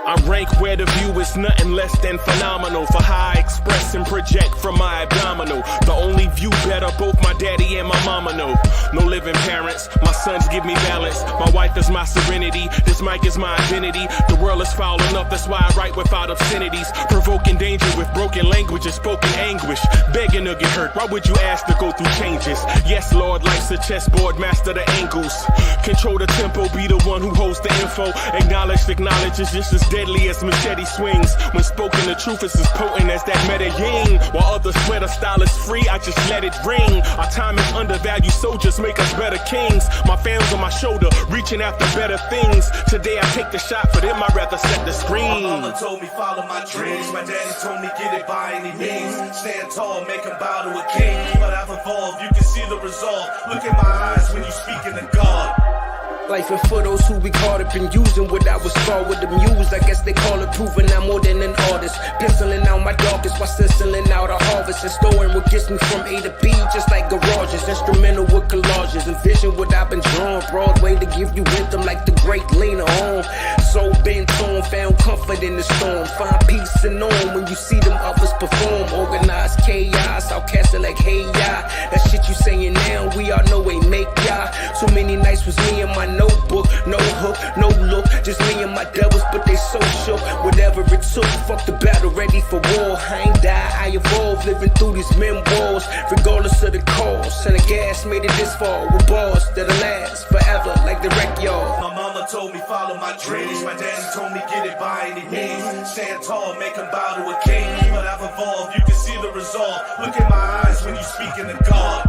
I rank where the view is nothing less than phenomenal for how I express and project from my abdominal. The only view better, both my daddy and my mama know. No living parents, my sons give me balance. My wife is my serenity, this mic is my identity. The world is foul enough, that's why I write without obscenities. Provoking danger with broken language and spoken anguish. Begging to get hurt, why would you ask to go through changes? Yes, Lord, life's a chessboard, master the angles. Control the tempo, be the one who holds the info. Acknowledge is just as deadly as machete swings. When spoken, the truth is as potent as that Medellin. While others swear the style is free, I just let it ring. Our time is undervalued, soldiers make us better kings. My fans on my shoulder, reaching after better things. Today I take the shot, for them I'd rather set the screen. My mama told me follow my dreams. My daddy told me get it by any means. Stand tall, make him bow to a king. But I've evolved, you can see the resolve. Look in my eyes when you speaking to God. Life and for those who be caught up in using what I was called with the muse. I guess they call it proving I'm more than an artist. Penciling out my darkest while stenciling out a harvest. And storing what gets me from A to B, just like garages. Instrumental with collages. Envision what I've been drawing. Broadway to give you rhythm like the great Lena Home. So bent on, found comfort in the storm. Find peace and on when you see them others perform. Organized chaos, outcast it like hey ya. That shit you saying now, we all know ain't make ya. So many nights was me and my notebook, no hook, no look, just me and my devils, but they so shook. Whatever it took, fuck the battle, ready for war. I ain't die, I evolved, living through these memoirs, regardless of the cost. And the gas made it this far with bars that'll last forever, like the wreck yard. My mama told me follow my dreams. My daddy told me get it by any means. Stand tall, make him bow to a king. But I've evolved, you can see the resolve. Look in my eyes when you speaking to God.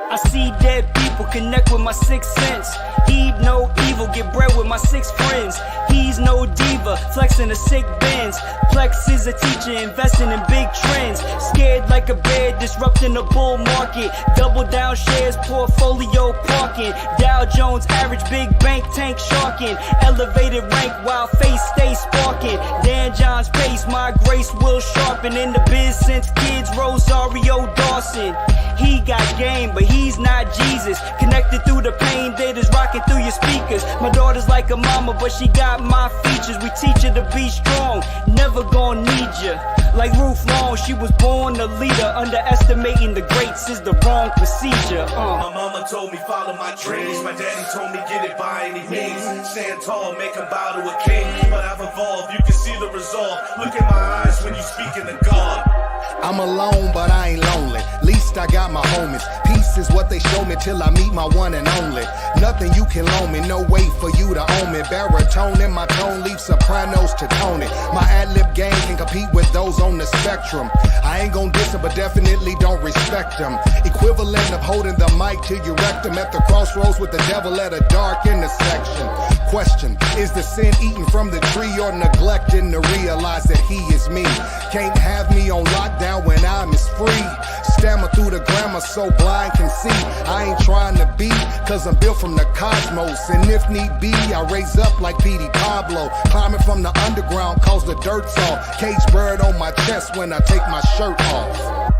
I see dead people connect with my sixth sense. Heed no evil, get bread with my six friends. He's no diva, flexing the sick bends. Plex is a teacher, investing in big trends. Scared like a bear, disrupting the bull market. Double down shares, portfolio parking. Dow Jones average, big bank tank sharking. Elevated rank while face stays sparking. Dan John's pace, my grace will sharpen. In the biz since kids, Rosario Dawson. He got game, but he's not Jesus. Connected through the pain, data's rocking through your speakers. My daughter's like a mama, but she got my features. We teach her to be strong, never gonna need ya. Like Ruth Long, she was born a leader. Underestimating the greats is the wrong procedure. My mama told me follow my dreams. My daddy told me get it by any means. Stand tall, make him bow to a king. But I've evolved, you can see the resolve. Look in my eyes when you speaking to God. I'm alone, but I ain't lonely. Least I got my homies. Peace is what they show me till I meet my one and only. Nothing you can loan me, no way for you to own me. Baritone in my tone, leave sopranos to tone it. My ad-lib game can compete with those on the spectrum. I ain't gon' diss them, but definitely don't respect them. Equivalent of holding the mic till you wrecked them at the crossroads with the devil at a dark intersection. Question, is the sin eaten from the tree or neglecting to realize that he is me? Can't have me on lockdown when I'm as free. Stammer through the grammar so blind can see. I ain't trying to be, cause I'm built from the cosmos. And if need be, I raise up like P.D. Pablo. Climbing from the underground cause the dirt's off. Cage bird on my chest when I take my shirt off.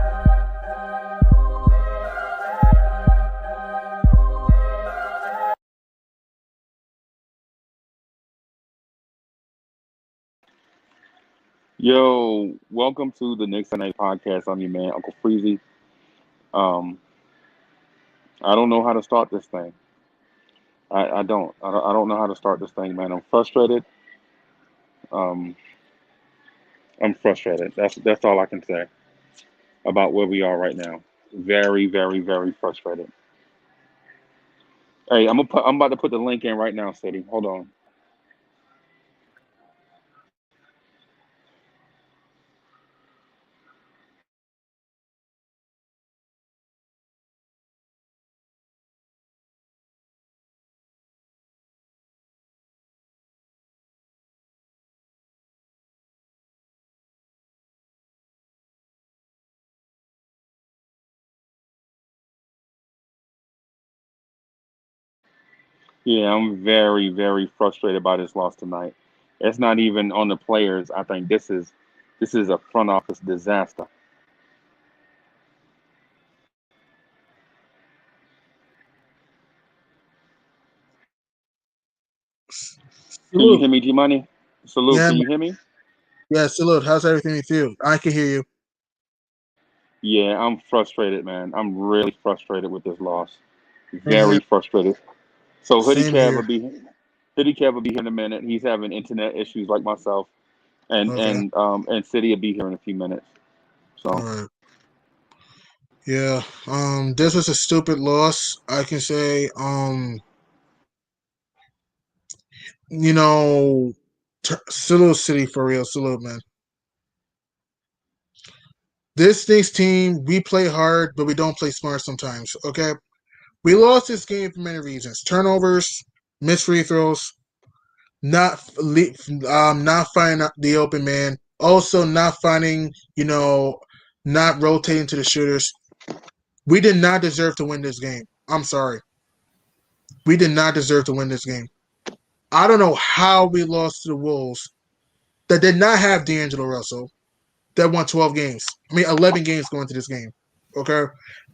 Yo, welcome to the Knicks Tonight podcast. I'm your man, Uncle Freezy. I don't know how to start this thing. I don't know how to start this thing, man. I'm frustrated. I'm frustrated. That's all I can say about where we are right now. Very, very, very frustrated. Hey, I'm about to put the link in right now, City. Hold on. Yeah, I'm very, very frustrated by this loss tonight. It's not even on the players. I think this is a front office disaster. Can you Salute. hear me, G Money? Salute. Yeah, Can man. you hear me? Yeah, salute. How's everything with you? I can hear you. Yeah, I'm frustrated, man. I'm really frustrated with this loss. Same here. Very frustrated. So Same here. Hoodie Kev will be here in a minute. He's having internet issues like myself, Okay. and City will be here in a few minutes. All So right. Yeah. This was a stupid loss. I can say. You know, salute City for real. Salute, man. This Knicks team, we play hard, but we don't play smart sometimes. Okay. We lost this game for many reasons: turnovers, missed free throws, not finding the open man, also not finding, not rotating to the shooters. We did not deserve to win this game. I'm sorry. We did not deserve to win this game. I don't know how we lost to the Wolves that did not have D'Angelo Russell that won 12 games. I mean, 11 games going to this game. Okay?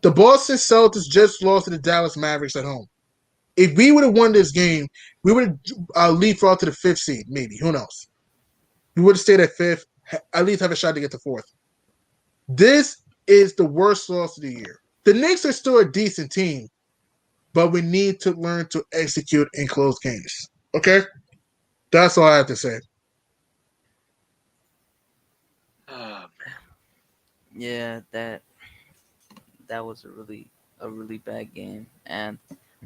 The Boston Celtics just lost to the Dallas Mavericks at home. If we would have won this game, we would have leapfrogged to the fifth seed, maybe. Who knows? We would have stayed at fifth, at least have a shot to get to fourth. This is the worst loss of the year. The Knicks are still a decent team, but we need to learn to execute in close games. Okay? That's all I have to say. Oh, Yeah, that was a really bad game, and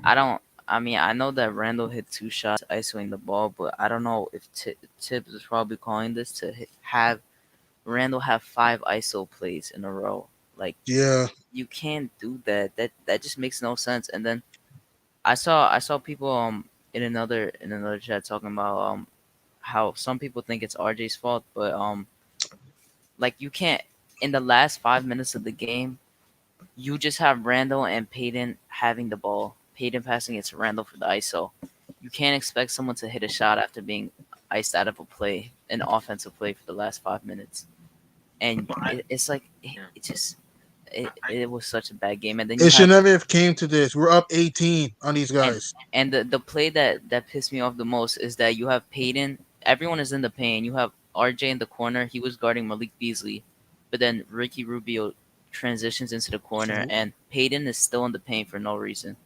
I don't. I mean, I know that Randall hit two shots isolating the ball, but I don't know if Tibbs is probably calling this to have Randall have 5 ISO plays in a row. Like, Yeah. you can't do that. That just makes no sense. And then I saw people in another chat talking about how some people think it's RJ's fault, but like, you can't, in the last 5 minutes of the game, you just have Randall and Peyton having the ball. Peyton passing it to Randall for the ISO. You can't expect someone to hit a shot after being iced out of a play, an offensive play for the last 5 minutes. And it's like it just it was such a bad game. And then you It should have never have came to this. We're up 18 on these and guys. the play that pissed me off the most is that you have Peyton. Everyone is in the paint. You have RJ in the corner. He was guarding Malik Beasley, but then Ricky Rubio transitions into the corner, and Peyton is still in the paint for no reason.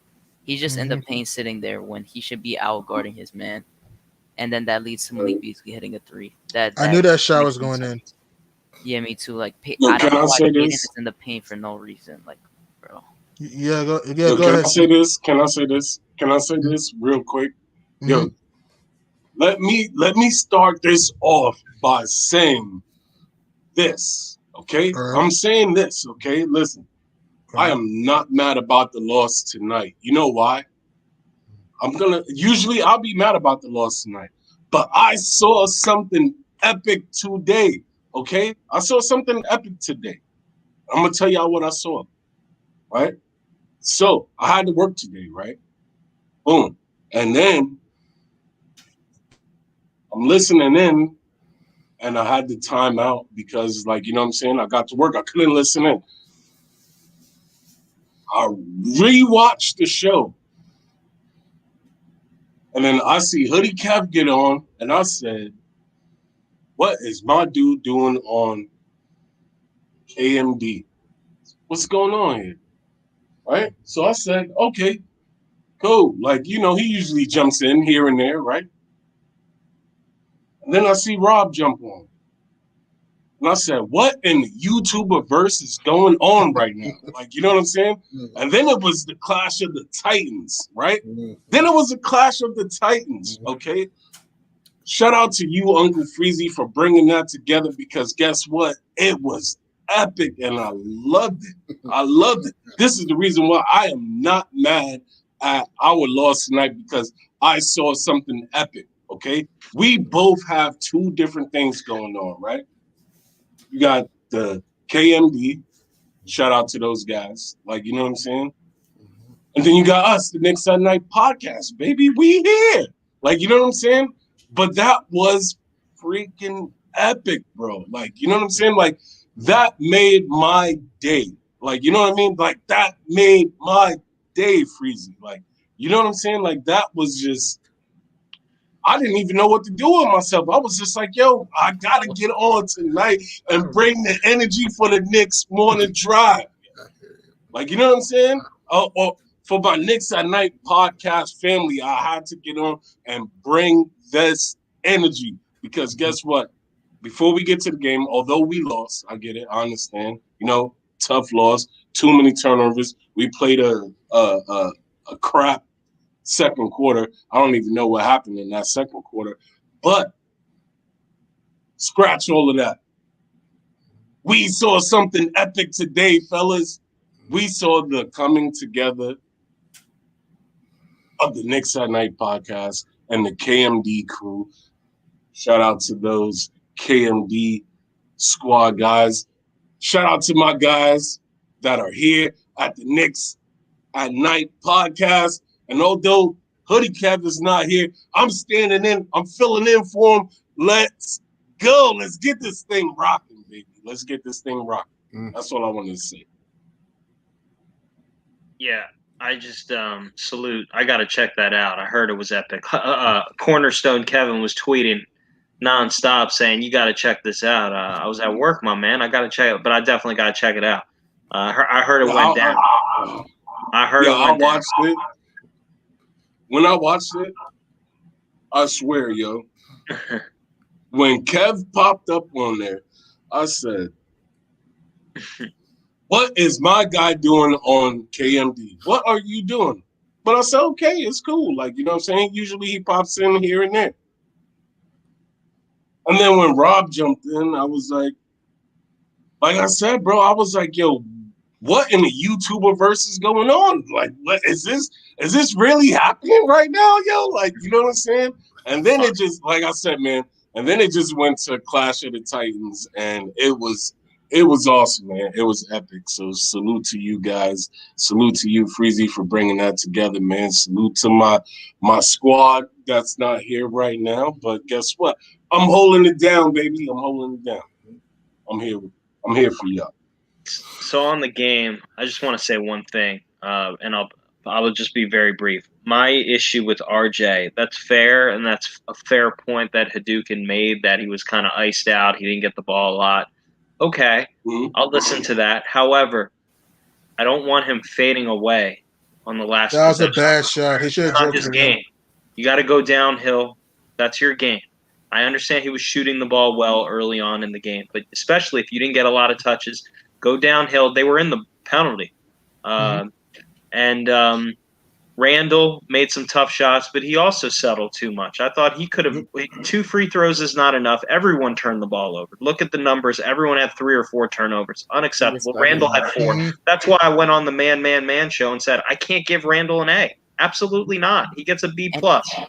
He's just in the Mhm. paint sitting there when he should be out guarding his man. And then that leads to Malik Beasley hitting a three. That I knew that that shot makes was no going sense. in. Yeah, me too. Like, yo, I don't can know I why say Peyton is this? in the paint for no reason. Like, bro. Yeah, go. Yeah, Yo, go can I ahead. say this? Can I say this? Can I say this real quick? Mm-hmm. Yo, let me start this off by saying this. Okay, All right. I'm saying this. Okay, listen, All I right. am not mad about the loss tonight. You know why? Usually I'll be mad about the loss tonight, but I saw something epic today. Okay, I saw something epic today. I'm gonna tell y'all what I saw. Right. So I had to work today. Right. Boom. And then I'm listening in, and I had to time out because, like, you know what I'm saying? I got to work. I couldn't listen in. I rewatched the show. And then I see Hoodie Cap get on, and I said, what is my dude doing on AMD? What's going on here? Right? So I said, okay, cool. Like, he usually jumps in here and there, right? And then I see Rob jump on. And I said, what in the YouTuber verse is going on right now? Like, you know what I'm saying? And then it was the Clash of the Titans, right? Then it was the Clash of the Titans, okay? Shout out to you, Uncle Freezy, for bringing that together because guess what? It was epic and I loved it. I loved it. This is the reason why I am not mad at our loss tonight because I saw something epic, okay? We both have two different things going on, right? You got the KMD. Shout out to those guys. Like, you know what I'm saying? And then you got us, the Knicks at Night podcast, baby. We here. Like, you know what I'm saying? But that was freaking epic, bro. Like, you know what I'm saying? Like, that made my day. Like, you know what I mean? Like, that made my day, Freezy. Like, you know what I'm saying? Like, that was just, I didn't even know what to do with myself. I was just like, yo, I got to get on tonight and bring the energy for the Knicks morning drive. Like, you know what I'm saying? Or for my Knicks at Night podcast family, I had to get on and bring this energy because guess what? Before we get to the game, although we lost, I get it, I understand. You know, tough loss, too many turnovers. We played a crap second quarter. I don't even know what happened in that second quarter, but scratch all of that. We saw something epic today, fellas. We saw the coming together of the Knicks at Night podcast and the KMD crew. Shout out to those KMD squad guys. Shout out to my guys that are here at the Knicks at Night podcast. And although Hoodie Kev is not here, I'm standing in. I'm filling in for him. Let's go. Let's get this thing rocking, baby. Let's get this thing rocking. That's all I wanted to say. Yeah, I just salute. I got to check that out. I heard it was epic. Cornerstone Kevin was tweeting nonstop saying, you got to check this out. I was at work, my man. I got to check it, but I definitely got to check it out. I heard it went down. I heard it went down. I watched it. When I watched it, I swear, yo, when Kev popped up on there, I said, what is my guy doing on KMD? What are you doing? But I said, okay, it's cool. Like, you know what I'm saying? Usually he pops in here and there. And then when Rob jumped in, I was like I said, bro, I was like, yo, what in the YouTuber verse is going on? Like, what is this? Is this really happening right now, yo? Like, you know what I'm saying? And then it just, like I said, man, and then it just went to Clash of the Titans, and it was awesome, man. It was epic. So salute to you guys. Salute to you, Freezy, for bringing that together, man. Salute to my squad that's not here right now. But guess what? I'm holding it down, baby. I'm holding it down. I'm here for y'all. So on the game, I just want to say one thing, and I will just be very brief. My issue with RJ, that's fair, and that's a fair point that Hadouken made, that he was kind of iced out. He didn't get the ball a lot. Okay, I'll listen to that. However, I don't want him fading away on the last That was possession. a bad shot. He should have Not jumped his it. game. You got to go downhill. That's your game. I understand he was shooting the ball well early on in the game, but especially if you didn't get a lot of touches, go downhill. They were in the penalty. And Randall made some tough shots, but he also settled too much. I thought he could have – 2 free throws is not enough. Everyone turned the ball over. Look at the numbers. Everyone had 3 or 4 turnovers. Unacceptable. Randall had 4. That's why I went on the Man show and said, I can't give Randall an A. Absolutely not. He gets a B+.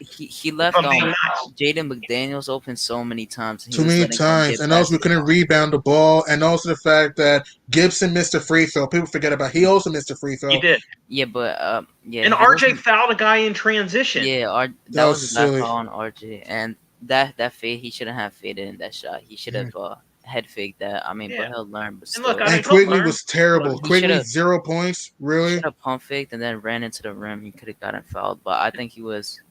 He left Jaden McDaniels open so many times. Too many times. And also we couldn't rebound the ball. And also the fact that Gibson missed a free throw. People forget about it. He also missed a free throw. He did. Yeah, but yeah. And RJ fouled a guy in transition. Yeah, that was a bad foul on RJ. And that fade, he shouldn't have faded in that shot. He should have head faked that. I mean, but he'll learn. But still. And Quigley was terrible. Quigley 0 points. Really? He should have pump faked and then ran into the rim. He could have gotten fouled. But I think he was.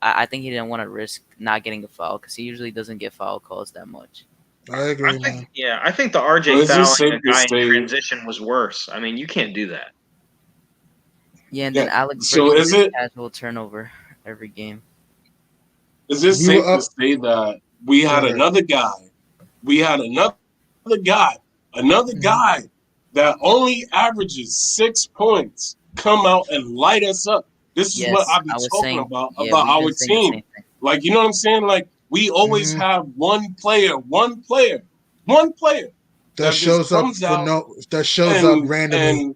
I think he didn't want to risk not getting a foul because he usually doesn't get foul calls that much. I agree, man. Yeah, I think the RJ fouling a guy in transition was worse. I mean, you can't do that. Yeah, and then Alex so is it casual turnover every game? Is it safe to say that we had another guy? We had another guy that only averages 6 points come out and light us up. This is what I've been talking about our team. Like, you know what I'm saying? Like, we always have one player that shows up randomly.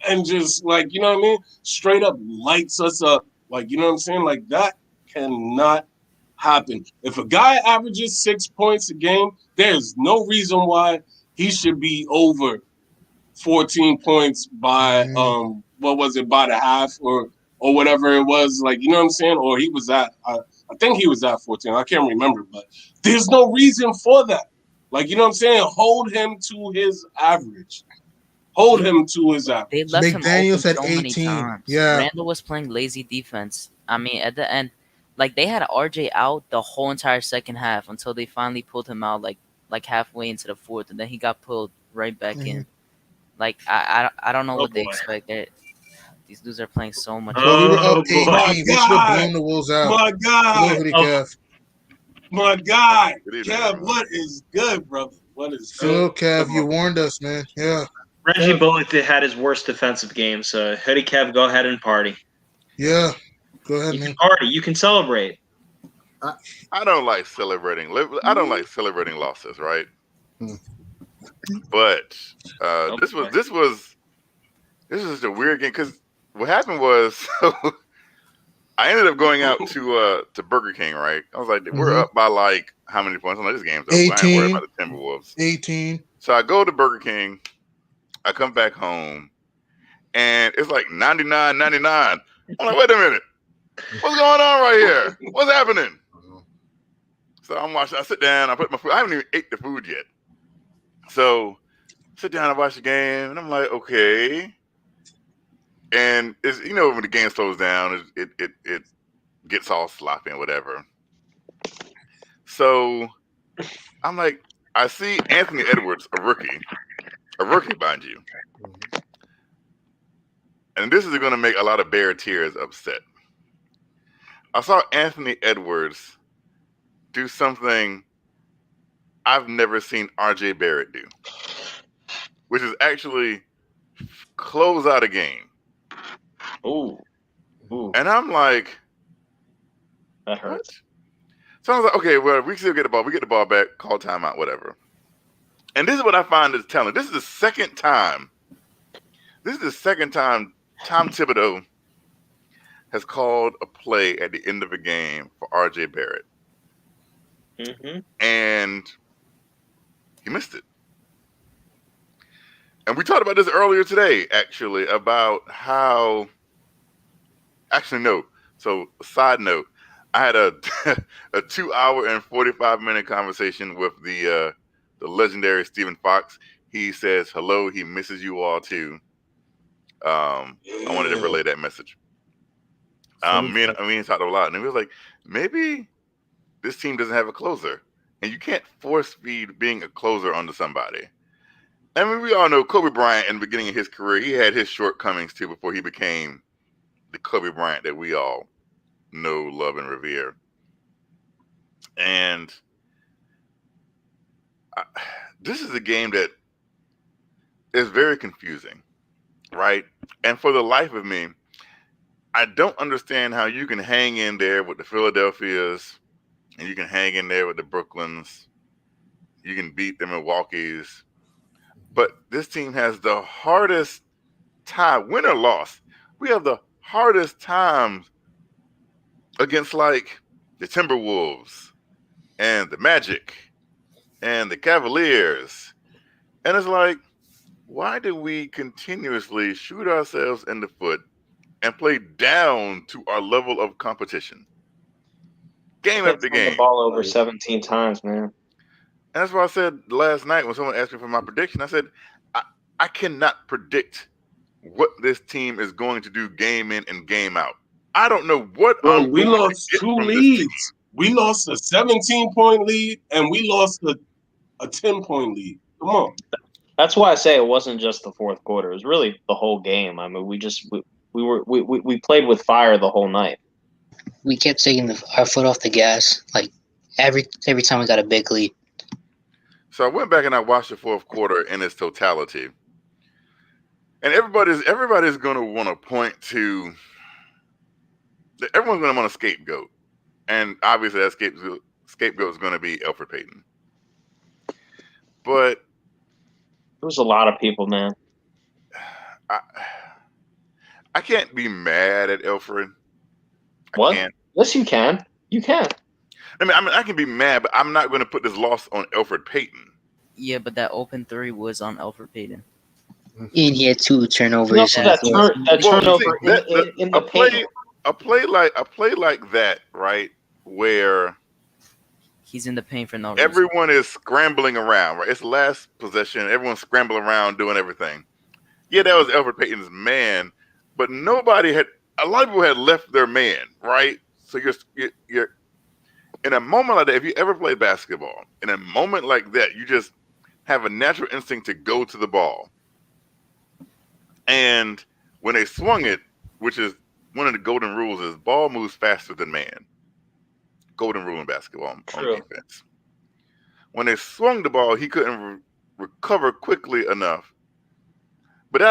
And just, like, you know what I mean? Straight up lights us up. Like, you know what I'm saying? Like, that cannot happen. If a guy averages 6 points a game, there's no reason why he should be over 14 points by what was it, by the half or whatever it was, like, you know what I'm saying? Or he was at I think he was at 14. I can't remember, but there's no reason for that. Like, you know what I'm saying? Hold him to his average. Hold him to his average. They left him McDaniel open said so many 18. times. Yeah. Randall was playing lazy defense. I mean, at the end, like they had RJ out the whole entire second half until they finally pulled him out like halfway into the fourth, and then he got pulled right back in. Like I don't know Oh what they boy. expect. These dudes are playing so much. Bro, we were up Oh 18. boy. My They should have God. blown the Wolves out. My Hello, God. Hoodie Oh, Kev. My God. Good evening, Kev, everyone. what is good, brother? What is Hello, good? Kev. Come You on. warned us, man. Yeah. Reggie Bullock had his worst defensive game, so Hoodie Kev, go ahead and party. Yeah. Go ahead, You can man. party. You can celebrate. I don't like celebrating. I don't like celebrating losses, right? But Oh, this boy. was just a weird game because what happened was I ended up going out to Burger King, right? I was like, we're up by like how many points? I'm like, this game's over. I ain't worried 18. about the Timberwolves. 18. So I go to Burger King. I come back home, and it's like 99.99. I'm like, wait a minute. What's going on right here? What's happening? So I'm watching. I sit down. I put my food. I haven't even ate the food yet. So sit down and watch the game, and I'm like, okay. And it's, you know, when the game slows down, it gets all sloppy and whatever. So I'm like, I see Anthony Edwards, a rookie, mind you. And this is going to make a lot of Bear Tears upset. I saw Anthony Edwards do something I've never seen RJ Barrett do, which is actually close out a game. Ooh. Ooh. And I'm like, That hurts. what? So I was like, okay, well, we still get the ball. We get the ball back, call timeout, whatever. And this is what I find is telling. This is the second time Tom Thibodeau has called a play at the end of a game for RJ Barrett. Mm-hmm. And he missed it. And we talked about this earlier today, actually, about how. Actually, no. So, side note, I had a 2 hour and 45-minute conversation with the legendary Stephen Fox. He says hello. He misses you all too. I wanted to relay that message. Me and talked a lot, and he was like, maybe this team doesn't have a closer, and you can't force feed being a closer onto somebody. I mean, we all know Kobe Bryant in the beginning of his career, he had his shortcomings too before he became the Kobe Bryant that we all know, love, and revere. And this is a game that is very confusing, right? And for the life of me, I don't understand how you can hang in there with the Philadelphias and you can hang in there with the Brooklyns. You can beat the Milwaukees. But this team has the hardest time, win or loss. We have the hardest times against like the Timberwolves and the Magic and the Cavaliers. And it's like, why do we continuously shoot ourselves in the foot and play down to our level of competition? Game after Can't turn game. the ball over 17 times, man. And that's why I said last night when someone asked me for my prediction, I said, I cannot predict what this team is going to do game in and game out. I don't know what Bro, I'm we going lost to get 2 from this leads. team. We lost a 17-point lead, and we lost a 10-point lead. Come on. That's why I say it wasn't just the fourth quarter. It was really the whole game. I mean, we played with fire the whole night. We kept taking our foot off the gas, like every time we got a big lead. So I went back and I watched the fourth quarter in its totality. And everybody's going to want to point to – everyone's going to want a scapegoat. And obviously that scapegoat is going to be Elfrid Payton. But There was a lot of people, man. I can't be mad at Elfrid. What? I can't. Yes, you can. You can. I mean, I can be mad, but I'm not going to put this loss on Elfrid Payton. Yeah, but that open three was on Elfrid Payton. And he had 2 turnovers. And also that Well, see turnover in the paint. a play like that, right, where He's in the paint for no reason. everyone is scrambling around, right? It's the last possession. Everyone's scrambling around doing everything. Yeah, that was Elfrid Payton's man, but a lot of people had left their man, right? So you're in a moment like that. If you ever played basketball, in a moment like that, you just have a natural instinct to go to the ball. And when they swung it, which is one of the golden rules, is ball moves faster than man. Golden rule in basketball on defense. When they swung the ball, he couldn't recover quickly enough. But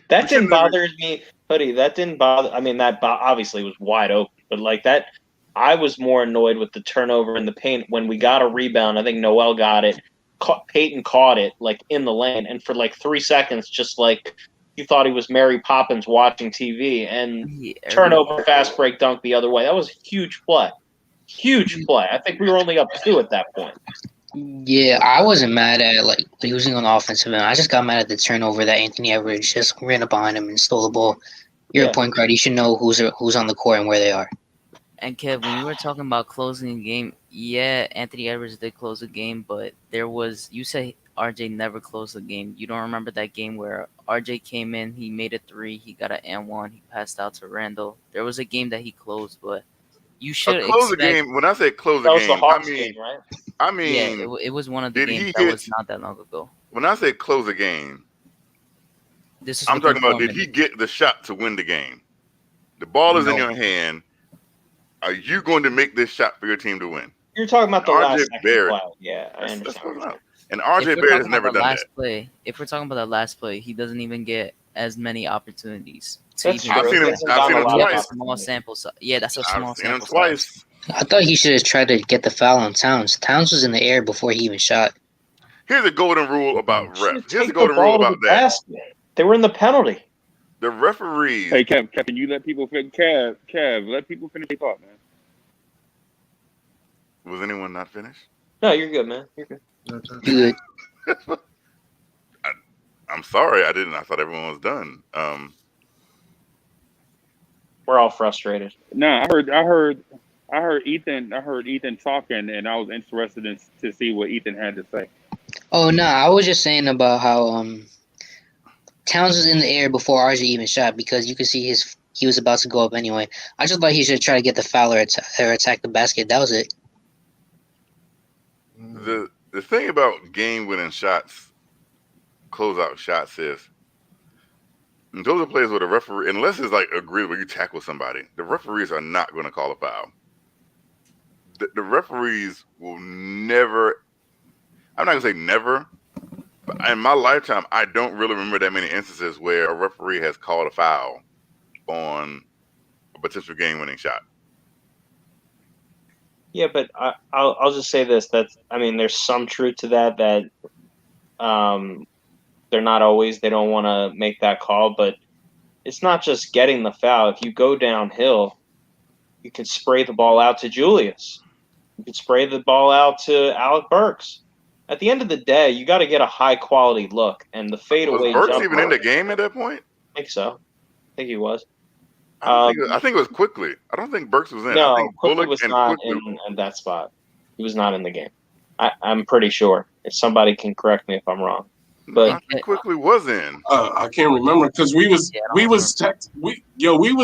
that didn't bother me, Hoodie. That didn't bother. I mean, that obviously was wide open, but like that, I was more annoyed with the turnover in the paint when we got a rebound. I think Noel got it. Peyton caught it like in the lane, and for like 3 seconds, just like he thought he was Mary Poppins watching TV, and turnover, fast break, dunk the other way. That was a huge play. Huge play. I think we were only up 2 at that point. Yeah, I wasn't mad at like losing on the offensive end. I just got mad at the turnover that Anthony Edwards just ran up behind him and stole the ball. You're a point guard. You should know who's on the court and where they are. And Kev, when you were talking about closing the game, yeah, Anthony Edwards did close the game, but you said RJ never closed the game. You don't remember that game where RJ came in, he made a 3, he got an and-1, he passed out to Randall. There was a game that he closed, but you should close the game. When I say close the game, right? I mean, yeah, it was one of the games that was not that long ago. When I say close the game, I'm talking about, did he get the shot to win the game? The ball is in your hand. Are you going to make this shot for your team to win? You're talking about the last Barrett. play. Yeah, I understand. And RJ Barrett has never done that. If we're talking about the last play, he doesn't even get as many opportunities. I've seen him twice. Small sample size. Yeah, that's a small sample size. Twice. I thought he should have tried to get the foul on Towns. Towns was in the air before he even shot. Here's a golden rule about refs. Here's a golden rule about that. Basket. They were in the penalty. The referees. Hey, Kev, can you let people finish? Kev, let people finish their thought, man. Was anyone not finished? No, you're good, man. You're good. Good. I'm sorry, I didn't. I thought everyone was done. We're all frustrated. No, I heard Ethan talking, and I was interested to see what Ethan had to say. Oh no, I was just saying about how Towns was in the air before RJ even shot because you could see he was about to go up anyway. I just thought he should try to get the foul or attack the basket. That was it. The thing about game-winning shots, closeout shots, is those are plays where the referee, unless it's like agreed where you tackle somebody, the referees are not going to call a foul. The referees will never, I'm not going to say never, but in my lifetime, I don't really remember that many instances where a referee has called a foul on a potential game-winning shot. Yeah, but I'll just say this. There's some truth to that they're not always, they don't want to make that call, but it's not just getting the foul. If you go downhill, you can spray the ball out to Julius. You can spray the ball out to Alec Burks. At the end of the day, you got to get a high-quality look, and the fadeaway was Burks even in the game at that point? I think so. I think he was. I think it was Quickly. I don't think Burks was in. No, I think Quickly was not in that spot. He was not in the game. I'm pretty sure. If somebody can correct me if I'm wrong. But I think Quickly was in. I can't remember because we was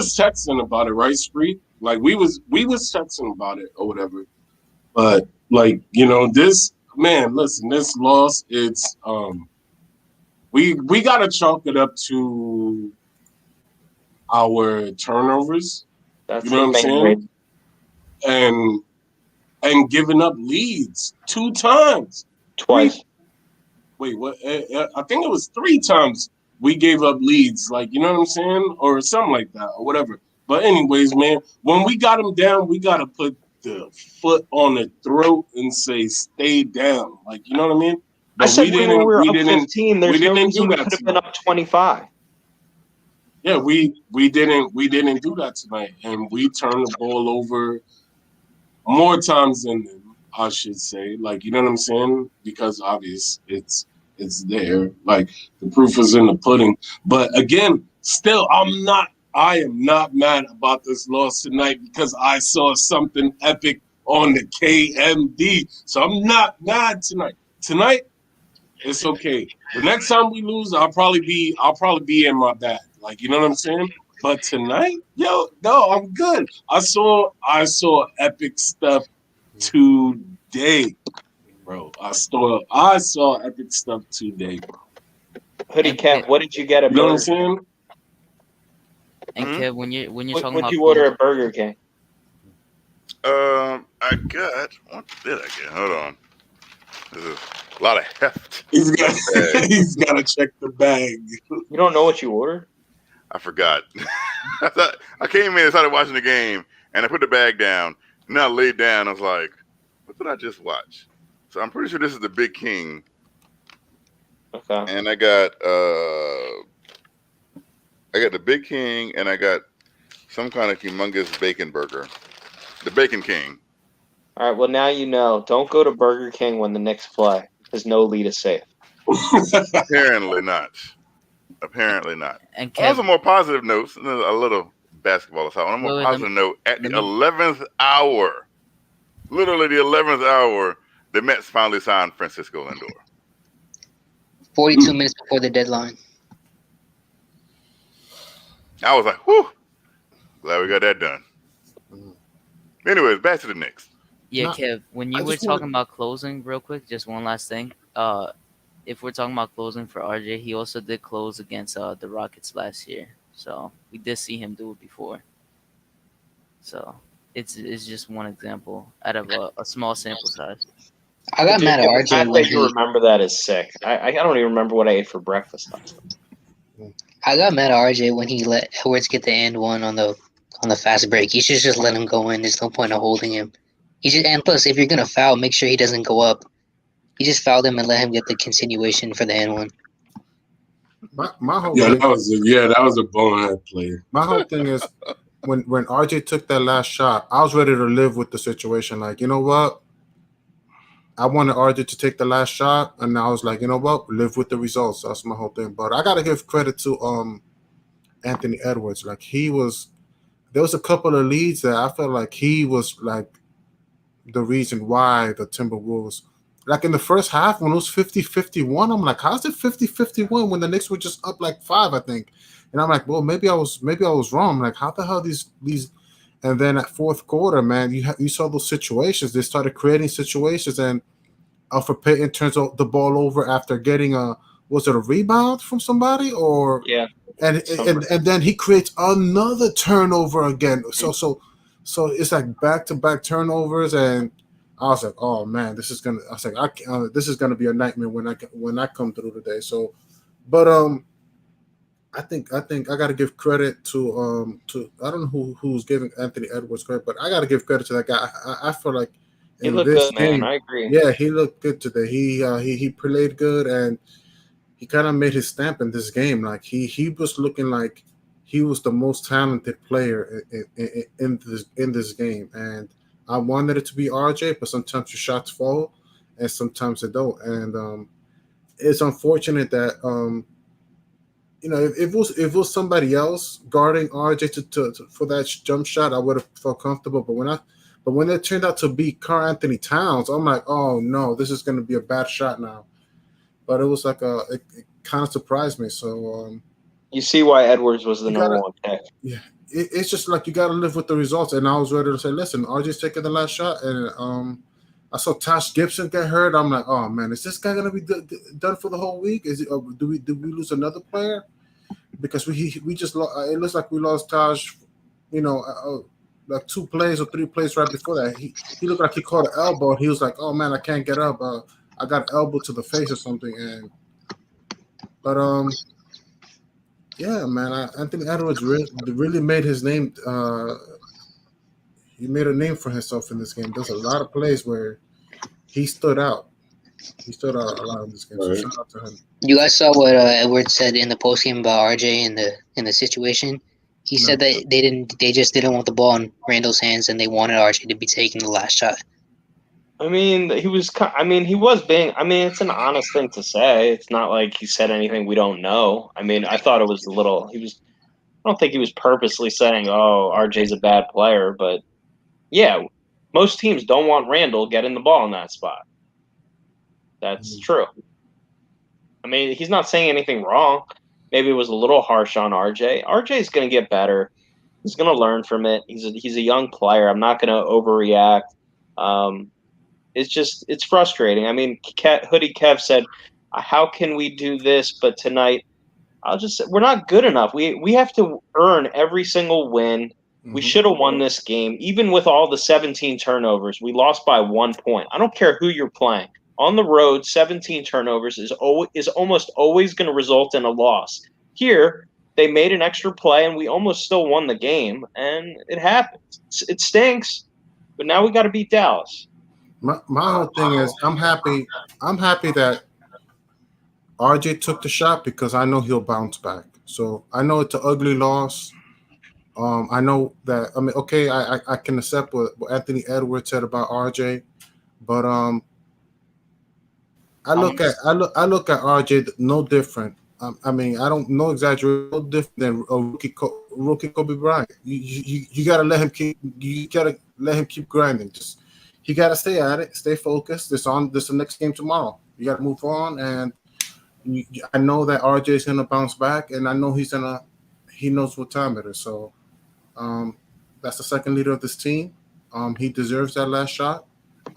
texting about it, right, Spree? Like we was texting about it or whatever. But like, this loss, it's we gotta chalk it up to our turnovers. That's you know what I'm saying? And giving up leads 2 times. Twice. Wait, what? I think it was 3 times we gave up leads, like, you know what I'm saying? Or something like that, or whatever. But anyways, man, when we got them down, we got to put the foot on the throat and say, stay down. Like, you know what I mean? But I said we were up 15. There's no reason we could have been up 25. Yeah, we didn't do that tonight. And we turned the ball over more times than them, I should say. Like, you know what I'm saying? Because obvious, it's It's there. Like the proof is in the pudding. But again, still, I am not mad about this loss tonight because I saw something epic on the KMD. So I'm not mad tonight. Tonight, it's okay. The next time we lose, I'll probably be in my bag. Like, you know what I'm saying? But tonight, yo, no, I'm good. I saw epic stuff today, bro. I saw epic stuff today, bro. Hoodie And Kev, what did you get at You know what I'm Burger King? saying? And Mhm. Kev, when you're talking What'd about you order clothes, at Burger King? I got, what did I get? Hold on. There's a lot of heft He's in got this bag. he's got to check the bag. You don't know what you ordered? I forgot. I came in and started watching the game, and I put the bag down. And then I laid down. I was like, what did I just watch? So I'm pretty sure this is the Big King. Okay. And I got the Big King, and I got some kind of humongous bacon burger. The Bacon King. All right. Well, now you know. Don't go to Burger King when the Knicks play, because no lead is safe. Apparently not. Apparently not. and On some Kev, more positive notes, a little basketball aside, on a more wait, positive note, at the let me 11th hour, literally the 11th hour, the Mets finally signed Francisco Lindor. 42 minutes before the deadline. I was like, whew, glad we got that done. Anyways, back to the Knicks. Yeah, Nah, Kev, when I you were just want talking about closing, real quick, just one last thing. If we're talking about closing for RJ, he also did close against the Rockets last year, so we did see him do it before. So it's just one example out of a small sample size. I got mad at The RJ fact when that you remember that is sick. I don't even remember what I ate for breakfast last night. I got mad at RJ when he let Edwards get the and one on the fast break. You should just let him go in. There's no point of holding him. And plus, if you're gonna foul, make sure he doesn't go up. You just fouled him and let him get the continuation for the and one. My whole Yeah, thing, that was a bonehead play. my whole thing is when RJ took that last shot, I was ready to live with the situation. Like, you know what? I wanted RJ to take the last shot, and I was like, you know what? Live with the results. That's my whole thing. But I gotta give credit to Anthony Edwards. Like there was a couple of leads that I felt like he was like the reason why the Timberwolves, like in the first half when it was 50-51, I'm like, how's it 50-51 when the Knicks were just up like 5, I think. And I'm like, well, maybe I was wrong. I'm like, how the hell these and then at fourth quarter, man, you saw those situations. They started creating situations, and Alfred Payton turns the ball over after getting was it a rebound from somebody, or Yeah. and then he creates another turnover again. So it's like back-to-back turnovers, and I was like, oh man, this is gonna. I was like, this is gonna be a nightmare when I come through today. So, but I think I got to give credit to I don't know who's giving Anthony Edwards credit, but I got to give credit to that guy. I feel like He in looked this good, man. game, I agree. yeah, he looked good today. He played good, and he kind of made his stamp in this game. Like he was looking like he was the most talented player in this game, and I wanted it to be RJ, but sometimes your shots fall, and sometimes they don't, and it's unfortunate that if it was somebody else guarding RJ to for that jump shot, I would have felt comfortable. But when it turned out to be Karl Anthony Towns, I'm like, oh no, this is going to be a bad shot now. But it was like it kind of surprised me. So You see why Edwards was the you number gotta, one pick. yeah, it's just like you got to live with the results. And I was ready to say, listen, RJ's taking the last shot, and I saw Tash Gibson get hurt. I'm like, oh man, is this guy going to be done for the whole week? Is it? Do we lose another player? Because we just it looks like we lost Taj, like 2 plays or 3 plays right before that. He looked like he caught an elbow. And he was like, "Oh man, I can't get up. I got an elbow to the face or something." But yeah, man, Anthony Edwards really made his name. He made a name for himself in this game. There's a lot of plays where he stood out. He stood out a lot in this game. So shout out to him. You guys saw what Edwards said in the postgame about RJ in the situation. He said that they just didn't want the ball in Randall's hands, and they wanted RJ to be taking the last shot. I mean, he was. I mean, he was being. I mean, it's an honest thing to say. It's not like he said anything we don't know. I mean, I thought it was a little. He was. I don't think he was purposely saying, "Oh, RJ's a bad player," but yeah, most teams don't want Randall getting the ball in that spot. That's true. I mean, he's not saying anything wrong. Maybe it was a little harsh on RJ. RJ is going to get better. He's going to learn from it. He's a young player. I'm not going to overreact. Um, it's frustrating. I mean, Hoodie Kev said, "How can we do this?" But tonight, I'll just say we're not good enough. We have to earn every single win. We should have won this game, even with all the 17 turnovers. We lost by 1 point. I don't care who you're playing. On the road, 17 turnovers is almost always going to result in a loss. Here, they made an extra play, and we almost still won the game, and it happens. It stinks, but now we got to beat Dallas. My whole thing is I'm happy. I'm happy that RJ took the shot because I know he'll bounce back. So I know it's an ugly loss. I know that. I mean, okay, I can accept what Anthony Edwards said about RJ, but I look at RJ no different. I mean, I don't know exaggerate no different than a rookie Kobe Bryant. You gotta let him keep grinding. Just he gotta stay at it, stay focused. This the next game tomorrow. You gotta move on, and I know that RJ is gonna bounce back, and I know he knows what time it is. So that's the second leader of this team. He deserves that last shot.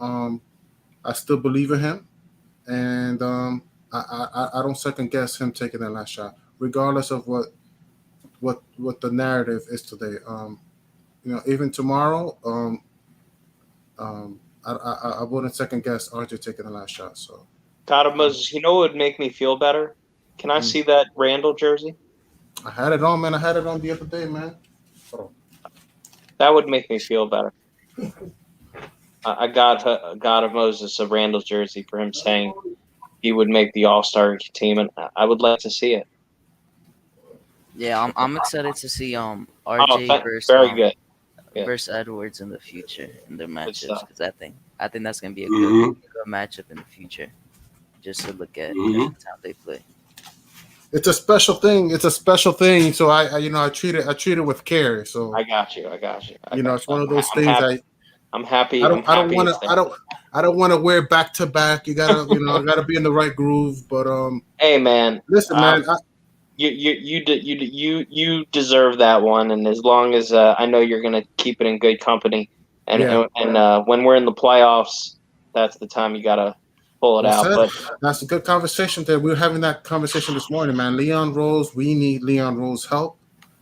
I still believe in him, and I don't second guess him taking that last shot, regardless of what the narrative is today. Even tomorrow, I wouldn't second guess RJ taking the last shot. So, God of Moses, you know what would make me feel better? Can I see that Randall jersey? I had it on, man. I had it on the other day, man. So. That would make me feel better. I got God of Moses a Randall jersey for him saying he would make the All-Star team, and I would like to see it. Yeah, I'm excited to see RJ very good. versus Edwards in the future in their matchups, because I think that's gonna be a Mhm. good matchup in the future. Just to look at Mhm. how they play. It's a special thing. It's a special thing. So I treat it with care. So I got you. it's one of those I'm things. happy. I'm happy. I don't want to. I don't want to wear back to back. You gotta I gotta be in the right groove. But Hey man, listen, man. You deserve that one, and as long as I know you're gonna keep it in good company, and Yeah. when we're in the playoffs, that's the time you gotta pull it Well out. said. But That's a good conversation there. We were having that conversation this morning, man. Leon Rose, we need Leon Rose help.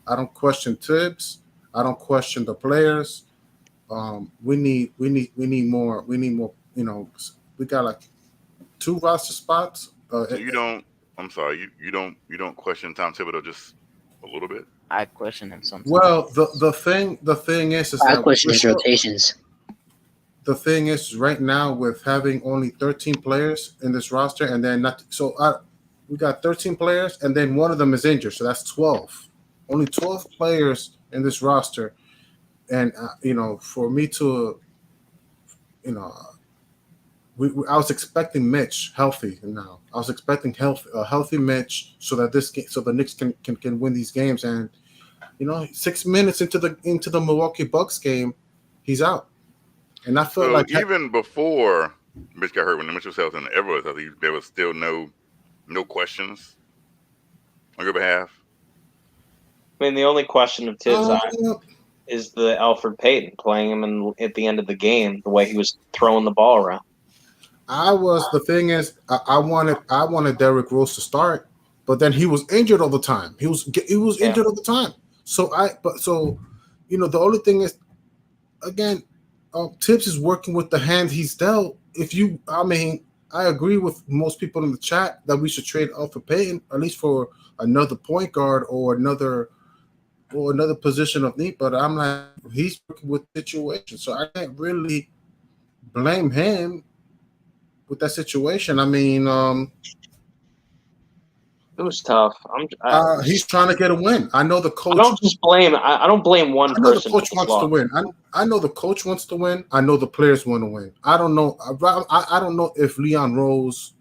I don't question Tibbs. I don't question the players. We need more. We need more. We got like 2 roster spots. So you don't. I'm sorry. You don't question Tom Thibodeau just a little bit. I question him sometimes. Well, the thing is I that question his rotations. the thing is right now with having only 13 players in this roster, and then we got 13 players, and then one of them is injured, so that's 12. Only 12 players in this roster, and for me to, you know, I was expecting Mitch healthy now. I was expecting a healthy Mitch so that so the Knicks can win these games, and 6 minutes into the Milwaukee Bucks game, he's out. And I felt So like even before Mitch got hurt, when Mitch was healthy and Edwards, I think there was still no questions on your behalf. I mean, the only question of Tibbs is the Alfred Payton playing him at the end of the game, the way he was throwing the ball around. the thing is, I wanted Derrick Rose to start, but then he was injured all the time. He was injured all the time. So the only thing is, again, Tibbs is working with the hand he's dealt. I agree with most people in the chat that we should trade Alfred Payton at least for another point guard or another position of need. But I'm like, he's working with the situation, so I can't really blame him with that situation. I mean, It was tough. He's trying to get a win. I know the coach. I don't just blame. I don't blame one I know the person. coach for this wants to loss. win. I know the coach wants to win. I know the players want to win. I don't know. I don't know if Leon Rose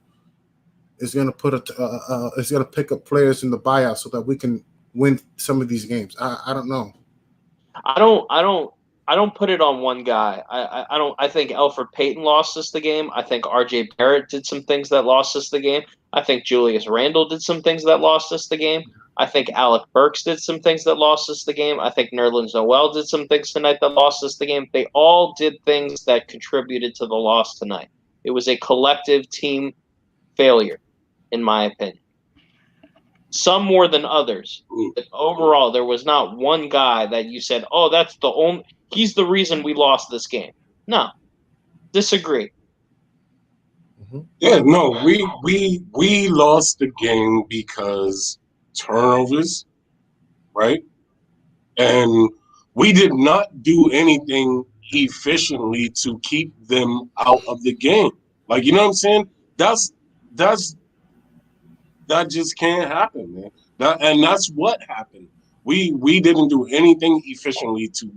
is going to is going to pick up players in the buyout so that we can win some of these games. I don't know. I don't put it on one guy. I don't. I think Alfred Payton lost us the game. I think R.J. Barrett did some things that lost us the game. I think Julius Randle did some things that lost us the game. I think Alec Burks did some things that lost us the game. I think Nerlens Noel did some things tonight that lost us the game. They all did things that contributed to the loss tonight. It was a collective team failure, in my opinion. Some more than others. But overall, there was not one guy that you said, "Oh, he's the reason we lost this game." No, disagree. Yeah, no, we lost the game because turnovers, right? And we did not do anything efficiently to keep them out of the game. Like, you know what I'm saying? That just can't happen, man. That's what happened. We didn't do anything efficiently to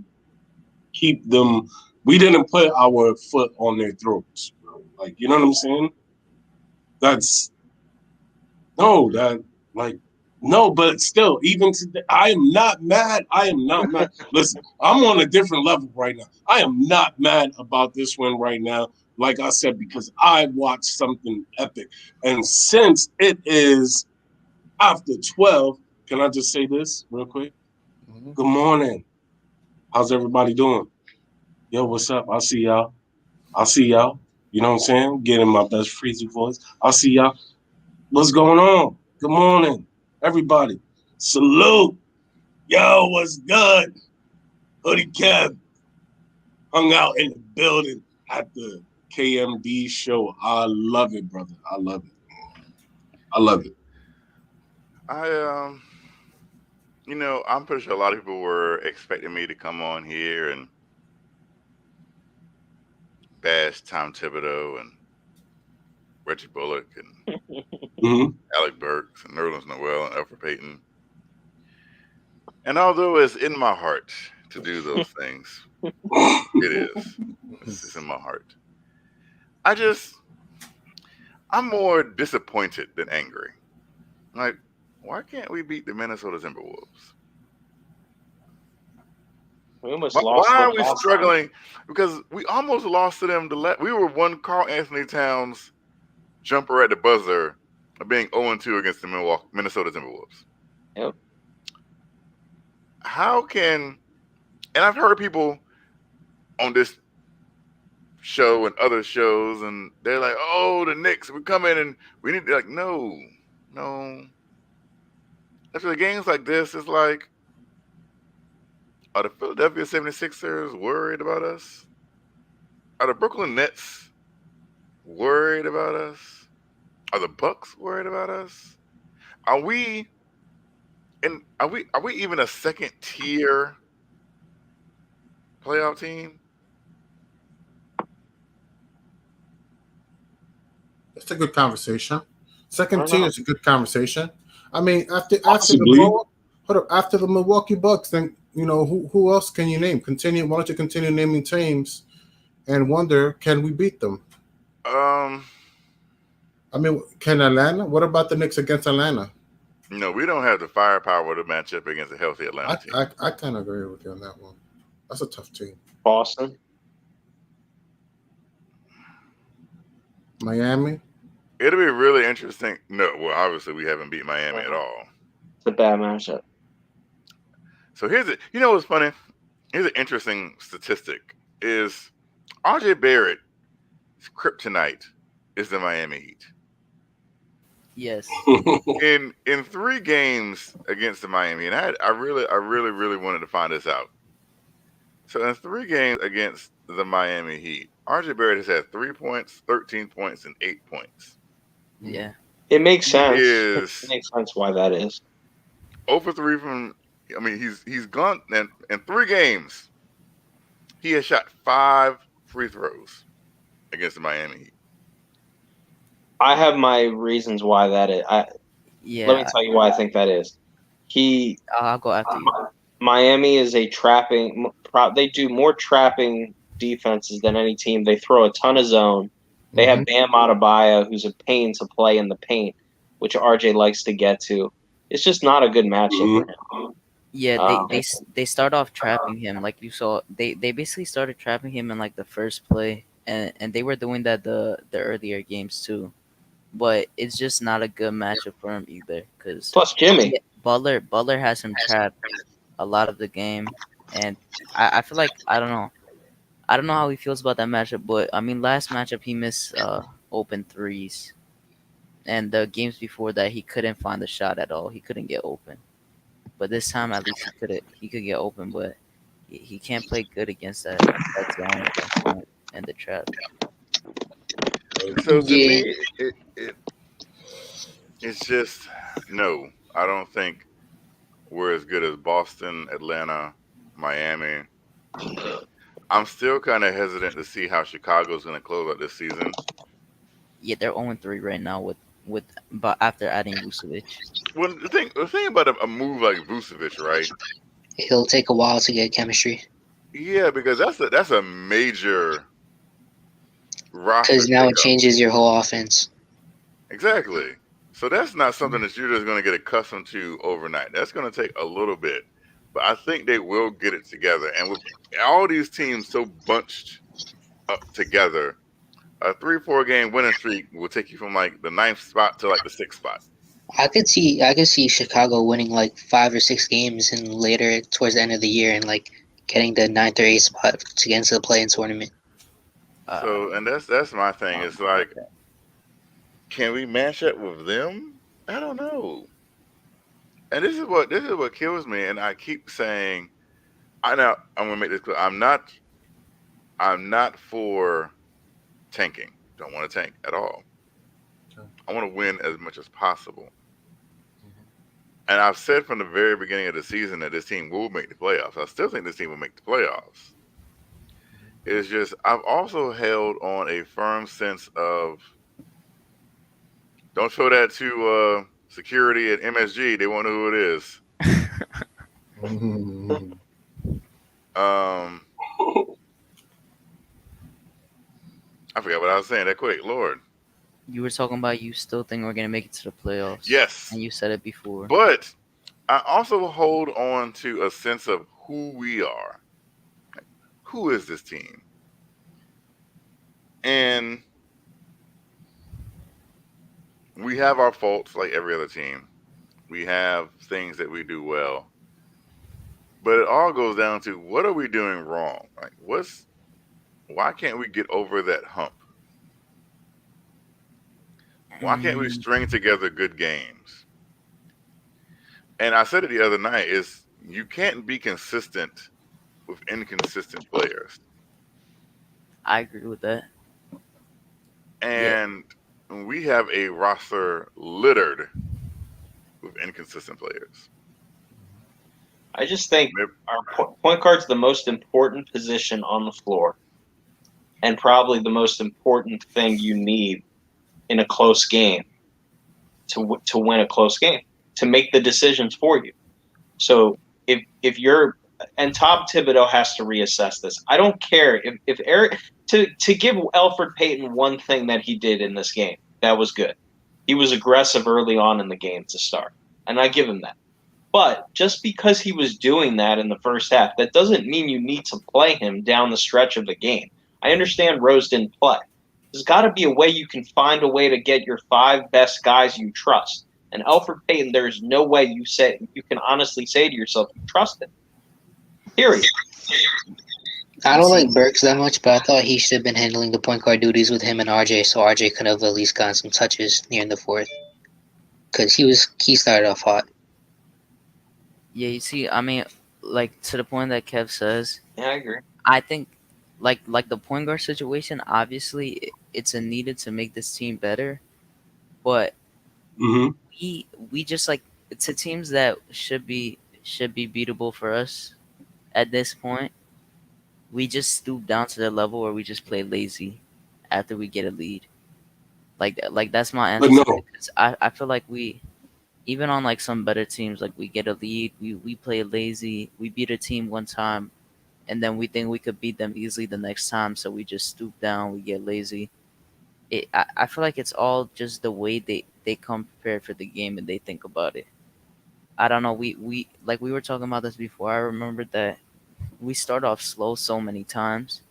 keep them. We didn't put our foot on their throats, bro. Like, you know what I'm saying? That's no, that like no, but still, even today, I am not mad. I am not mad. Listen, I'm on a different level right now. I am not mad about this one right now. Like I said, because I watched something epic. And since it is after 12, can I just say this real quick? Mm-hmm. Good morning. How's everybody doing? Yo, what's up? I'll see y'all. You know what I'm saying? Getting my best freezy voice. I'll see y'all. What's going on? Good morning, everybody. Salute. Yo, what's good? Hoodie Kev hung out in the building at the KMD show. I love it, brother. I love it. I'm pretty sure a lot of people were expecting me to come on here and bash Tom Thibodeau and Reggie Bullock and Alec Burks and Nerlens Noel and Alfred Payton. And although it's in my heart to do those things, it is. It's in my heart. I'm more disappointed than angry. Like, why can't we beat the Minnesota Timberwolves? Why are we struggling? Because we almost lost to them. We were one Karl Anthony Towns jumper at the buzzer of being 0-2 against the Minnesota Timberwolves. Yep. And I've heard people on this show and other shows, and they're like, "Oh, the Knicks, we come in and we need to," like, no. After the games like this, it's like, are the Philadelphia 76ers worried about us? Are the Brooklyn Nets worried about us? Are the Bucks worried about us? Are we even a second tier playoff team? It's a good conversation. Second tier is a good conversation. I mean, after the Milwaukee Bucks, then who else can you name? Why don't you continue naming teams and wonder, can we beat them? I mean, can Atlanta? What about the Knicks against Atlanta? No, we don't have the firepower to match up against a healthy Atlanta team. I kind of agree with you on that one. That's a tough team. Boston. Miami. It'll be really interesting. No, well, obviously we haven't beat Miami at all. It's a bad matchup. So what's funny? Here's an interesting statistic: is R.J. Barrett's kryptonite is the Miami Heat. Yes. In 3 games against the Miami, and I really wanted to find this out. So in 3 games against the Miami Heat, R.J. Barrett has had 3 points, 13 points, and 8 points. Yeah. It makes sense. It makes sense why that is. 0 for 3 from. I mean, he's gone in 3 games. He has shot 5 free throws against the Miami Heat. I have my reasons why that is. Let me Yeah, tell you why I think that is. He I'll go after you. Miami is a trapping. They do more trapping defenses than any team. They throw a ton of zone. They have Bam Adebayo, who's a pain to play in the paint, which RJ likes to get to. It's just not a good matchup for Mm-hmm. him. Yeah, Um, they start off trapping him like you saw. They basically started trapping him in like the first play, and they were doing that the earlier games too. But it's just not a good matchup for him either, because Plus Jimmy. Butler has him trapped a lot of the game, and I feel like I don't know how he feels about that matchup, but I mean last matchup he missed open threes, and the games before that he couldn't find the shot at all. He couldn't get open. But this time at least he could get open, but he can't play good against that zone at that point and the trap. So to Yeah, me, it's just no. I don't think we're as good as Boston, Atlanta, Miami. I'm still kind of hesitant to see how Chicago's going to close out this season. Yeah, they're 0-3 right now with but after adding Vucevic. Well, the thing about a move like Vucevic, right? it'll take a while to get chemistry Yeah, because that's a major roster because now it shakeup. changes your whole offense. Exactly. So that's not something that you're just going to get accustomed to overnight. That's going to take a little bit, but I think they will get it together. And with all these teams so bunched up together, a 3-4 game winning streak will take you from like the ninth spot to like the sixth spot. I could see Chicago winning like 5 or 6 games and later towards the end of the year and like getting the ninth or eighth spot to get into the play-in tournament. So, and that's my thing. It's like, About that. can we match up with them? I don't know. And this is what kills me. And I keep saying, I'm gonna make this clear. I'm not for tanking. Don't want to tank at all. I want to win as much as possible. And I've said from the very beginning of the season that this team will make the playoffs. I still think this team will make the playoffs. It's just I've also held on a firm sense of don't show that to security at MSG. They won't know who it is. Um, I forgot what I was saying that quick. Lord. You were talking about you still think we're gonna make it to the playoffs. Yes. And you said it before. But I also hold on to a sense of who we are. Who is this team? And we have our faults like every other team. We have things that we do well. But it all goes down to what are we doing wrong? Like why can't we get over that hump? Why can't we Mm, string together good games? And I said it the other night is you can't be consistent with inconsistent players. I agree with that. Yeah. And we have a roster littered with inconsistent players. I just think Yep. our point guard's the most important position on the floor, and probably the most important thing you need in a close game to win a close game, to make the decisions for you. So if you're and Tom Thibodeau has to reassess this. I don't care if Eric to give Elfrid Payton one thing that he did in this game that was good. He was aggressive early on in the game to start, and I give him that. But just because he was doing that in the first half, that doesn't mean you need to play him down the stretch of the game. I understand Rose didn't play. There's got to be a way you can find a way to get your 5 best guys you trust. And Elfrid Payton, there is no way you can honestly say to yourself you trust him. Period. I You don't see, like Burks that much, but I thought he should have been handling the point guard duties with him and RJ, so RJ could have at least gotten some touches near the fourth. Because he started off hot. yeah, you see, I mean, like to the point that Kev says, Yeah, I agree. I think like the point guard situation, obviously it's a needed to make this team better, but Mm-hmm. we just like to teams that should be beatable for us at this point. We just stoop down to the level where we just play lazy after we get a lead. Like that's my But answer to it. no, 'Cause I feel like we even on like some better teams, like we get a lead, we play lazy, we beat a team one time, and then we think we could beat them easily the next time, so we just stoop down, we get lazy. I feel like it's all just the way they come prepared for the game and they think about it. I don't know. We like we were talking about this before. I remember that we started off slow so many times.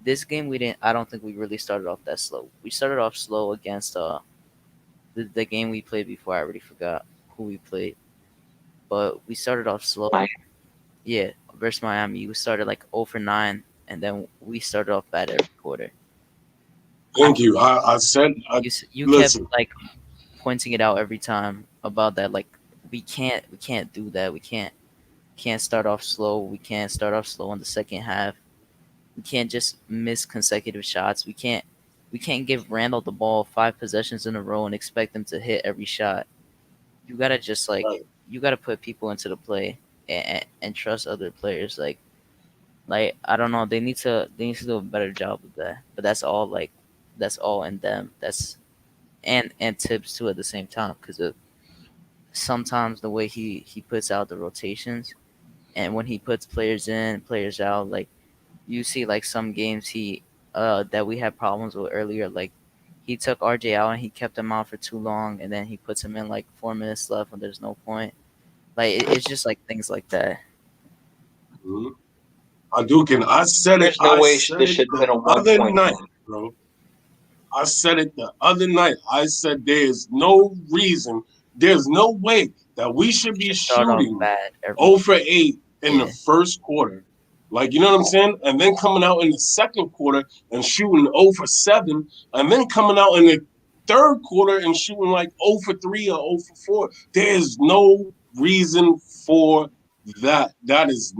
This game we didn't. I don't think we really started off that slow. We started off slow against the game we played before. I already forgot who we played, but we started off slow. Yeah, versus Miami, we started like 0 for 9, and then we started off bad every quarter. Thank you. I said, You kept listen, like pointing it out every time about that. Like we can't do that. We can't start off slow. We can't start off slow in the second half. We can't just miss consecutive shots. We can't give Randall the ball 5 possessions in a row and expect him to hit every shot. You gotta just like right. you gotta put people into the play and trust other players. Like I don't know, they need to do a better job of that. But that's all in them. That's and tips too at the same time because sometimes the way he puts out the rotations and when he puts players in, players out, like you see like some games he that we had problems with earlier, like he took RJ out and he kept him out for too long and then he puts him in like 4 minutes left when there's no point. Like it's just like things like that. Mhm. I do. Can I said it? There's no I way said this it should have the been a other 1 point night, game. bro. I said it the other night. I said there is no reason, there's no way that we should We be should start off shooting bad every 0 for 8 in the yeah. first quarter. Like, you know what I'm saying? And then coming out in the second quarter and shooting 0 for 7, and then coming out in the third quarter and shooting like 0 for 3 or 0 for 4. There's no reason for that. Exactly. That is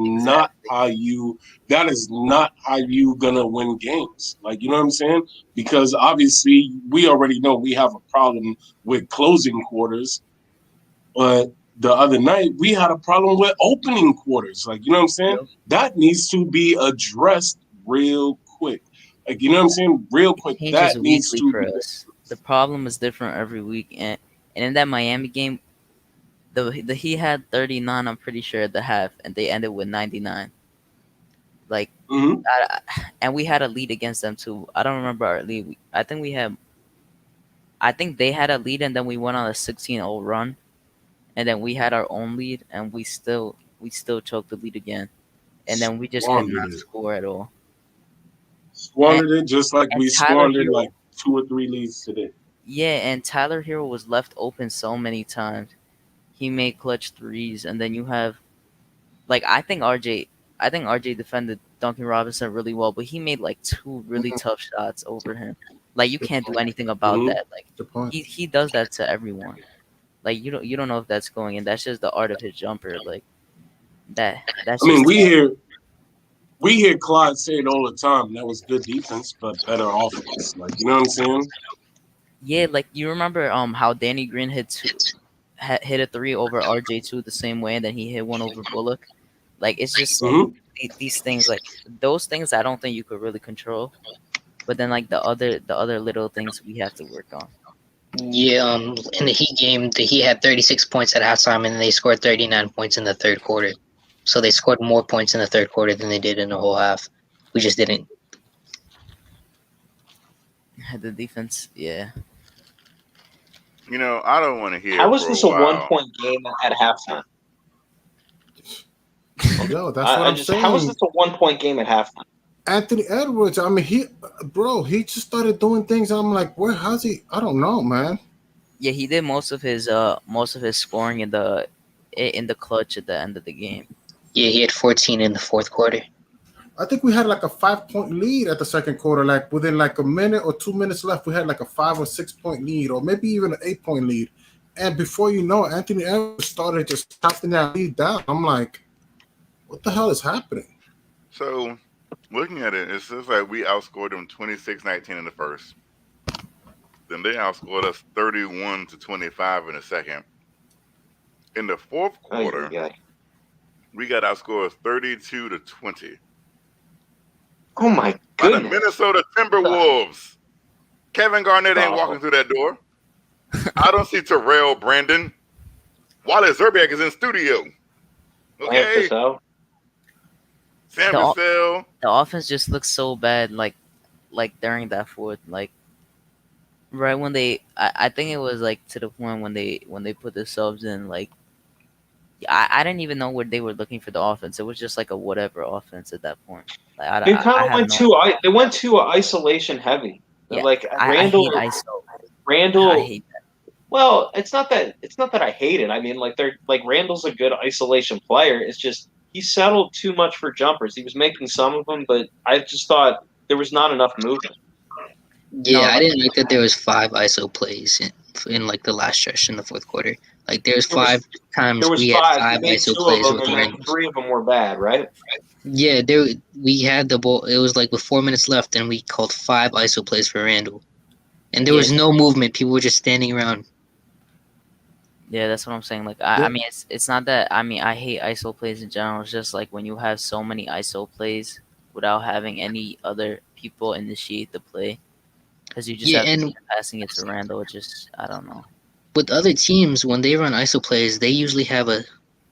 not how you gonna win games. Like, you know what I'm saying? Because obviously we already know we have a problem with closing quarters, but the other night we had a problem with opening quarters. Like, you know what I'm saying? Yep. That needs to be addressed real quick. Like, you know what I'm saying? Real It quick. changes That needs weekly to for be. us. The problem is different every week and in that Miami game the he had 39 I'm pretty sure at the half and they ended with 99. Like Mhm. and we had a lead against them too. I don't remember our lead. I think they had a lead and then we went on a 16-0 run and then we had our own lead and we still choked the lead again. And then we just could Squandered not it. score at all. And Squandered it just like and we Tyler squandered Hero, like 2 or 3 leads today. yeah, and Tyler Hero was left open so many times. He made clutch threes and then you have like I think RJ defended Duncan Robinson really well, but he made like 2 really tough shots over him. Like you Good can't do point. anything about Hmm. that. Like Good point. he does that to everyone. Like you don't know if that's going in. That's just the art of his jumper. Like that's I mean, just we hear Clyde say it all the time. That was good defense, but better offense. Like, you know what I'm saying? yeah. Like you remember how Danny Green hit a three over RJ2 the same way, and then he hit one over Bullock. Like it's just Hmm. these things like those things I don't think you could really control. But then like the other little things we have to work on. Yeah, in the Heat game, the Heat had 36 points at halftime, and they scored 39 points in the third quarter. So they scored more points in the third quarter than they did in the whole half. We just didn't. The defense, yeah. I don't want to hear How is for a this a one while. point game at halftime? Yo, that's what I I'm just how is saying. this a 1 point game at halftime? Anthony Edwards, I mean, he just started doing things. I'm like, how's he? I don't know, man. Yeah, he did most of his scoring in the clutch at the end of the game. Yeah, he had 14 in the fourth quarter. I think we had like a 5 point lead at the second quarter. Like within like a minute or 2 minutes left, we had like a 5 or 6 point lead, or maybe even an 8 point lead. And before you know it, Anthony Edwards started just chopping that lead down. I'm like, what the hell is happening? So, looking at it, it says like we outscored them 26-19 in the first. Then they outscored us 31-25 in the second. In the fourth Ay, quarter, ay, ay. we got outscored 32-20 Oh my by the goodness! Minnesota Timberwolves. Kevin Garnett ain't walking through that door. I don't see Terrell Brandon. Wally Zerbiak is in studio. Sam Okay, Cassell. Sam The o- Cassell. the offense just looks so bad. Like during that fourth, like right when I think it was like to the point when they put the subs in. Like I didn't even know where they were looking for the offense. It was just like a whatever offense at that point. Like They I, kind I of have went no too. idea. They went too isolation heavy. Yeah, Like I hate ISO. I Randall. hate that. Well, it's not that I hate it. I mean, like they're like Randall's a good isolation player. It's just he settled too much for jumpers. He was making some of them, but I just thought there was not enough movement. No, Yeah, I like didn't like that there was 5 ISO plays in like the last stretch in the fourth quarter. Like there's There was 5 times there was we had five. He 5 made ISO two of plays them, with and then Randall. three of them were bad, right? Yeah, there we had the ball. It was like with 4 minutes left, and we called 5 ISO plays for Randall, and there yeah, was no movement. People were just standing around. yeah, that's what I'm saying. Like I Yeah. mean it's not that I mean I hate ISO plays in general. It's just like when you have so many ISO plays without having any other people initiate the play, because you just Yeah, have to and keep passing it to Randall. It just I don't know. with other teams, when they run ISO plays, they usually have a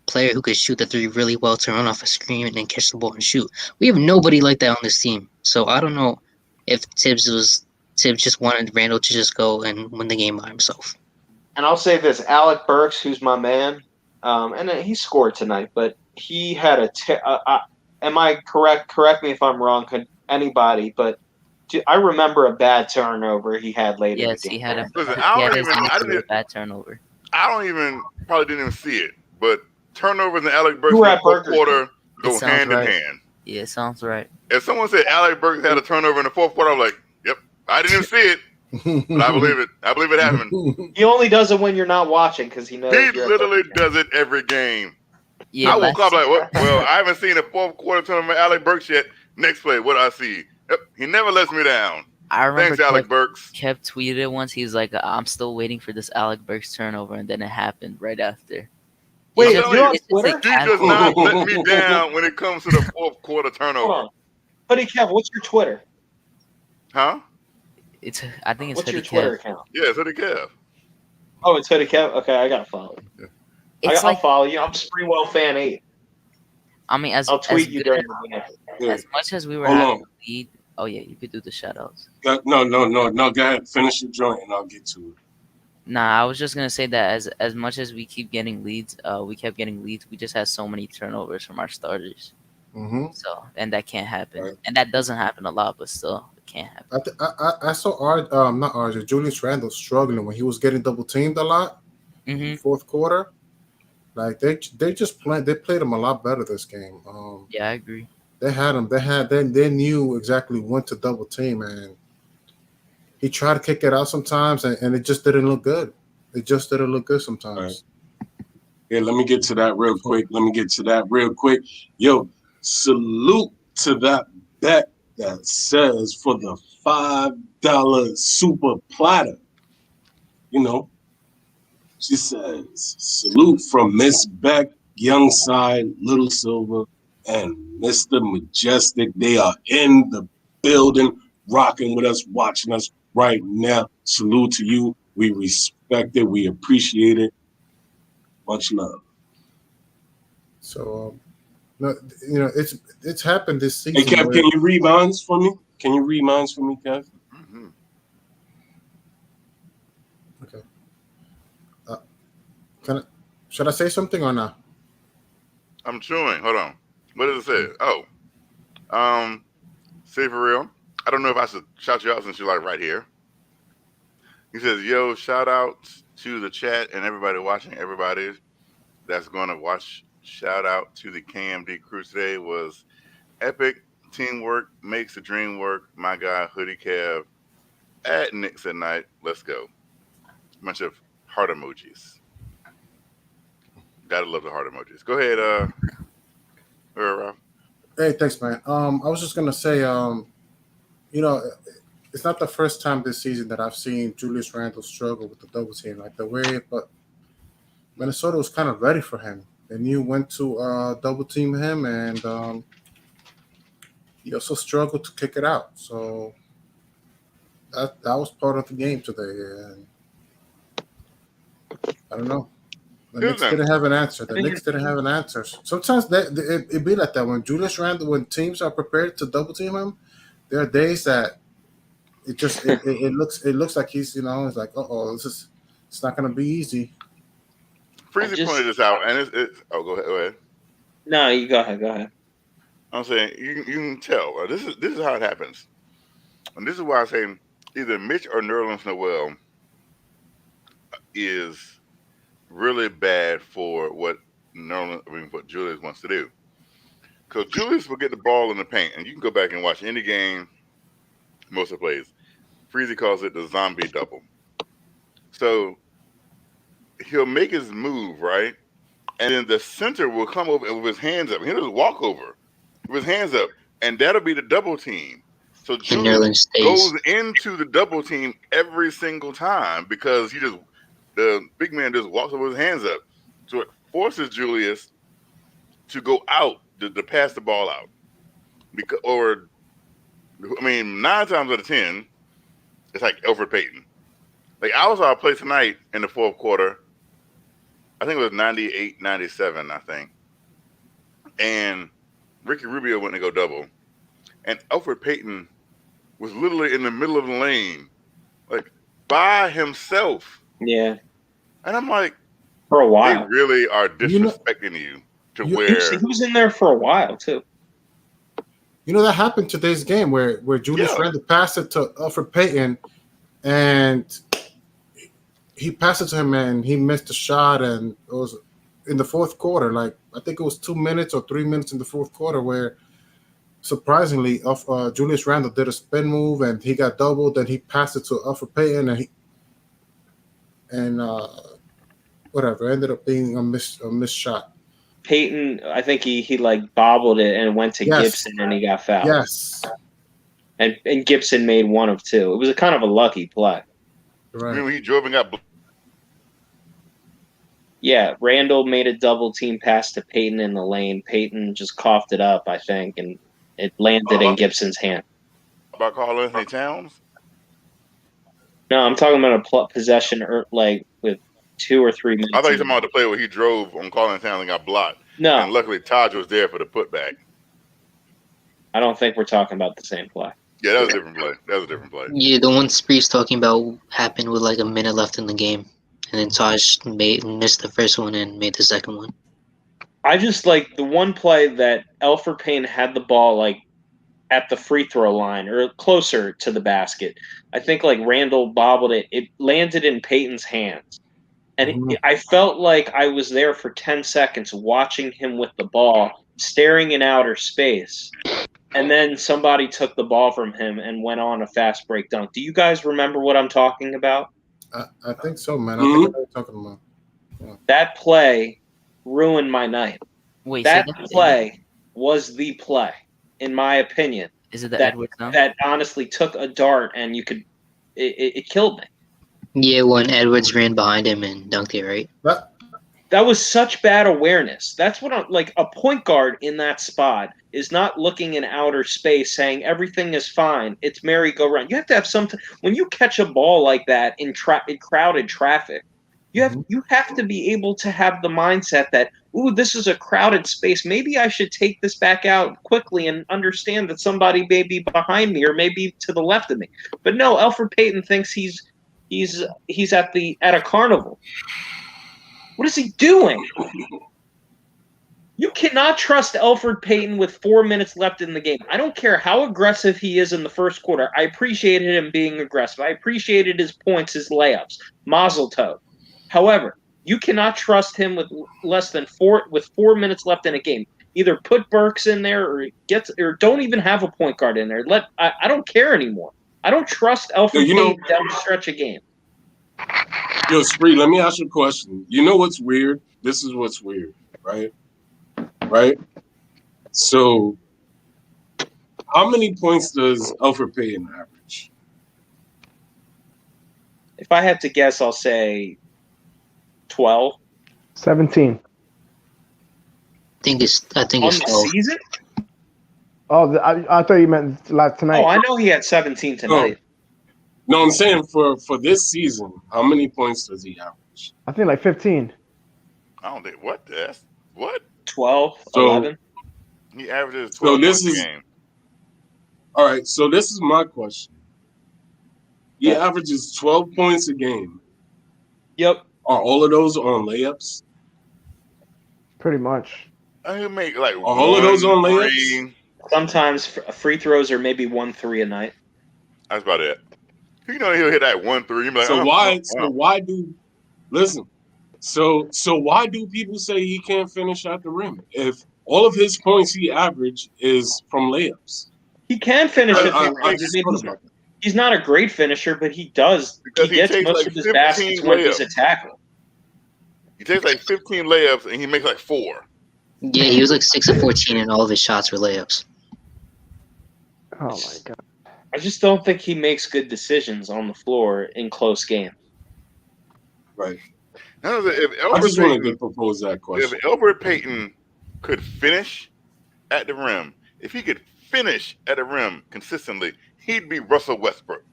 player who could shoot the three really well to run off a screen and then catch the ball and shoot. We have nobody like that on this team. So I don't know if Tibbs just wanted Randall to just go and win the game by himself. And I'll say this: Alec Burks, who's my man, and he scored tonight, but he had am I correct? Correct me if I'm wrong. Could anybody? But I remember a bad turnover he had late in the Yes, game. Listen, he had his nick with a bad turnover. I don't even probably didn't even see it, but turnovers and Alec You Burks were in the at fourth Burgers. quarter It go sounds hand in right. hand. Yeah, it sounds right. If someone said Alec Burks had a turnover in the fourth quarter, I'm like, yep, I didn't even see it, but I believe it. I believe it happened. He only does it when you're not watching because he knows He you're. literally does it every game. Yeah, I woke up last like, what? Well, I haven't seen a fourth quarter turnover Alec Burks yet. Next play, what do I see? Yep, he never lets me down. I remember Thanks, Alec Burks. Kev tweeted it once. He was like, "I'm still waiting for this Alec Burks turnover," and then it happened right after. Wait, I'm telling you're on you, Twitter? he does not let me down when it comes to the fourth quarter Hold turnover. on, Hoodie Kev, what's your Twitter? Huh? I think it's What's your Hoodie Twitter Kev. account? Yeah, it's Hoodie Kev. Oh, it's Hoodie Kev. Okay, I gotta follow. It's I'll like follow you. I'm Spreewell fan 8. I mean, I'll tweet you good during the game. as much as we were Hold having on. the lead. Oh yeah, you could do the shout outs. No. Go ahead. Finish your joint, and I'll get to it. Nah, I was just gonna say that as much as we keep getting leads, we kept getting leads. We just had so many turnovers from our starters. Mm-hmm. So and that can't happen, Right. and that doesn't happen a lot, but still, it can't happen. I saw not RJ, Julius Randle struggling when he was getting double teamed a lot in Mm-hmm. the fourth quarter. Like they played him a lot better this game. Yeah, I agree. They had him. They knew exactly when to double team, and he tried to kick it out sometimes, and it just didn't look good. It just didn't look good sometimes. Yeah, let me get to that real quick. Yo, salute to that bet that says for the $5 super platter. You know, she says, salute from Miss Beck, Young Side, Little Silver, and Mr. Majestic. They are in the building, rocking with us, watching us right now. Salute to you. We respect it. We appreciate it. Much love. So, no, it's happened this Hey, season. Kev, can you read mines for me? Kev? Mm-hmm. Okay. Should I say something or not? I'm chewing. Hold on. What does it say? Oh, say for real. I don't know if I should shout you out since you're like right here. He says, "Yo, shout out to the chat and everybody watching. Everybody that's going to watch. Shout out to the KMD crew today. Was epic. Teamwork makes the dream work. My guy Hoodie Kev at Knicks at night. Let's go. Bunch of heart emojis. Gotta love the heart emojis. Go ahead, Ralph. Hey, thanks, man. I was just gonna say, it's not the first time this season that I've seen Julius Randle struggle with the double team like the way, but Minnesota was kind of ready for him. They knew when to double team him, and he also struggled to kick it out. So that was part of the game today, and I don't know. The Knicks didn't have an answer. The Knicks didn't have an answer. Sometimes it be like that when Julius Randle, when teams are prepared to double team him, there are days that it looks like he's it's like it's not gonna be easy. Freezy pointed this out, and it's go ahead. No, you go ahead. I'm saying you can tell. This is how it happens, and this is why I say either Mitch or Nerlens Noel is really bad for what Julius wants to do. Because Julius will get the ball in the paint, and you can go back and watch any game, most of the plays. Freezy calls it the zombie double. So he'll make his move, right? And then the center will come over with his hands up. He'll just walk over with his hands up, and that'll be the double team. So Julius goes into the double team every single time because the big man just walks over with his hands up. So it forces Julius to go out, to pass the ball out. 9 times out of 10, it's like Elfrid Payton. Like I saw a play tonight in the fourth quarter. I think it was 98-97, I think. And Ricky Rubio went to go double. And Elfrid Payton was literally in the middle of the lane, like by himself. Yeah. And I'm like, for a while. They really are disrespecting you to where he was in there for a while too. That happened today's game where Julius Randle passed it to Elfrid Payton, and he passed it to him and he missed a shot, and it was in the fourth quarter. Like I think it was 2 minutes or 3 minutes in the fourth quarter where surprisingly Julius Randle did a spin move and he got doubled. Then he passed it to Elfrid Payton and whatever ended up being a missed shot. Payton, I think he like bobbled it and went to Gibson and he got fouled. Yes. And Gibson made 1 of 2. It was a kind of a lucky play. Right. Remember he drove and got. Yeah, Randall made a double team pass to Payton in the lane. Payton just coughed it up, I think, and it landed in Gibson's hand. About Karl-Anthony Towns? No, I'm talking about a possession like with 2 or 3 minutes. I thought you were talking about the play where he drove on Karl-Anthony Towns and got blocked. No. And luckily Taj was there for the putback. I don't think we're talking about the same play. Yeah, that was a different play. Yeah, the one Spree's talking about happened with like a minute left in the game. And then Taj missed the first one and made the second one. I just like the one play that Elfrid Payton had the ball like at the free throw line or closer to the basket. I think like Randall bobbled it. It landed in Payton's hands. And I felt like I was there for 10 seconds watching him with the ball, staring in outer space. And then somebody took the ball from him and went on a fast break dunk. Do you guys remember what I'm talking about? I think so, man. I think I know what you're talking about. Yeah. That play ruined my night. Wait, that play was the play, in my opinion. Is it the Edwards dunk? That honestly took a dart and it killed me. Yeah, when Edwards ran behind him and dunked it, right? That was such bad awareness. That's what I'm like. A point guard in that spot is not looking in outer space saying everything is fine. It's merry-go-round. You have to have something when you catch a ball like that in crowded traffic. You have to be able to have the mindset that, ooh, this is a crowded space. Maybe I should take this back out quickly and understand that somebody may be behind me or maybe to the left of me. But no, Elfrid Payton thinks he's at a carnival. What is he doing? You cannot trust Elfrid Payton with 4 minutes left in the game. I don't care how aggressive he is in the first quarter. I appreciated him being aggressive. I appreciated his points, his layups. Mazel tov. However, you cannot trust him with less than 4 minutes left in a game. Either put Burks in there or don't even have a point guard in there. I don't care anymore. I don't trust Elfrid Payton down the stretch of game. Yo, Spree, let me ask you a question. You know what's weird? This is what's weird, right? Right? So, how many points does Elfrid Payton average? If I had to guess, I'll say 12. 17. I think it's 12. The season? Oh, I thought you meant like tonight. Oh, I know he had 17 tonight. No, I'm saying for this season, how many points does he average? I think like 15. I don't think what that's what 12, So 11. he averages so 12 this points a is game. all right. So this is my question. He Yeah. averages 12 points a game. Yep. Are all of those on layups? Pretty much. He'll make like Are all of those 1 on layups? 3. Sometimes free throws are maybe 1-3 a night. That's about it. You know he'll hit that 1 3. You'll be like, So oh, why? So wow. why do? Listen. So why do people say he can't finish at the rim if all of his points he averaged is from layups? He can finish at the I rim. just thought about that. He's not a great finisher, but he does. Because He he gets takes most like of his 15 baskets when he's layups. a tackle. He takes like 15 layups and he makes like 4. Yeah, he was like 6 of 14, and all of his shots were layups. Oh my god. I just don't think he makes good decisions on the floor in close games. Right. If I just wanted Payton, to propose that if question. Elbert Payton could finish at the rim, if he could finish at the rim consistently, he'd be Russell Westbrook.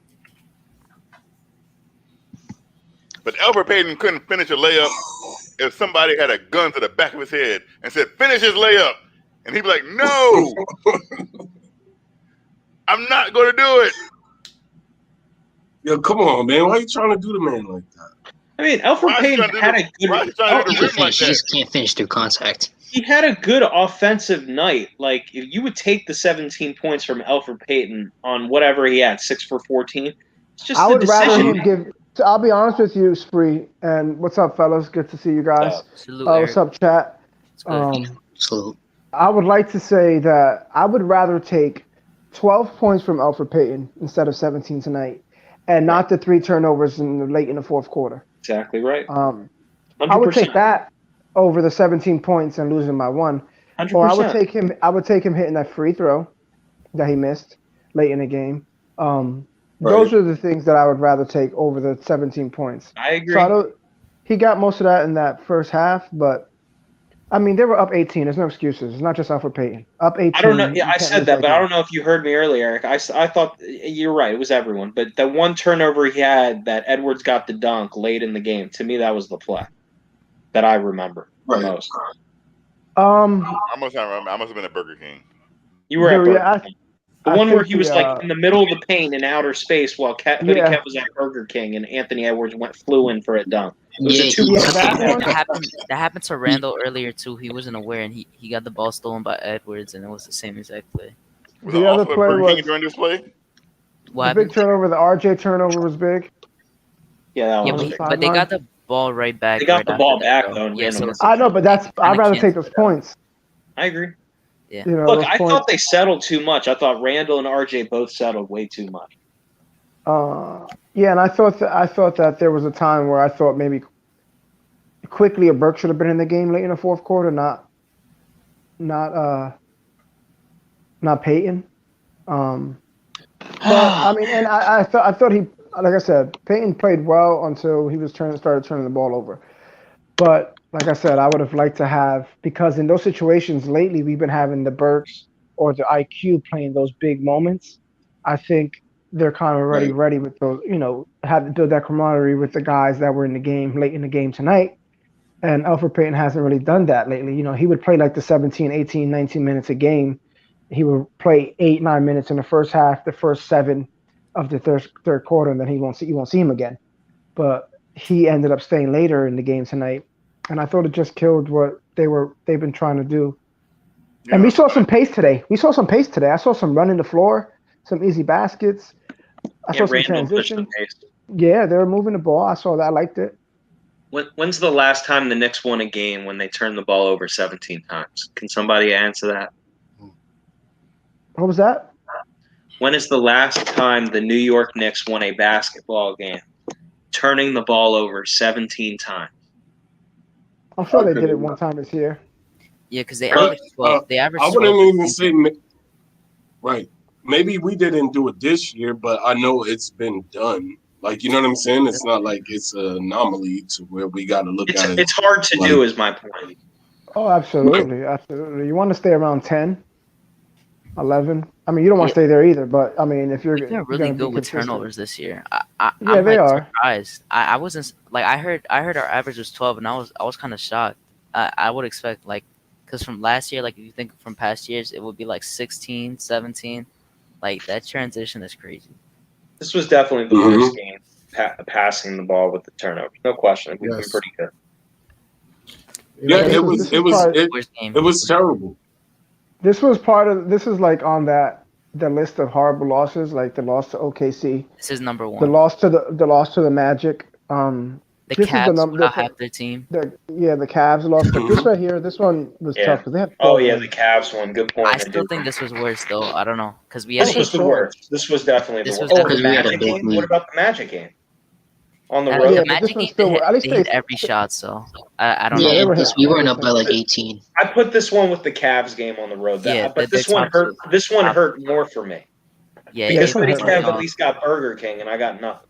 But Elbert Payton couldn't finish a layup if somebody had a gun to the back of his head and said, finish his layup. And he'd be like, no, I'm not going to do it. Yo, come on, man. Why are you trying to do the man like that? I mean, Elfrid Payton had a good. Why is he trying to do the rim like He that? just can't finish through contact. He had a good offensive night. Like, if you would take the 17 points from Elfrid Payton on whatever he had, 6 for 14. It's just I the would rather decision. him give. So I'll be honest with you, Spree. And what's up, fellas? Good to see you guys. Salute, What's Eric. up, chat? Salute. I would like to say that I would rather take 12 points from Elfrid Payton instead of 17 tonight, and not the 3 turnovers late in the fourth quarter. Exactly right. 100%. I would take that over the 17 points and losing by 1. 100%. Or I would take him. I would take him hitting that free throw that he missed late in the game. Those are the things that I would rather take over the 17 points. I agree. So he got most of that in that first half, but I mean they were up 18. There's no excuses. It's not just Elfrid Payton. Up 18. I don't know. Yeah, you I can't said lose that, but I game. don't know if you heard me earlier, Eric. I thought you're right. It was everyone, but the one turnover he had that Edwards got the dunk late in the game. To me, that was the play that I remember the most. I must have been at Burger King. You were at Burger yeah, King. The one where he was like in the middle of the paint in outer space while Petty Kev was at Burger King and Anthony Edwards flew in for a dunk. It was a 2 that happened to Randall earlier too. He wasn't aware and he got the ball stolen by Edwards and it was the same exact play. Was the it other also at play Burger was King during this play? the big turnover. The RJ turnover was big. Yeah, that yeah, but they got the ball right back. They got right the ball after back that, though. And yeah, so I know, but I'd rather take those points. I agree. Yeah. You know, Look, those I points. thought they settled too much. I thought Randall and RJ both settled way too much. Yeah, and I thought that there was a time where I thought maybe quickly or Burke should have been in the game late in the fourth quarter, not Peyton. But I mean, and I thought he, like I said, Peyton played well until he was started turning the ball over. But like I said, I would have liked to have, because in those situations lately we've been having the Burks or the IQ playing those big moments. I think they're kind of already ready with those, have to build that camaraderie with the guys that were in the game late in the game tonight. And Elfrid Payton hasn't really done that lately. He would play like the 17, 18, 19 minutes a game. He would play 8, 9 minutes in the first half, the first 7 of the third quarter, and then you won't see him again. But he ended up staying later in the game tonight, and I thought it just killed what they've been trying to do. Yeah. And we saw some pace today. I saw some running the floor, some easy baskets. I saw some transition. Yeah, they were moving the ball. I saw that. I liked it. When's the last time the Knicks won a game when they turned the ball over 17 times? Can somebody answer that? What was that? When is the last time the New York Knicks won a basketball game turning the ball over 17 times? I'm sure they did it one time this year. Yeah, because they averaged 12. They averaged I 12. wouldn't even say right. Maybe we didn't do it this year, but I know it's been done. Like, you know what I'm saying? It's not like it's an anomaly to where we got to look at it. It's hard to do, is my point. Oh, absolutely. Absolutely. You want to stay around 10, 11. I mean, you don't want to stay there either, but I mean, if they're really good with turnovers this year. I'm they are surprised. I wasn't like I heard our average was 12, and I was kind of shocked. I would expect like, because from last year, like if you think from past years, it would be like 16, 17. Like that transition is crazy. This was definitely the worst game passing the ball with the turnover. No question. We've been pretty good. Yeah, This it was terrible. This was part of. This is like on the list of horrible losses, like the loss to OKC. This is number one. The loss to the Magic. The This Cavs is the number. half their team. The Cavs lost. But this right here, this one was tough because they have. Oh yeah, the Cavs one. Good point. I still think this was worse though. I don't know because we. This was the worst. This was definitely the worst. Oh, the Magic game. What about the Magic game? On the road, the Magic game, they hit every shot. So I don't know. Yeah, we weren't up by like 18. I put this one with the Cavs game on the road. But this one hurt. This one hurt more for me. Yeah, because the Cavs at least got Burger King, and I got nothing.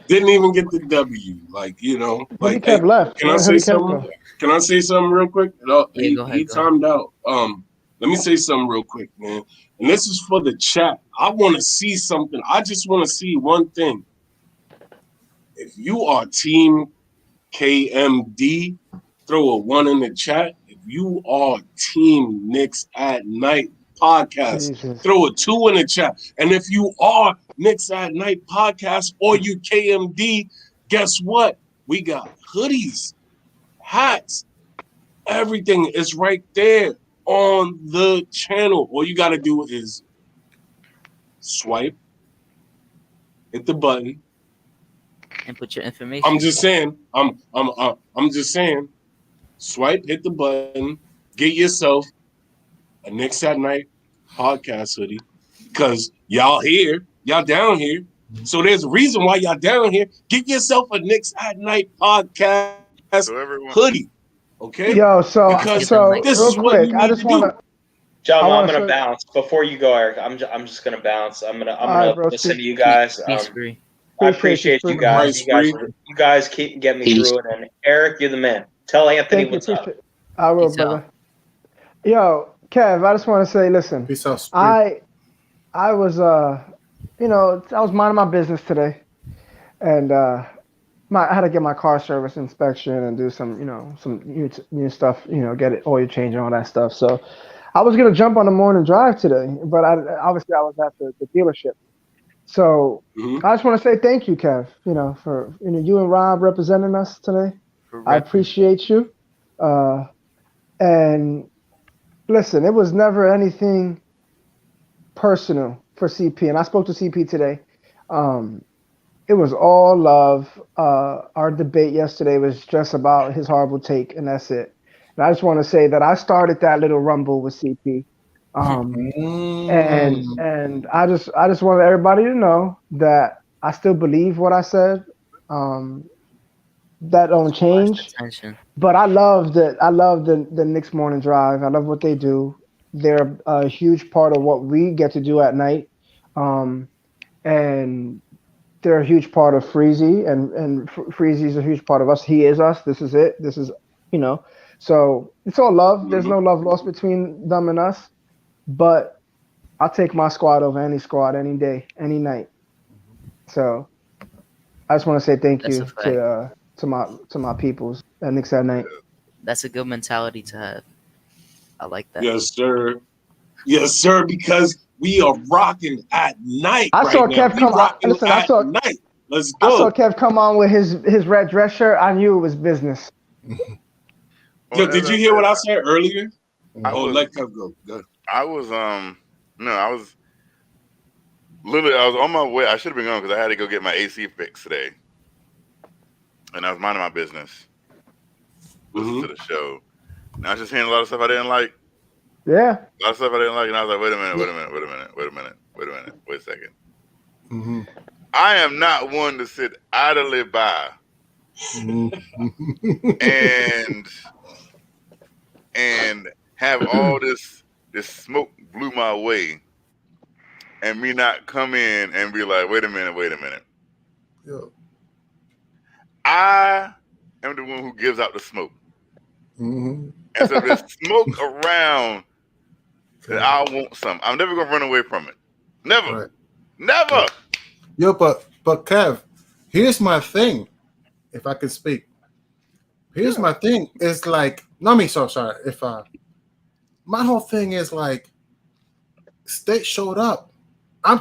Didn't even get the W. Like, you know, like kept left. Can I say something? Can I say something real quick? He timed out. Let me say something real quick, man. And this is for the chat. I want to see something. I just want to see one thing. If you are team KMD, throw a 1 in the chat. If you are team Knicks at Night podcast, throw a 2 in the chat. And if you are Knicks at Night podcast or you KMD, guess what? We got hoodies, hats, everything is right there on the channel. All you got to do is swipe, hit the button, and put your information. I'm just saying. I'm just saying. Swipe, hit the button, get yourself a Knicks at Night podcast hoodie because y'all down here. So there's a reason why y'all down here. Get yourself a Knicks at Night podcast hoodie. Okay. Yo, so because this real quick, I just want to. John, I'm gonna bounce before you go, Eric. I'm just gonna bounce. I'm gonna listen to you guys. I appreciate you guys. You guys keep getting me through it. And Eric, you're the man. Tell Anthony what's up. I will, brother. Yo, Kev, I just want to say, listen. I was I was minding my business today, and I had to get my car service inspection and do some new stuff, get it oil change and all that stuff. So I was gonna jump on the morning drive today, but obviously I was at the dealership. So I just want to say thank you, Kev. For you and Rob representing us today. I appreciate you. And listen, it was never anything personal for CP, and I spoke to CP today. It was all love. Our debate yesterday was just about his horrible take, and that's it. And I just want to say that I started that little rumble with CP. And I just want everybody to know that I still believe what I said. That don't change. But I love the Knicks morning drive. I love what they do. They're a huge part of what we get to do at night. And they're a huge part of Freezy, and Freezy's a huge part of us. He is us. This is it. This is, so it's all love. There's no love lost between them and us. But I'll take my squad over any squad any day, any night. So I just want to say thank you to my peoples at Knicks at Night. That's a good mentality to have. I like that. Yes, sir. Yes, sir. Because we are rocking at night. I saw now. Kev come on. Listen, I saw night. Let's go. I saw Kev come on with his red dress shirt. I knew it was business. Yo, did you hear what I said earlier? Let Kev go. Go. I was I was on my way. I should have been going because I had to go get my AC fixed today, and I was minding my business, listening to the show. And I was just hearing a lot of stuff I didn't like. Yeah, a lot of stuff I didn't like, and I was like, wait a minute, wait a second. Mm-hmm. I am not one to sit idly by and have all this smoke blew my way, and me not come in and be like, wait a minute. Yeah. I am the one who gives out the smoke. Mm-hmm. And so there's smoke around that I want some. I'm never gonna run away from it. Never. Right. Never. Yo, but Kev, here's my thing, if I can speak. Here's my thing. It's like, no, me so sorry. If my whole thing is like, State showed up. I'm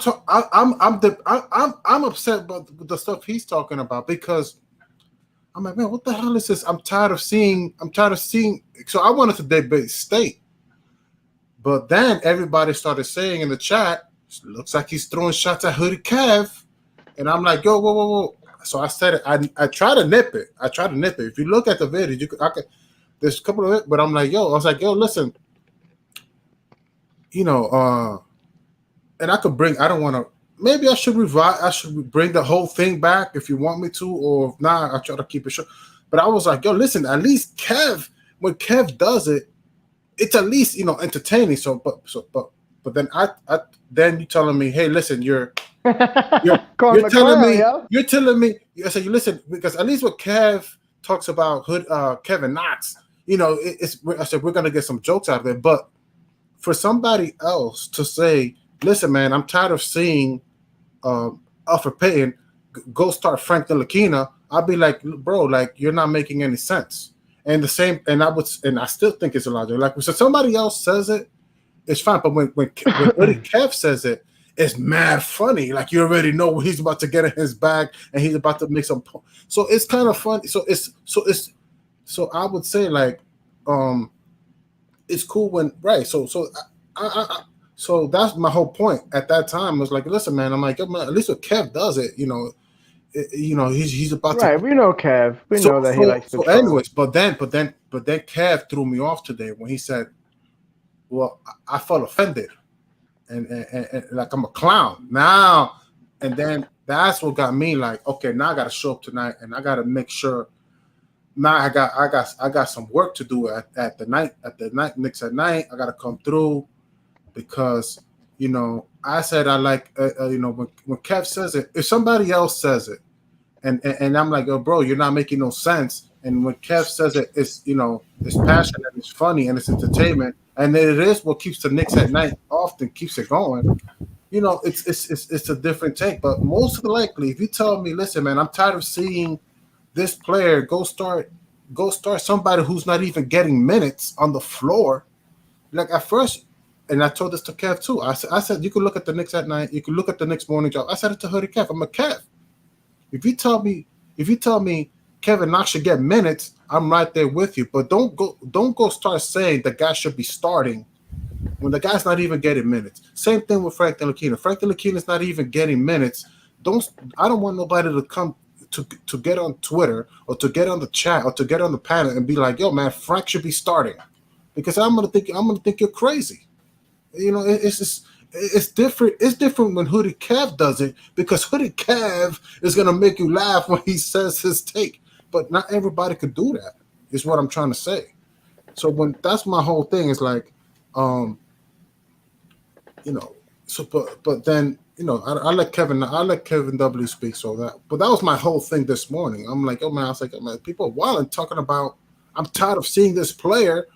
upset about the stuff he's talking about because I'm like, man, what the hell is this? I'm tired of seeing. So I wanted to debate State, but then everybody started saying in the chat, looks like he's throwing shots at Hoodie Kev, and I'm like, yo, whoa. So I said it. I try to nip it. If you look at the video, there's a couple of it, but I was like, yo, listen, and I could bring. I don't want to. Maybe I should revive. I should bring the whole thing back if you want me to, or if not, I try to keep it short. But I was like, yo, listen. At least when Kev does it, it's at least entertaining. But then then you telling me, hey, listen, you're telling me. I said, you listen, because at least what Kev talks about Kevin Knox, I said we're gonna get some jokes out of it. But for somebody else to say, listen, man, I'm tired of seeing Alfred Payton go start Frank Ntilikina, I'd be like, bro, like you're not making any sense. And the same, and I still think it's illogical. Like, so somebody else says it, it's fine. But when Kev says it, it's mad funny. Like you already know he's about to get in his bag and he's about to make some. So it's kind of funny. So I would say like, it's cool when right. So that's my whole point at that time. Was like, listen, man. I'm like, man, at least when Kev does it, he's about to. Right, we know Kev. We know that he likes to. So, anyways, but then Kev threw me off today when he said, "Well, I felt offended, and like I'm a clown now." And then that's what got me like, okay, now I got to show up tonight, and I got to make sure. Now I got some work to do at the night Knicks at night. I got to come through. Because I said I like when Kev says it, if somebody else says it, and I'm like, oh bro, you're not making no sense. And when Kev says it, it's it's passionate, it's funny, and it's entertainment, and it is what keeps the Knicks at night often keeps it going. It's a different take. But most likely, if you tell me, listen, man, I'm tired of seeing this player go start somebody who's not even getting minutes on the floor, like at first. And I told this to Kev too. I said you can look at the Knicks at night. You can look at the Knicks morning job. I said it to Hoodie Kev. I'm a Kev. If you tell me Kevin Knox should get minutes, I'm right there with you. But don't go start saying the guy should be starting when the guy's not even getting minutes. Same thing with Frank Ntilikina. Frank Ntilikina is not even getting minutes. I don't want nobody to come to get on Twitter or to get on the chat or to get on the panel and be like, yo, man, Frank should be starting, because I'm gonna think you're crazy. It's different. It's different when Hoodie Kev does it, because Hoodie Kev is gonna make you laugh when he says his take. But not everybody could do that. Is what I'm trying to say. So that's my whole thing. Is like, So, but then I let Kevin W speak. But that was my whole thing this morning. I'm like, oh man, I was like, oh, man, people are wild and talking about. I'm tired of seeing this player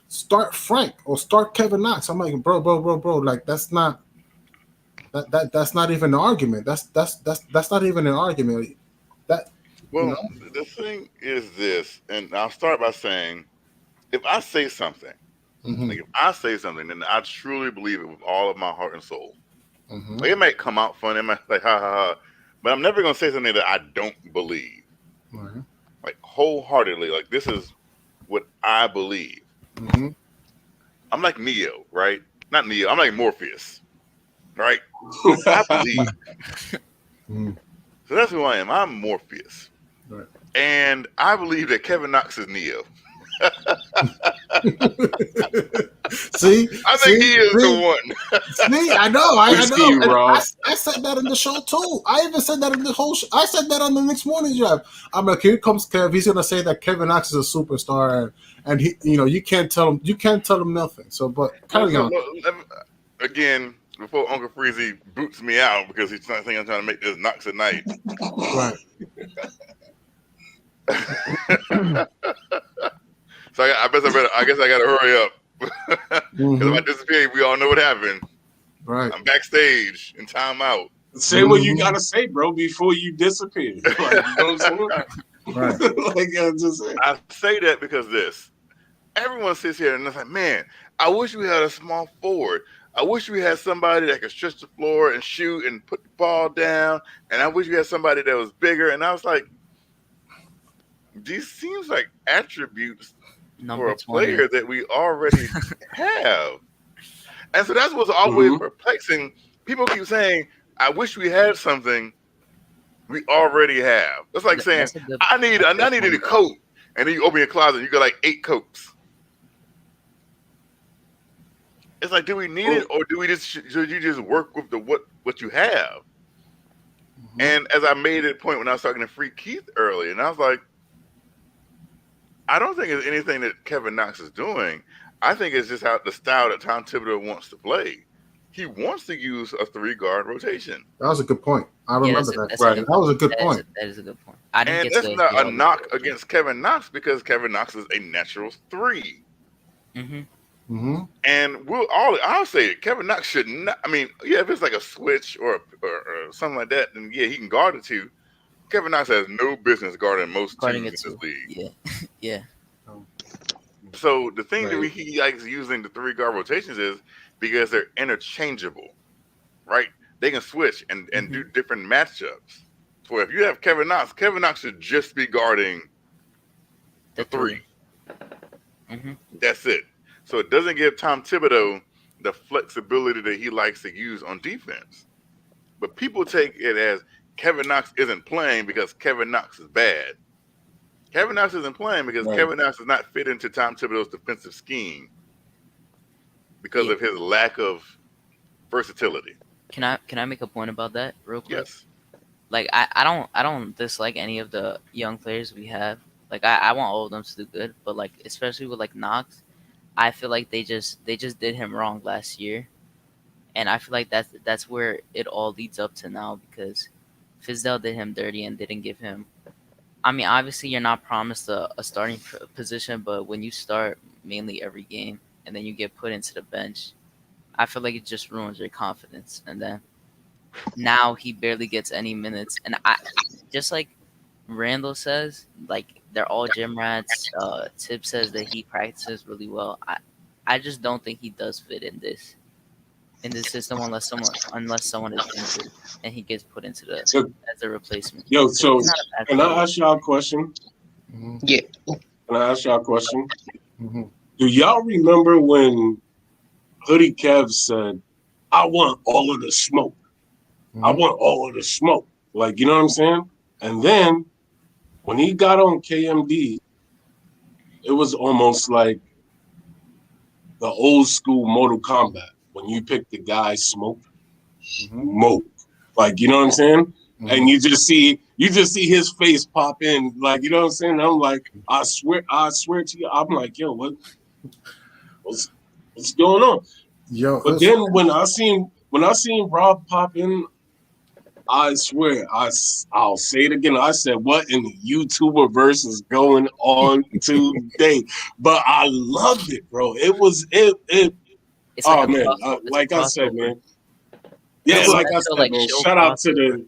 start Frank or start Kevin Knox. I'm like, bro. Like that's not even an argument. That's not even an argument. The thing is this, and I'll start by saying, if I say something, like if I say something, then I truly believe it with all of my heart and soul. Like it might come out funny, it might like ha ha ha, but I'm never gonna say something that I don't believe, like wholeheartedly. Like this is what I believe. I'm like Neo, right? Not Neo. I'm like Morpheus, right? I believe. So that's who I am. I'm Morpheus, and I believe that Kevin Knox is Neo. See, I think he is the one. See, I know. I said that in the show too. I even said that in the whole show. I said that on the next morning drive. I'm like, here comes Kev. He's gonna say that Kevin Knox is a superstar, and he, you can't tell him nothing. So, but carry on. Again, before Uncle Freezy boots me out because he's thinking I'm trying to make this Knox at night. Right. So I guess I gotta hurry up. Because if I disappear, we all know what happened. Right. I'm backstage in timeout. Say what you gotta say, bro, before you disappear. Like, you know what I'm saying? Right. Like I'm just saying. I say that because everyone sits here and it's like, man, I wish we had a small forward. I wish we had somebody that could stretch the floor and shoot and put the ball down. And I wish we had somebody that was bigger. And I was like, these seems like attributes for a 20. player that we already have. And so that's what's always perplexing. People keep saying, I wish we had something we already have. It's like saying, I need a coat. And then you open your closet and you got like 8 coats. It's like, do we need it, or should you just work with what you have? And as I made it point when I was talking to Free Keith earlier, and I was like, I don't think it's anything that Kevin Knox is doing. I think it's just how the style that Tom Thibodeau wants to play. He wants to use a 3-guard rotation. That was a good point. I remember that. Right. That was a good point. That is a good point. And that's not a knock against Kevin Knox, because Kevin Knox is a natural 3. And I'll say it, Kevin Knox should not. I mean, yeah, if it's like a switch or something like that, then yeah, he can guard it too. Kevin Knox has no business guarding most teams in this league. Yeah. So the thing that he likes using the 3-guard rotations is because they're interchangeable, right? They can switch and do different matchups. So if you have Kevin Knox should just be guarding the 3. That's it. So it doesn't give Tom Thibodeau the flexibility that he likes to use on defense. But people take it as Kevin Knox isn't playing because Kevin Knox is bad. Kevin Knox isn't playing because Kevin Knox does not fit into Tom Thibodeau's defensive scheme because of his lack of versatility. Can I make a point about that real quick? Yes. Like I don't dislike any of the young players we have. Like I want all of them to do good, but like especially with like Knox, I feel like they just did him wrong last year, and I feel like that's where it all leads up to now, because Fizdale did him dirty and didn't give him. I mean, obviously you're not promised a starting position, but when you start mainly every game and then you get put into the bench, I feel like it just ruins your confidence. And then now he barely gets any minutes, and I just like Randall says, like they're all gym rats. Tip says that he practices really well. I just don't think he does fit in this system unless someone is injured and he gets put into as a replacement. Yo, so can I ask y'all a question? Yeah. Can I ask y'all a question? Do y'all remember when Hoodie Kev said, I want all of the smoke? I want all of the smoke. Like, you know what I'm saying? And then when he got on KMD, it was almost like the old school Mortal Kombat. When you pick the guy smoke, like, you know what I'm saying? And you just see his face pop in, like, you know what I'm saying? I'm like, I swear to you, I'm like, yo, what's going on? Yo, but then when I seen Rob pop in, I swear, I'll say it again. I said, what in the YouTuber verse is going on today? But I loved it, bro. It's like man, like I said, man. Yeah, like I said, man. Shout out to the.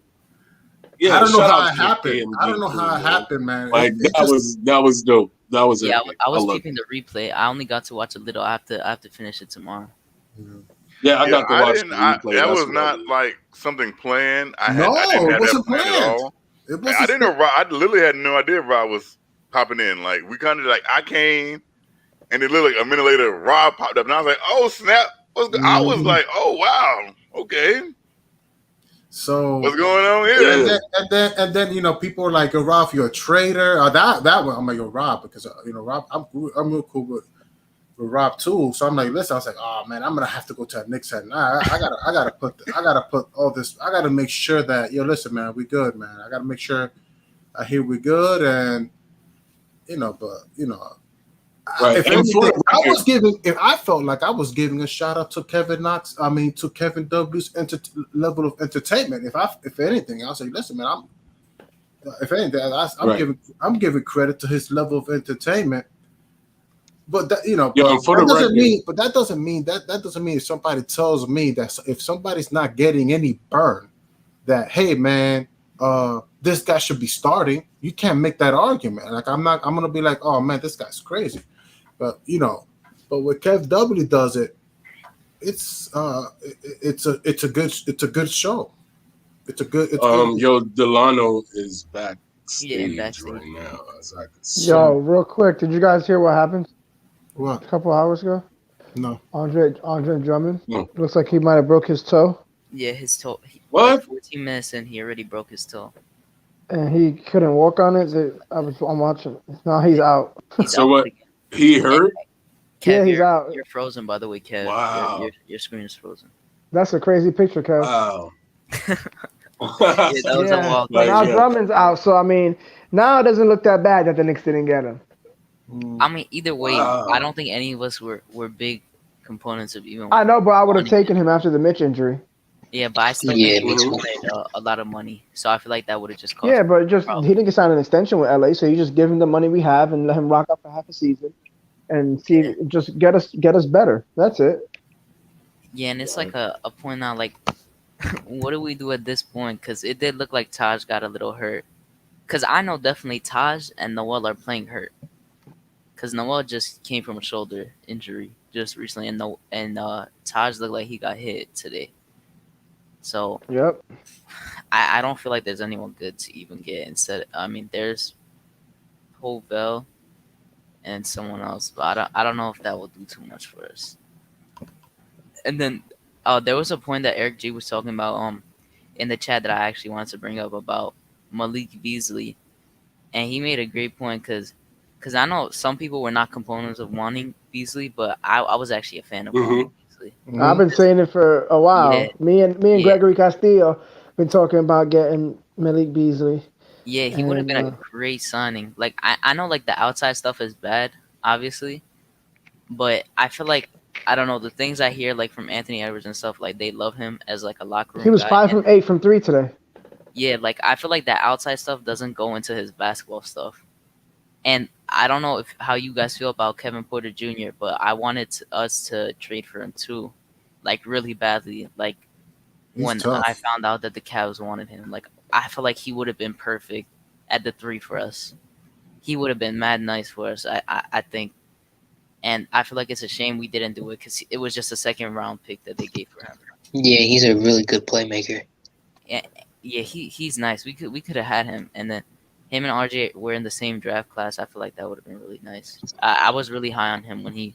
Yeah, I don't know how it happened. I don't know how it happened, man. Like that was dope. That was I was keeping the replay. I only got to watch a little. I have to finish it tomorrow. Yeah, I got to watch the replay. That was not like something planned. I didn't it wasn't planned at all. I didn't know Rob. I literally had no idea Rob was popping in. Like we kind of like I came. And then literally a minute later, Rob popped up, and I was like, "Oh snap!" I was like, "Oh wow, okay." So what's going on here? And then you know, people are like, "Yo, Rob, you're a traitor." Or that one, I'm like, "Yo, Rob," because you know, Rob, I'm real cool with Rob too. So I'm like, listen, I was like, "Oh man, I'm gonna have to go to a Knicks head. Nah, I gotta put all this. I gotta make sure that listen, man, we good, man. I gotta make sure I hear we good, and you know, but you know." Right. If I felt like I was giving a shout out to Kevin Knox, I mean to Kevin W's level of entertainment. If anything, I'll say, listen, man, I'm giving credit to his level of entertainment. But that, you know, that doesn't mean if somebody tells me that if somebody's not getting any burn, that hey man, this guy should be starting. You can't make that argument. Like I'm gonna be like, oh man, this guy's crazy. But but when Kev W does it, it's a good show. Yo, Delano is Yeah, and backstage backstage. right now, as I can see. Yo, real quick, did you guys hear what happened What? a couple hours ago? No. Andre Drummond. No. Looks like he might have broke his toe, Yeah, his toe. What? Like 14 minutes in, he already broke his toe. and he couldn't walk on it. I'm watching. Now he's out. He's So out what? again. He hurt? Kev, Yeah, he's you're, out. You're frozen, by the way, Kev. Wow. Your screen is frozen. That's a crazy picture, Kev. Wow. Yeah, that was a Yeah, wild so Like, now yeah. Drummond's out. So I mean, now it doesn't look that bad that the Knicks didn't get him. I mean, either way, Wow. I don't think any of us were big components of even. I know, but I would have wanting taken him. him after the Mitch injury. Yeah, but I still Yeah, think me he too. wanted a lot of money, so I feel like that would have just cost. Yeah, him but just probably. he didn't sign an extension with LA, so you just give him the money we have and let him rock up for half a season, and see just get us better. That's it. Yeah, and it's like a point now, like, what do we do at this point? Because it did look like Taj got a little hurt. Because I know definitely Taj and Noel are playing hurt. Because Noel just came from a shoulder injury just recently, and Taj looked like he got hit today. So Yep. I don't feel like there's anyone good to even get instead. I mean, there's Hovell and someone else, but I don't know if that will do too much for us. And then there was a point that Eric G was talking about in the chat that I actually wanted to bring up about Malik Beasley, and he made a great point because I know some people were not components of wanting Beasley, but I was actually a fan of wanting Beasley. I've been saying it for a while. Yeah. Me and Yeah. Gregory Castillo been talking about getting Malik Beasley. Yeah, he would have been a And, great signing. Like I know like the outside stuff is bad, obviously, but I feel like I don't know the things I hear like from Anthony Edwards and stuff. Like they love him as like a locker room He was guy. 5 and- from 8 from 3 today. Yeah, like I feel like that outside stuff doesn't go into his basketball stuff. And I don't know how you guys feel about Kevin Porter Jr., but I wanted us to trade for him too, like really badly. Like He's when tough. I found out that the Cavs wanted him, like I feel like he would have been perfect at the 3 for us. He would have been mad nice for us, I think. And I feel like it's a shame we didn't do it because it was just a second round pick that they gave for him. Yeah, he's a really good playmaker. Yeah, he's nice. We could have had him, and then him and RJ were in the same draft class. I feel like that would have been really nice. I was really high on him when he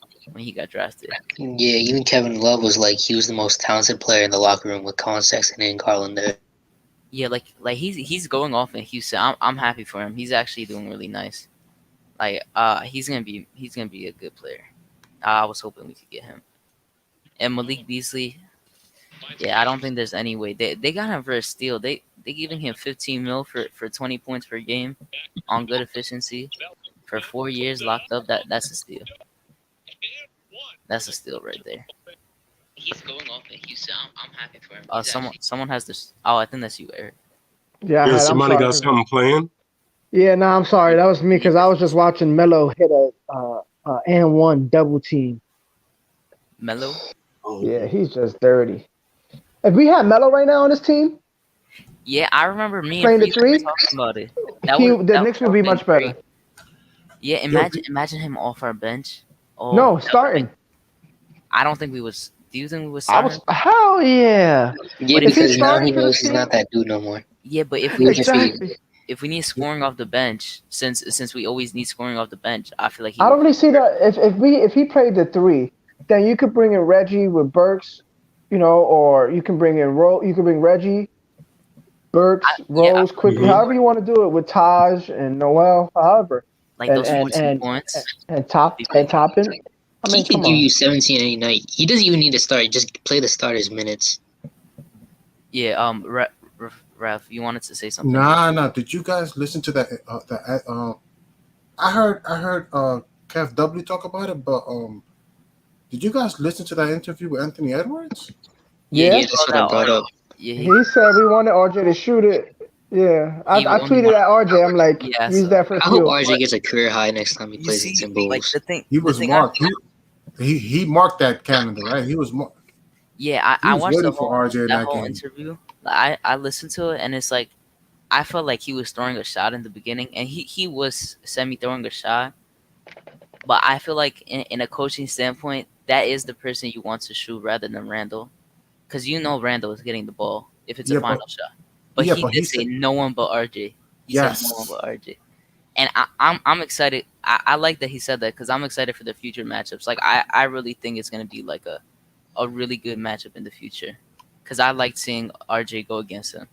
got drafted. Yeah, even Kevin Love was like he was the most talented player in the locker room with Colin Sexton and Garland there. Yeah, like he's going off in Houston. I'm happy for him. He's actually doing really nice. Like he's gonna be a good player. I was hoping we could get him. And Malik Beasley, yeah, I don't think there's any way they got him for a steal. They giving him 15 mil for 20 points per game on good efficiency for 4 years locked up. That's a steal. That's a steal right there. He's going off in Houston. I'm happy for him. Someone has this. Oh, I think that's you, Eric. Yeah, Yeah, I'm somebody sorry. got something playing. Yeah, no, I'm sorry. That was me because I was just watching Melo hit a and one double team. Melo. Oh, Yeah, he's just dirty. If we had Melo right now on this team, Yeah, I remember me Playing and the Freeze three? were talking about it. the Knicks would be much better. Yeah, imagine him off our bench. Oh, No, that would starting. be- I don't think we was. Do you think we was I starting? was hell yeah. Yeah, But if because he's now starting he for the knows he's team- not that dude no more. Yeah, but if He we would just be Exactly. if we need scoring off the bench, since we always need scoring off the bench, I feel like he I would- don't really see that if he played the 3, then you could bring in Reggie with Burks, or you can bring in you can bring Reggie, Burks, Rose, quickly, however you want to do it with Taj and Noel, however. like those 14 points. And Toppin. I mean, He can come give on. you 17 any night. He doesn't even need to start. Just play the starters minutes. Yeah, Ralph, you wanted to say something? Nah. Did you guys listen to that? I heard Kev W talk about it, but did you guys listen to that interview with Anthony Edwards? Yeah. Yeah, that's what I brought up. Yeah, He said we wanted RJ to shoot it. Yeah, I He only tweeted at RJ. I'm like, Yeah, use so- that for I hope fuel. RJ gets a career high next time he you plays see, in Timberwolves. like the thing. He the was thing marked. He marked that calendar, right? He was marked. Yeah, He I was watched waiting the for whole, RJ in that that whole game. interview. I listened to it, and it's like I felt like he was throwing a shot in the beginning, and he was semi throwing a shot. But I feel like in a coaching standpoint, that is the person you want to shoot rather than Randall, because Randall is getting the ball if it's a Yeah, final shot. But he he did say said no one but RJ. He said no one yes. but RJ, and I'm excited. I like that he said that because I'm excited for the future matchups. Like I really think it's gonna be like a really good matchup in the future, because I liked seeing RJ go against him.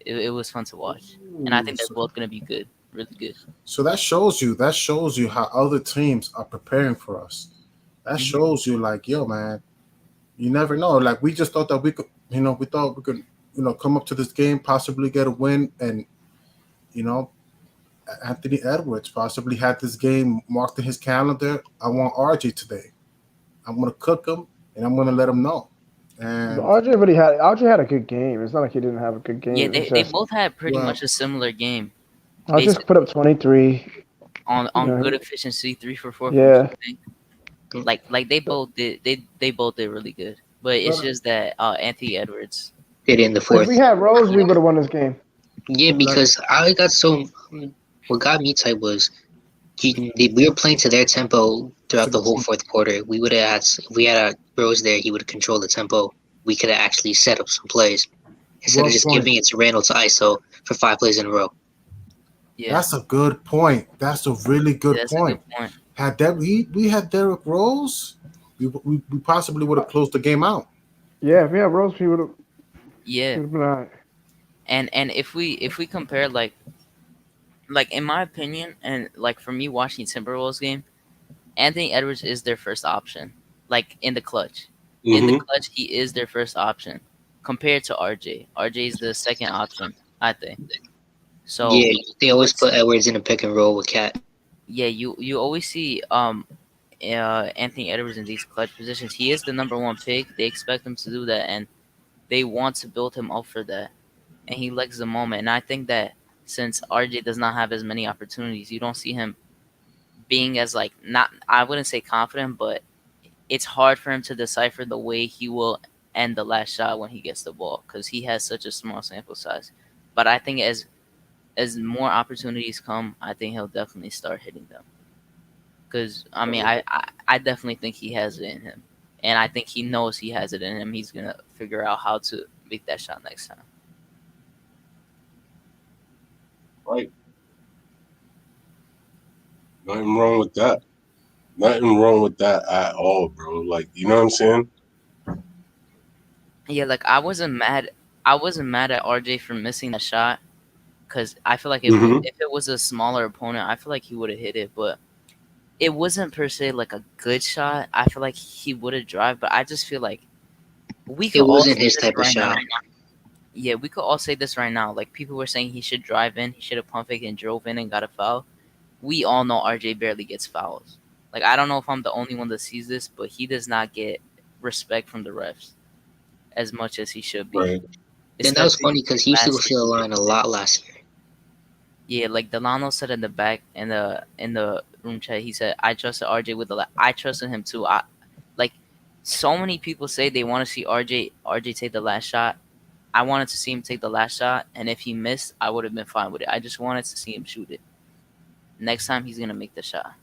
It was fun to watch, and I Ooh, think they're both gonna be good, really good. so that shows you how other teams are preparing for us. That Hmm. shows you like, yo, man, you never know. Like we just thought that we could, we thought we could, come up to this game, possibly get a win, and you know, Anthony Edwards possibly had this game marked in his calendar. I want RJ today. I'm gonna cook him, and I'm gonna let him know. But And RJ had a good game. It's not like he didn't have a good Yeah, game. It's they just both had pretty well, much a similar game, RJ put basically up 23. on good efficiency, 3 for 4 from Yeah. shooting. Like they both did really good. But it's but just that Anthony Edwards. Did in the If we fourth. had Rose, we would have won this game. Yeah, like because I got so. What got me tight was we were playing to their tempo that's a throughout the good whole point. fourth quarter. We would have had if we had a Rose there, he would have controlled the tempo. We could have actually set up some plays instead of Well just point. giving it to Randall to ISO for 5 plays in a row. Yeah, That's a good point. That's a really good that's a good point. point. Had that we had Derrick Rose, we possibly would have closed the game out. Yeah, if we had Rose, we would have Yeah, been all right. and if we compare like in my opinion, and like for me watching Timberwolves game, Anthony Edwards is their first option. Like in the clutch. In the Mm-hmm. clutch, he is their first option compared to RJ. RJ is the second option, I think. So Yeah, they always what's put Edwards in a pick and roll with Cat. yeah, you always see Anthony Edwards in these clutch positions. He is the number one pick. They expect him to do that, and they want to build him up for that. And he likes the moment. And I think that since RJ does not have as many opportunities, you don't see him being as like not I wouldn't say confident, but it's hard for him to decipher the way he will end the last shot when he gets the ball because he has such a small sample size. But I think as more opportunities come, I think he'll definitely start hitting them. Because I mean, I definitely think he has it in him, and I think he knows he has it in him. He's gonna figure out how to make that shot next time. Right. Nothing wrong with that. Nothing wrong with that at all, bro. Like, you know what I'm saying? Yeah, like I wasn't mad. I wasn't mad at RJ for missing that shot because I feel like Mm-hmm. if it was a smaller opponent, I feel like he would have hit it. But it wasn't per se like a good shot. I feel like he would have drive, but I just feel like we It could all wasn't say his this type of right now. shot. Yeah, we could all say this right now. Like people were saying he should drive in, he should have pump fake and drove in and got a foul. We all know RJ barely gets fouls. Like I don't know if I'm the only one that sees this, but he does not get respect from the refs as much as he should be. Right. And that was Especially funny because he used to go last to the line a situation. lot last year. Yeah, like Delano said in the back in the room chat, he said I trusted RJ with I trusted him too. I like so many people say they want to see RJ take the last shot. I wanted to see him take the last shot, and if he missed, I would have been fine with it. I just wanted to see him shoot it. Next time, he's gonna make the shot.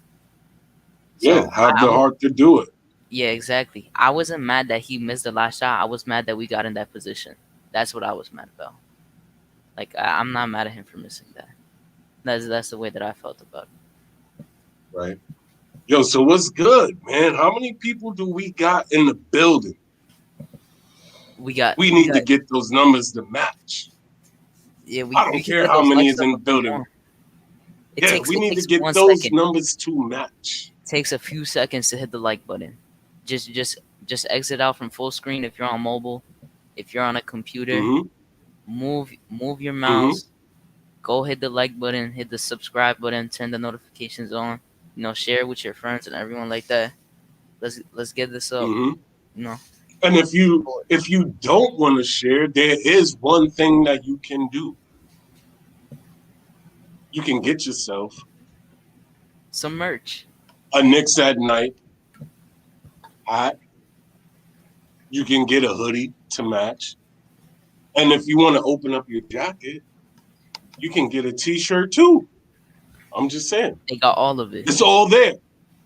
Yeah, So have I the was heart to do it. yeah, exactly. I wasn't mad that he missed the last shot. I was mad that we got in that position. That's what I was mad about. Like I'm not mad at him for missing that. That's the way that I felt about it. Right. Yo, so what's good, man? How many people do we got in the building? We got We need to get those numbers to match. yeah. I We don't can care get how those many likes is up in a the bit building. more. It Yeah, takes we it need to takes get 1 second. those numbers to match. It takes a few seconds to hit the like button. Just exit out from full screen if you're on mobile. If you're on a computer, Mm-hmm. move your Mm-hmm. mouse. Go hit the like button, hit the subscribe button, turn the notifications on. Share with your friends and everyone like that. Let's get this up. Mm-hmm. You know, And if you don't want to share, there is one thing that you can do. You can get yourself some merch. a Knicks at Night hat. You can get a hoodie to match. And if you want to open up your jacket, You can get a T-shirt too. I'm just saying. They got all of it. It's all there.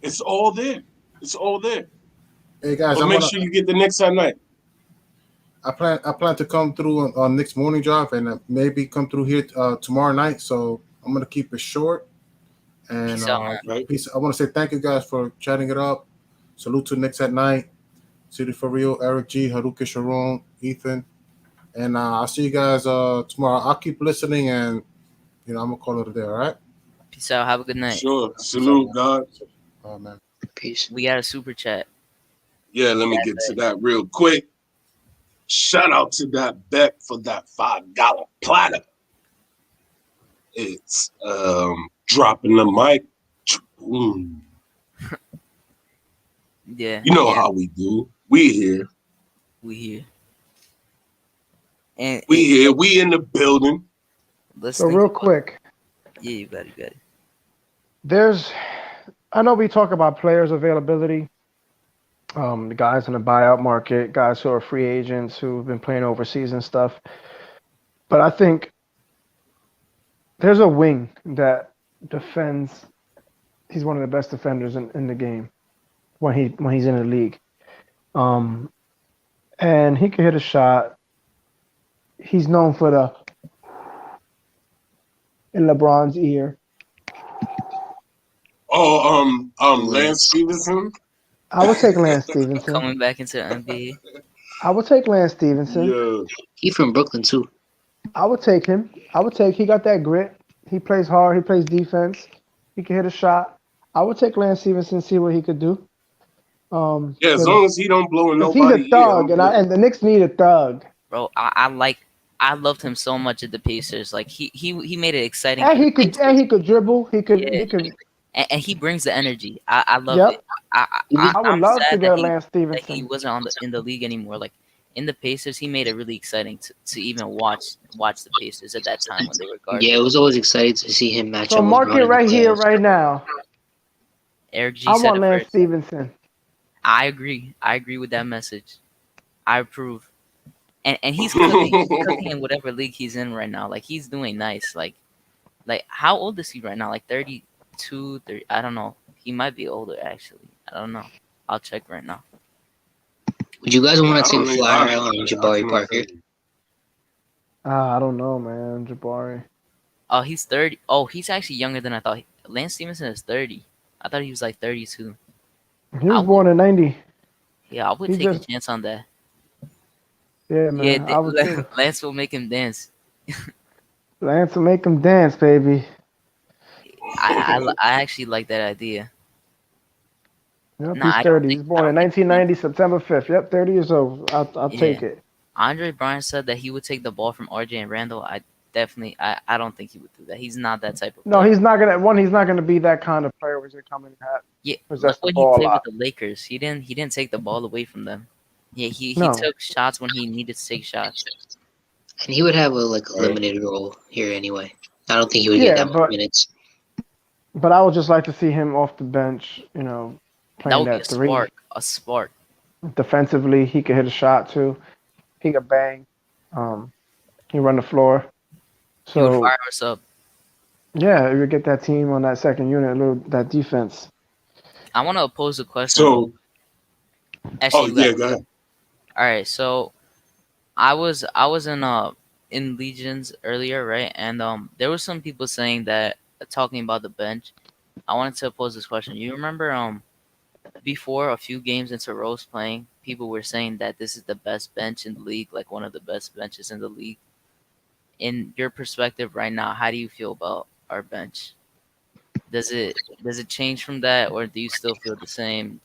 It's all there. It's all there. Hey guys, But make sure you get the Knicks at night. I plan to come through on Nick's morning drive and maybe come through here tomorrow night. So I'm gonna keep it short. And Peace out, man. peace. I want to say thank you guys for chatting it up. Salute to Knicks at night. City for real. Eric G, Haruka Sharon, Ethan, and I'll see you guys tomorrow. I'll keep listening, and I'm gonna call it a day. All right. Peace out. Have a good night. Sure. Salute, God. Oh man. Peace. We got a super chat. Yeah, let me get to that real quick. Shout out to that bet for that $5 platter. It's dropping the mic. Yeah. You know how we do. We here. We here. And we here. We in the building. So real quick. Yeah, you got it. I know we talk about players availability. The guys in the buyout market, guys who are free agents who've been playing overseas and stuff. But I think there's a wing that defends. He's one of the best defenders in the game when he's in the league. And he can hit a shot. He's known for the in LeBron's ear. Oh, Lance Stevenson. I would take Lance Stevenson. Coming back into the NBA. I would take Lance Stevenson. Yeah. He from Brooklyn too. I would take him. He got that grit. He plays hard. He plays defense. He can hit a shot. I would take Lance Stevenson, see what he could do. Yeah, as long as he don't blow in nobody. He's a thug, and the Knicks need a thug. Bro, I loved him so much at the Pacers. Like he made it exciting. And he could dribble. He could. And he brings the energy. I love it. I would love to get Lance Stevenson. That he wasn't in the league anymore. Like in the Pacers, he made it really exciting to even watch the Pacers at that time when they were guarding. Yeah, it was always exciting to see him match up. So mark it right here, right now. Eric G. I said want it Lance first. Stevenson. I agree with that message. I approve. And he's cooking in whatever league he's in right now. Like he's doing nice. Like how old is he right now? Like 32, 30, I don't know. He might be older actually. I don't know. I'll check right now. Would you guys want to take a flyer on Jabari Parker? I don't know, man. Jabari. Oh, he's 30. Oh, he's actually younger than I thought. Lance Stevenson is 30. I thought he was like 32. He was born in 90. Yeah, I would take a chance on that. Yeah, man. Yeah, I would too. Lance will make him dance. Lance will make him dance, baby. I actually like that idea. Yep, he's 30. He's born in 1990, September 5th. Yep, 30 years old. I'll take it. Andre Bryant said that he would take the ball from RJ and Randall. I don't think he would do that. He's not that type of player. No, he's not gonna be that kind of player who's gonna come in and possess the when ball he a played lot. with the Lakers, he didn't take the ball away from them. Yeah, he No. took shots when he needed to take shots. And he would have a limited role here anyway. I don't think he would get that much minutes. But I would just like to see him off the bench, playing That would be that three. a spark. Defensively, he could hit a shot too. He could bang. He run the floor. He would So fire us up. yeah, if you get that team on that second unit, that defense. I want to pose a question. So, Actually, go ahead. All right, so I was in Legions earlier, right? And there were some people saying that talking about the bench. I wanted to pose this question. You remember before a few games into Rose playing, people were saying that this is the best bench in the league, like one of the best benches in the league. In your perspective right now, how do you feel about our bench? Does it change from that, or do you still feel the same?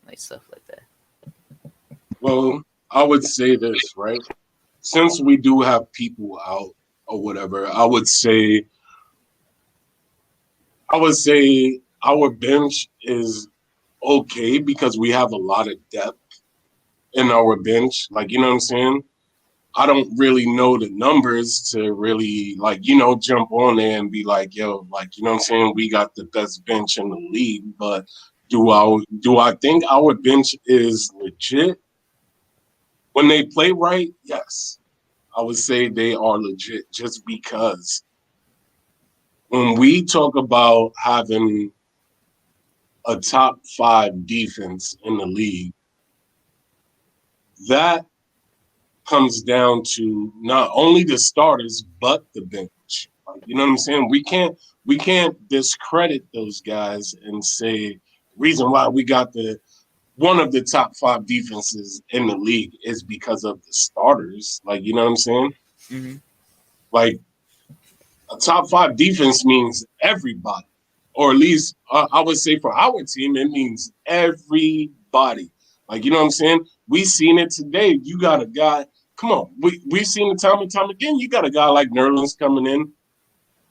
Like stuff like that. Well, I would say this, right? Since we do have people out or whatever, I would say our bench is okay because we have a lot of depth in our bench. Like, you know what I'm saying? I don't really know the numbers to really jump on there and be like, yo, like, you know what I'm saying? We got the best bench in the league, but do I think our bench is legit? When they play right, yes. I would say they are legit just because when we talk about having a top 5 defense in the league, that comes down to not only the starters but the bench. Like, you know what I'm saying? We can't discredit those guys and say reason why we got the one of the top 5 defenses in the league is because of the starters. Like, you know what I'm saying? Hmm. Like, a top 5 defense means everybody, or at least I would say for our team, it means everybody. Like, you know what I'm saying? We seen it today. You got a guy. Come on, we've seen it time and time again. You got a guy like Nerlens coming in,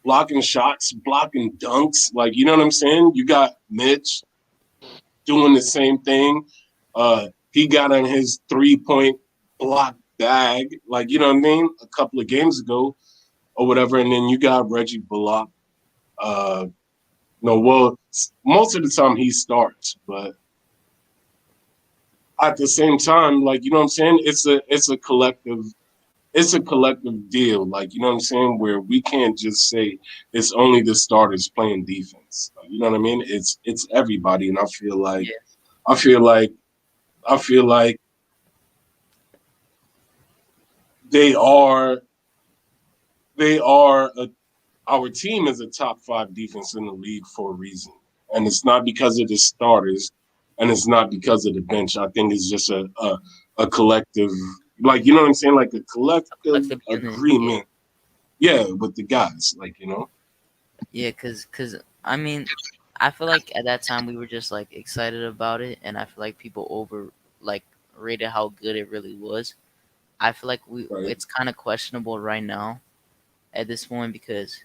blocking shots, blocking dunks. Like, you know what I'm saying? You got Mitch doing the same thing. He got on his 3-point block bag. Like, you know what I mean? A couple of games ago or whatever. And then you got Reggie Bullock. No, well, most of the time he starts, but at the same time, like, you know what I'm saying? It's a collective deal. Like, you know what I'm saying? Where we can't just say it's only the starters playing defense. Like, you know what I mean? It's everybody, and Yeah. I feel like I feel like they are they are a our team is a top 5 defense in the league for a reason. And it's not because of the starters and it's not because of the bench. I think it's just a collective, like, you know what I'm saying? Like a collective Collective unit. Yeah. agreement. Yeah, with the guys, like, you know? Yeah, cause I mean, I feel like at that time we were just like excited about it, and I feel like people over like rated how good it really was. I feel like Right. it's kind of questionable right now at this point because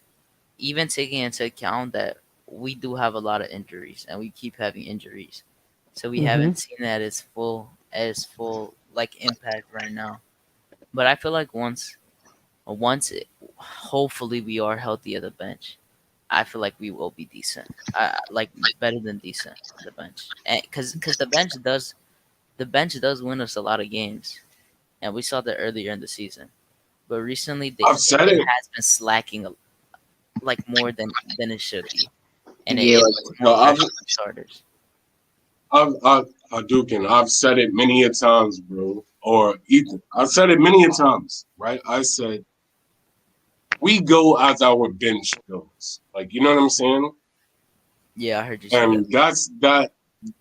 even taking into account that we do have a lot of injuries and we keep having injuries, so we Mm-hmm. haven't seen that as full like impact right now. But I feel like hopefully we are healthy at the bench. I feel like we will be decent. Like better than decent at the bench, and because the bench does win us a lot of games, and we saw that earlier in the season. But recently, I've said it it. has been slacking like more than it should be, and it, Yeah, it like puts Yo, more pressure on the starters. I've said it many a times, bro. Or Ethan, I've said it many a times, right? I said we go as our bench goes. Like, you know what I'm saying? Yeah, I heard you say that. And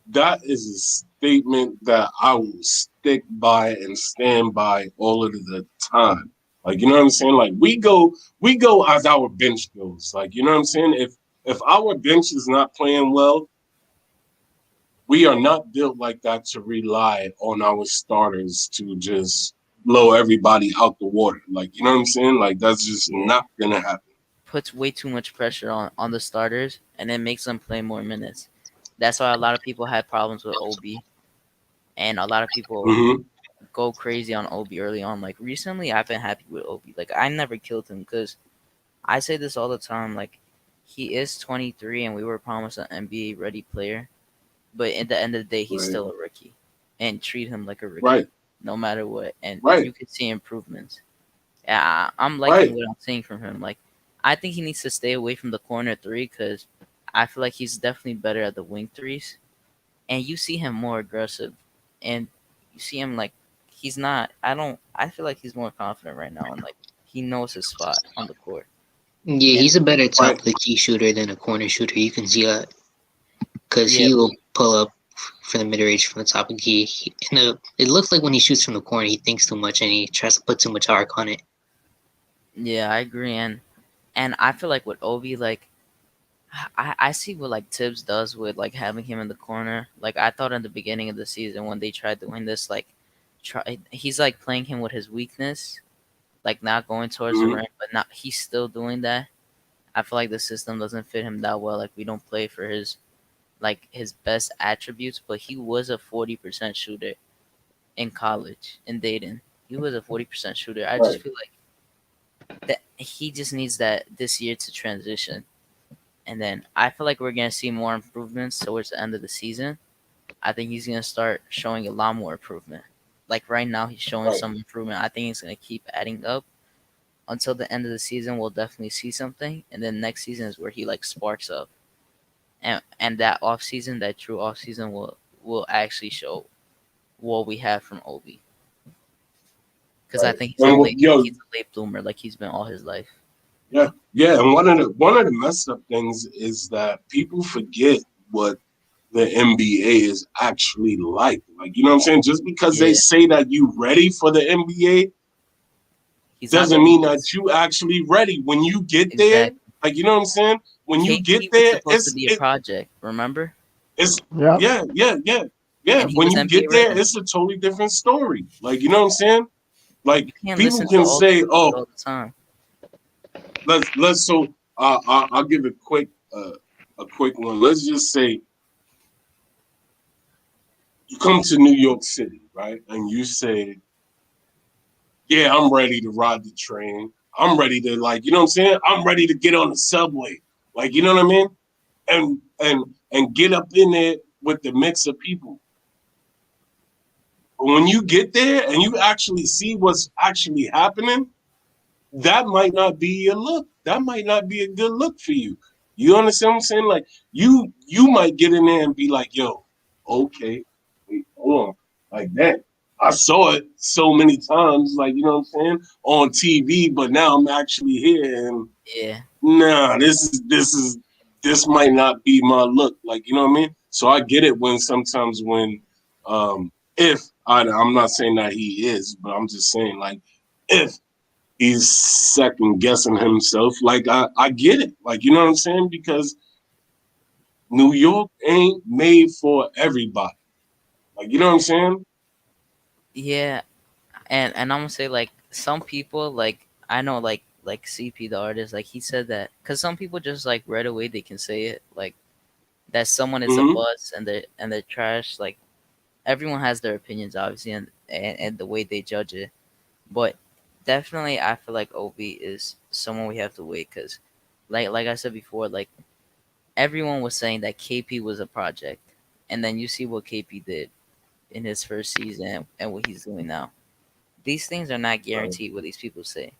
that is a statement that I will stick by and stand by all of the time. Like, you know what I'm saying? Like, we go as our bench goes. Like, you know what I'm saying? If our bench is not playing well, we are not built like that to rely on our starters to just blow everybody out the water. Like, you know what I'm saying? Like, that's just Yeah, not gonna happen. puts way too much pressure on the starters, and it makes them play more minutes. That's why a lot of people had problems with OB, and a lot of people Hmm. go crazy on Obi early on. Like recently, I've been happy with Obi. Like I never killed him because I say this all the time. Like he is 23, and we were promised an NBA ready player, but at the end of the day, he's Right. still a rookie, and treat him like a rookie, Right. no matter what. And Right. you can see improvements. Yeah, I'm liking Right. what I'm seeing from him. Like I think he needs to stay away from the corner three because I feel like he's definitely better at the wing threes, and you see him more aggressive, and you see him like he's not. I don't. I feel like he's more confident right now, and like he knows his spot on the court. yeah, And he's a better top Right. of the key shooter than a corner shooter. You can see that because yeah, he will pull up for the mid range from the top of the key. It looks like when he shoots from the corner, he thinks too much and he tries to put too much arc on it. yeah, I agree, and I feel like with Obi, like I see what like Tibbs does with like having him in the corner. Like I thought in the beginning of the season when they tried doing this, like he's like playing him with his weakness, like not going towards the Hmm. rim, but not he's still doing that. I feel like the system doesn't fit him that well. Like we don't play for his best attributes, but he was a 40% shooter in college in Dayton. He was a 40% shooter. I just Right. feel like that he just needs that this year to transition. And then I feel like we're gonna see more improvements towards the end of the season. I think he's gonna start showing a lot more improvement. Like right now, he's showing Right. some improvement. I think he's gonna keep adding up. until the end of the season, we'll definitely see something, and then next season is where he like sparks up, and that off season, that true off season, will actually show what we have from Obi. Because I Right. think And yo, he's a late bloomer, like he's been all his life. yeah, yeah. And one of the messed up things is that people forget what the NBA is actually like. Like, you know what I'm saying? Just because they Yeah, say that you ready for the NBA he's not doesn't gonna mean lose. that you actually ready. When you get there, Exactly. like, you know what I'm saying? When you get KP was there, supposed to be a project, remember? it's Yep. yeah. And he When was you NBA get there, ready. it's a totally different story. Like, you know what I'm saying? Like, You can't people listen to can old say, people "Oh, all the time. let's." So, I'll give a quick one. Let's just say you come to New York City, right? And you say, "Yeah, I'm ready to ride the train. I'm ready to, like, you know what I'm saying? I'm ready to get on the subway." Like, you know what I mean? And get up in there with the mix of people. But when you get there and you actually see what's actually happening, that might not be your look. That might not be a good look for you. You understand what I'm saying? Like, you might get in there and be like, "Yo, okay, wait, hold on," like that. I saw it so many times, like, you know what I'm saying, on TV, but now I'm actually here, and Yeah, nah, this might not be my look. Like, you know what I mean? So I get it when sometimes when if I'm not saying that he is, but I'm just saying, like, if he's second guessing himself, like, I get it. Like, you know what I'm saying? Because New York ain't made for everybody. Like, you know what I'm saying? yeah, and I'm gonna say like some people like I know like CP the artist like he said that because some people just like right away they can say it like that someone is a Mm-hmm. bust and they're trash like everyone has their opinions obviously and the way they judge it but definitely I feel like Obi is someone we have to wait because like I said before like everyone was saying that KP was a project and then you see what KP did in his first season and what he's doing now. These things are not Right. guaranteed what these people say.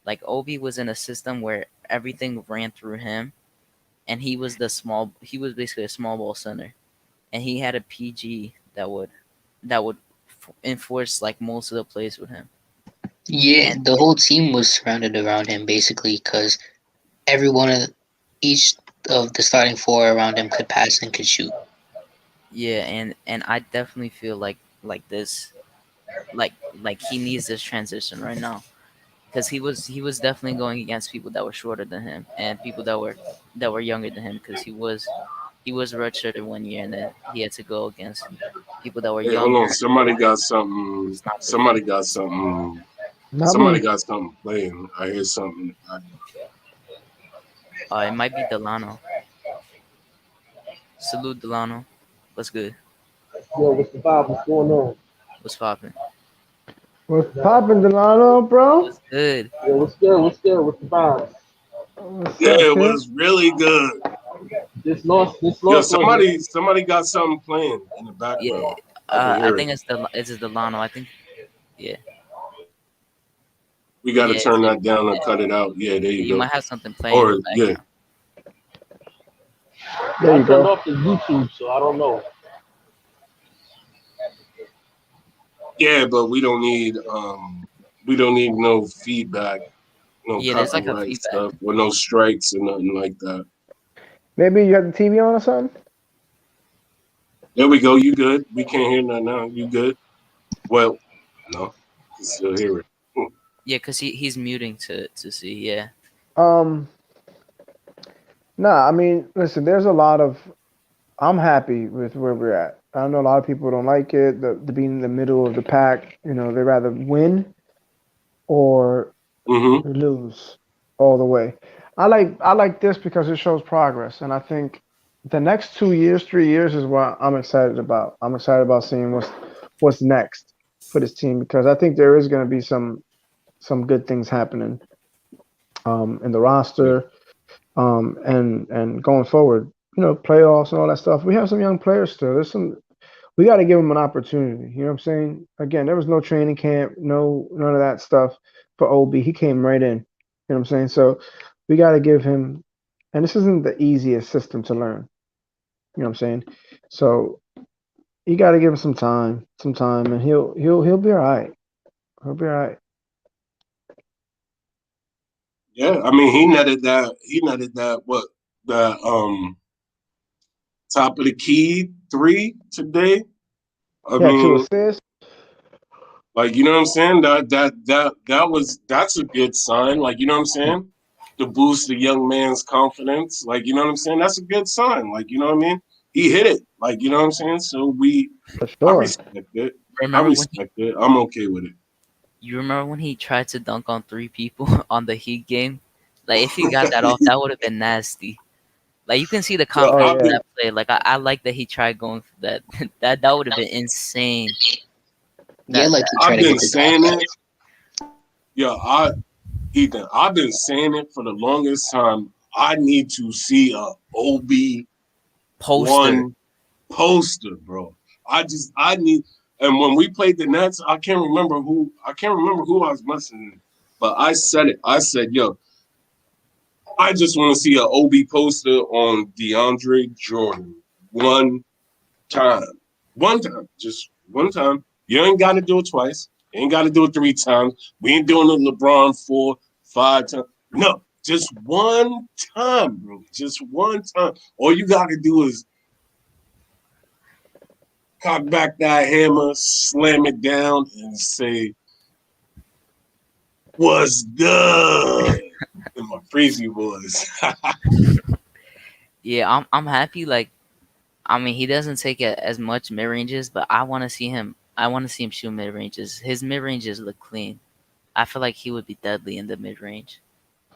Like Obi was in a system where everything ran through him and he was basically a small ball center and he had a PG that would enforce like most of the plays with him. Yeah, And the whole team was surrounded around him basically because every one of each of the starting four around him could pass and could shoot. yeah, and I definitely feel like this like he needs this transition right now because he was definitely going against people that were shorter than him and people that were younger than him because he was redshirted 1 year and then he had to go against people that were Hey, hold on. younger. It's not good. Somebody got something. Not Somebody me. got something playing. I hear something. It might be Delano. Salute Delano. What's good? Yo, what's the vibe? What's going on? What's poppin'? What's poppin', Delano, bro? What's good? Yo, what's good? What's good? What's the vibe? What's Yeah, up, it kid? was really good. This Yo, loss wasn't. somebody got something playing in the Yeah. background. I can I hear it. think it's Delano. I think yeah. We got to Yeah, turn so that down or cut it out. Yeah, there you you go. might have something playing in the Or yeah, background. There I you turned go. off the YouTube, so I don't know. yeah, but we don't need no feedback, no Yeah, there's like a copyright feedback. stuff, or no strikes or nothing like that. Maybe you have the TV on or something? There we go. You good? We can't hear that now. You good? Well, no, can still hear it. Yeah, cause he's muting to see. Yeah. Um, nah, I mean, listen, there's a lot of I'm happy with where we're at. I know a lot of people don't like it, the being in the middle of the pack, they rather win or Mm-hmm. lose all the way. I like this because it shows progress, and I think the next 2 years, 3 years is what I'm excited about. I'm excited about seeing what's next for this team because I think there is going to be some good things happening in the Yeah. roster and going forward. Playoffs and all that stuff. We have some young players still. There's some. we got to give him an opportunity. You know what I'm saying? Again, there was no training camp, no none of that stuff for OB. He came right in. You know what I'm saying? So we got to give him, and this isn't the easiest system to learn. You know what I'm saying? So you got to give him some time, and he'll be all right. He'll be all right. Yeah, I mean, he netted that. He netted that. What the top of the key three today? I Yeah, two mean, assists. like, you know what I'm saying? That's a good sign. Like, you know what I'm saying? To boost the young man's confidence. Like, you know what I'm saying? That's a good sign. Like, you know what I mean? He hit it. Like, you know what I'm saying? So For I sure. respect it. I Remember when respect it. I'm okay with it. you remember when he tried to dunk on three people on the Heat game? Like if he got that off, that would have been nasty. Like you can see the Yo, confidence Oh in yeah, that play. Like I like that he tried going for that. That would have been insane. Yeah, like he tried I've to been get the saying it. Yo, Ethan, I've been saying it for the longest time. I need to see a OB Poster. one poster, bro. I need. And when we played the Nets, I can't remember who I was messaging, but I said it. I said, yo, I just want to see an OB poster on DeAndre Jordan one time. One time. Just one time. You ain't got to do it twice. You ain't got to do it three times. We ain't doing it LeBron 4, 5 times. No, just one time, bro. Just one time. All you got to do is cock back that hammer, slam it down, and say, "What's good?" in my crazy voice. Yeah, I'm happy. Like I mean, he doesn't take as much mid ranges, but I want to see him. I want to see him shoot mid ranges. His mid ranges look clean. I feel like he would be deadly in the mid range.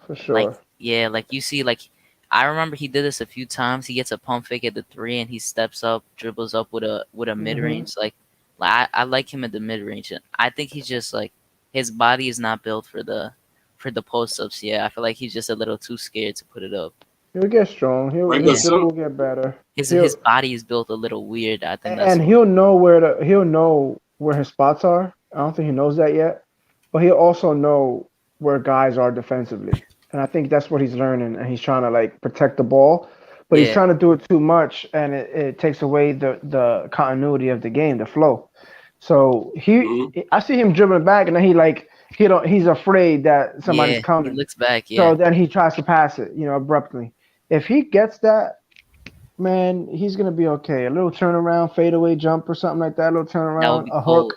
for Like sure. yeah, like you see, like I remember he did this a few times. He gets a pump fake at the three, and he steps up, dribbles up with a mid Hmm. range. Like I like him at the mid range. And I think he's just like his body is not built for the post ups. Yeah, I feel like he's just a little too scared to put it up. He'll get strong. Right, His but dribble some will get better. His He'll body is built a little weird. I think that's and why. he'll know where his spots are. I don't think he knows that yet, but he'll also know where guys are defensively. And I think that's what he's learning, and he's trying to like protect the ball, but he's Yeah. trying to do it too much, and it takes away the continuity of the game, the flow. So mhm. I see him dribbling back, and then he's afraid that somebody's Yeah, he coming. looks back. Yeah, So then he tries to pass it, abruptly. If he gets that, man, he's gonna be okay. A little turnaround, fadeaway jump or something like that. A little that would turnaround, be cold.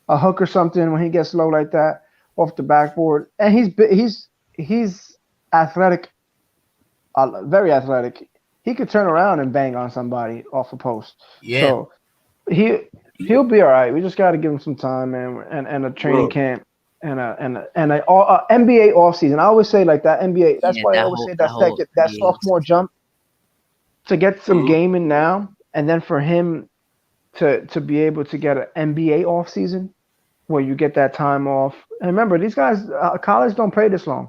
a hook or something when he gets low like that off the backboard. And he's athletic, very athletic. He could turn around and bang on somebody off a post. Yeah, So he he'll be all right. We just got to give him some time, man, and a training Bro, camp. And a NBA offseason. I always say like that NBA. That's yeah. why I That always whole say that that whole that NBA sophomore offseason. jump to get some mhm. gaming now, and then for him to be able to get an NBA off season where you get that time off. And remember, these guys, college don't play this long.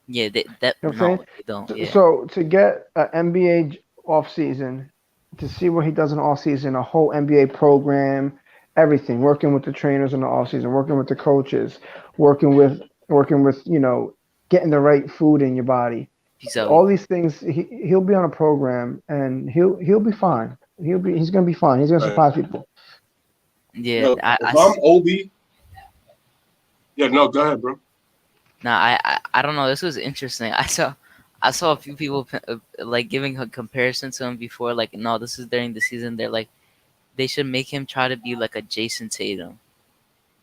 Yeah, that You know what I'm no, saying? they don't. So, Yeah, so to get an NBA off season, to see what he does in off season, a whole NBA program, everything, working with the trainers in the off season, working with the coaches, working with getting the right food in your body, peace out. all these things. He'll be on a program and he'll be fine. He's gonna be fine. He's gonna Right. surprise people. Yeah, Yo, if I'm Obi, yeah, no, go ahead, bro. nah, I don't know. This was interesting. I saw a few people like giving a comparison to him before. Like, no, this is during the season. They're like they should make him try to be like a Jason Tatum.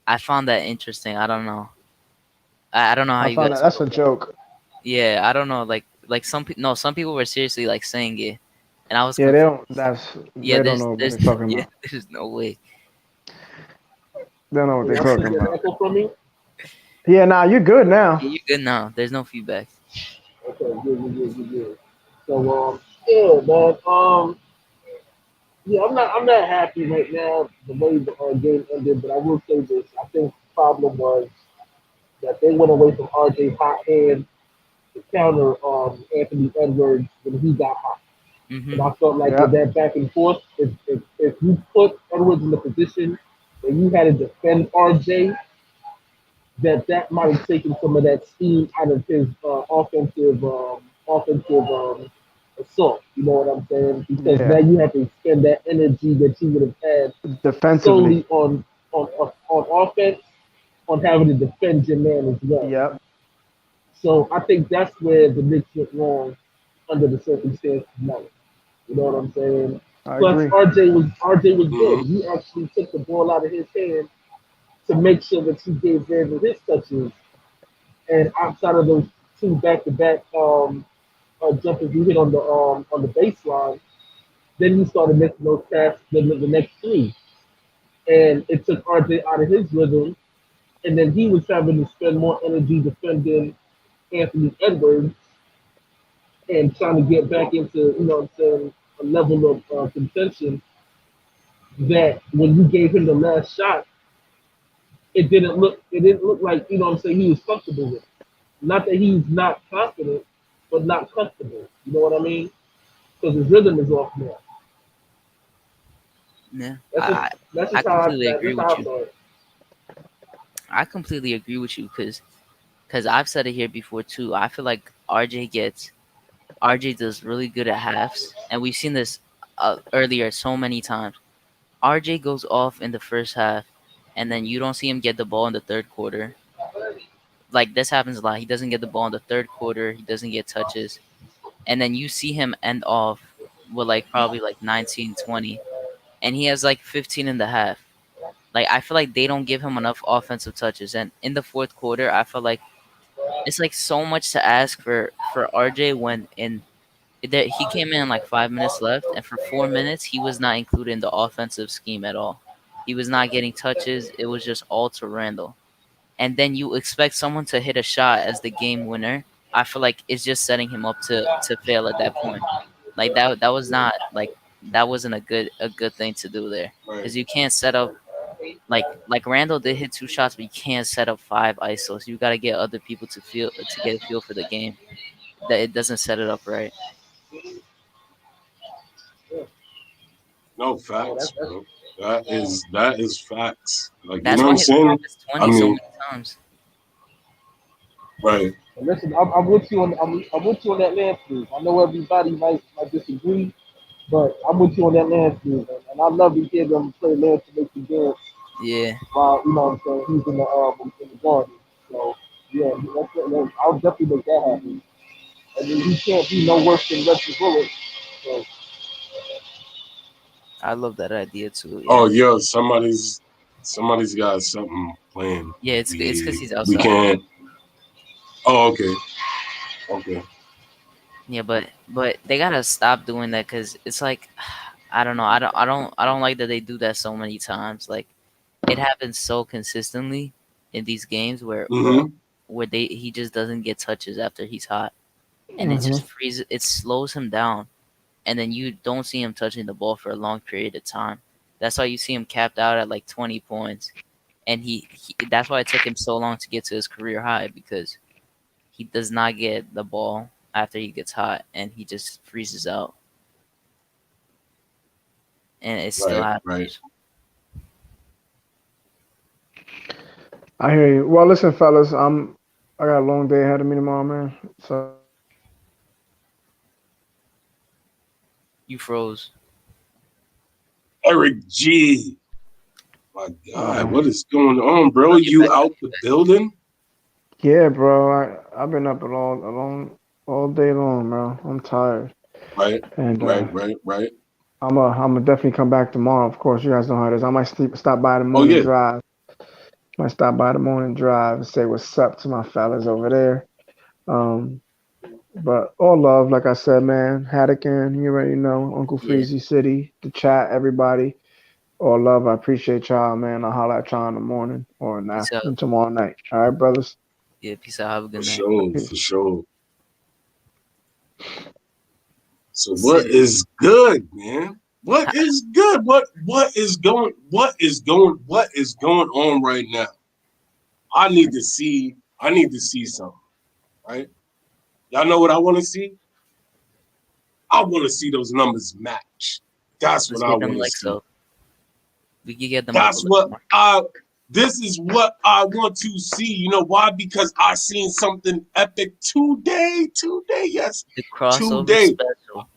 I found that interesting. I don't know. I don't know how I you found that guys that's feel. a joke. Yeah, I don't know. Like some people, no, some people were seriously like saying it, and I was Yeah, they confused. don't. Yeah, They don't know what there's they're talking yeah, about. there's no way. They don't know what Hey, they're y'all still talking getting about. echo from me? Yeah, nah, you're good Yeah, now. you're good now. There's no feedback. Okay, good. So, yeah, man. Yeah, I'm not happy right now the way the game ended, but I will say this: I think the problem was that they went away from RJ hot hand to counter Anthony Edwards when he got hot. Mm-hmm. And I felt like with Yep. that back and forth, if you put Edwards in the position and you had to defend RJ, that might have taken some of that steam out of his offensive assault. You know what I'm saying? Because now Yeah. you have to expend that energy that you would have had Defensively. solely on offense, on having to defend your man as well. Yep. So I think that's where the Knicks went wrong under the circumstances now. You know what I'm saying? I Plus agree. RJ was good. Mm-hmm. He actually took the ball out of his hand to make sure that he gave Brandon his touches. And outside of those two back-to-back jumpers he hit on the baseline, then he started making those passes the next three, and it took RJ out of his rhythm. And then he was having to spend more energy defending Anthony Edwards and trying to get back into, you know what I'm saying, a level of contention that when you gave him the last shot, it didn't look like, you know what I'm saying, he was comfortable with it. Not that he's not confident, but not comfortable. You know what I mean? Because his rhythm is off now. Yeah, That's just that's I just how completely agree that's with how I you. saw it. I completely agree with you because I've said it here before too. I feel like RJ does really good at halves, and we've seen this earlier so many times. RJ goes off in the first half, and then you don't see him get the ball in the third quarter. Like this happens a lot. He doesn't get the ball in the third quarter. He doesn't get touches, and then you see him end off with like probably like 19, 20, and he has like 15 in the half. Like I feel like they don't give him enough offensive touches, and in the fourth quarter, I feel like it's like so much to ask for RJ when he came in like 5 minutes left, and for 4 minutes he was not included in the offensive scheme at all. He was not getting touches. It was just all to Randall. And then you expect someone to hit a shot as the game winner. I feel like it's just setting him up to fail at that point. Like that was not like that wasn't a good thing to do there Right. because you can't set up like Randall did hit 2 shots, but you can't set up 5 ISOs. You got to get other people to get a feel for the game. That it doesn't set it up right. No Yeah, facts, bro. That is facts. Like you That's know what why I'm his saying? half is I 20 so mean, many times. right. And listen, I'm with you on I'm with you on that landscape. I know everybody might disagree, but I'm with you on that landscape, and I love to hear them play Lance to make you dance Yeah, while, you know what I'm saying, he's in the garden. So yeah, I'll definitely make that happen. I mean, he can't be no worse than Reggie Bullock. So I love that idea too. Oh, Yeah, yo, somebody's got something playing. yeah. It's because he's We outside. can't. Oh, okay, okay. Yeah, but they gotta stop doing that because it's like I don't know. I don't like that they do that so many times. Like it happens so consistently in these games Mm-hmm. where he just doesn't get touches after he's hot, and it Hmm. just freezes. It slows him down, and then you don't see him touching the ball for a long period of time. That's why you see him capped out at like 20 points, and he that's why it took him so long to get to his career high because he does not get the ball after he gets hot, and he just freezes out, and it still Right, right. happens. I hear you. Well, listen, fellas, I got a long day ahead of me tomorrow, man. So You froze. Eric G. My God, yeah, what is going on, bro? Oh, you're You back. out the building? yeah, bro. I've been up all day long, bro. I'm tired, Right, and right. I'm gonna definitely come back tomorrow. Of course, you guys know how it is. I might stop by the Oh morning yeah. drive. Might stop by the morning drive and say what's up to my fellas over there. Um, but all love, like I said, man. Haddocken, you already know. Uncle Yeah. Freezy City, the chat, everybody. All love. I appreciate y'all, man. I'll holler at y'all in the morning or in the Peace out. afternoon tomorrow night. All right, brothers. Yeah. Peace out. Have a For good night. sure, Peace. for sure. So what City. is good, man? What is good? What is going on right now? I need to see something, right? Y'all know what I want to see? I want to see those numbers match. That's Let's what I get them want to likes see. up. We can get them up a That's little what more. this is what I want to see. You know why? Because I seen something epic today. Today, yes. The crossover Today. special.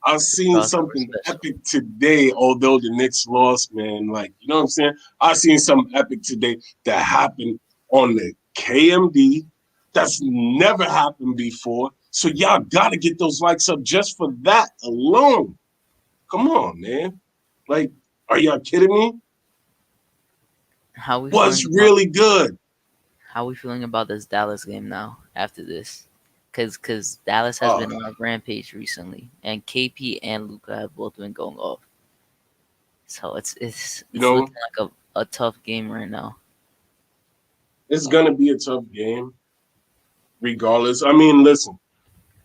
I've The seen crossover something special. epic today, although the Knicks lost, man. Like, you know what I'm saying? I seen something epic today that happened on the KMD. That's never happened before. So y'all gotta get those likes up just for that alone. Come on, man. Like, are y'all kidding me? How we What's feeling about really good? how we feeling about this Dallas game now after this? Cause Dallas has Uh, been on a rampage recently, and KP and Luca have both been going off. So you it's know, looking like a tough game right now. it's gonna be a tough game, regardless. I mean, listen,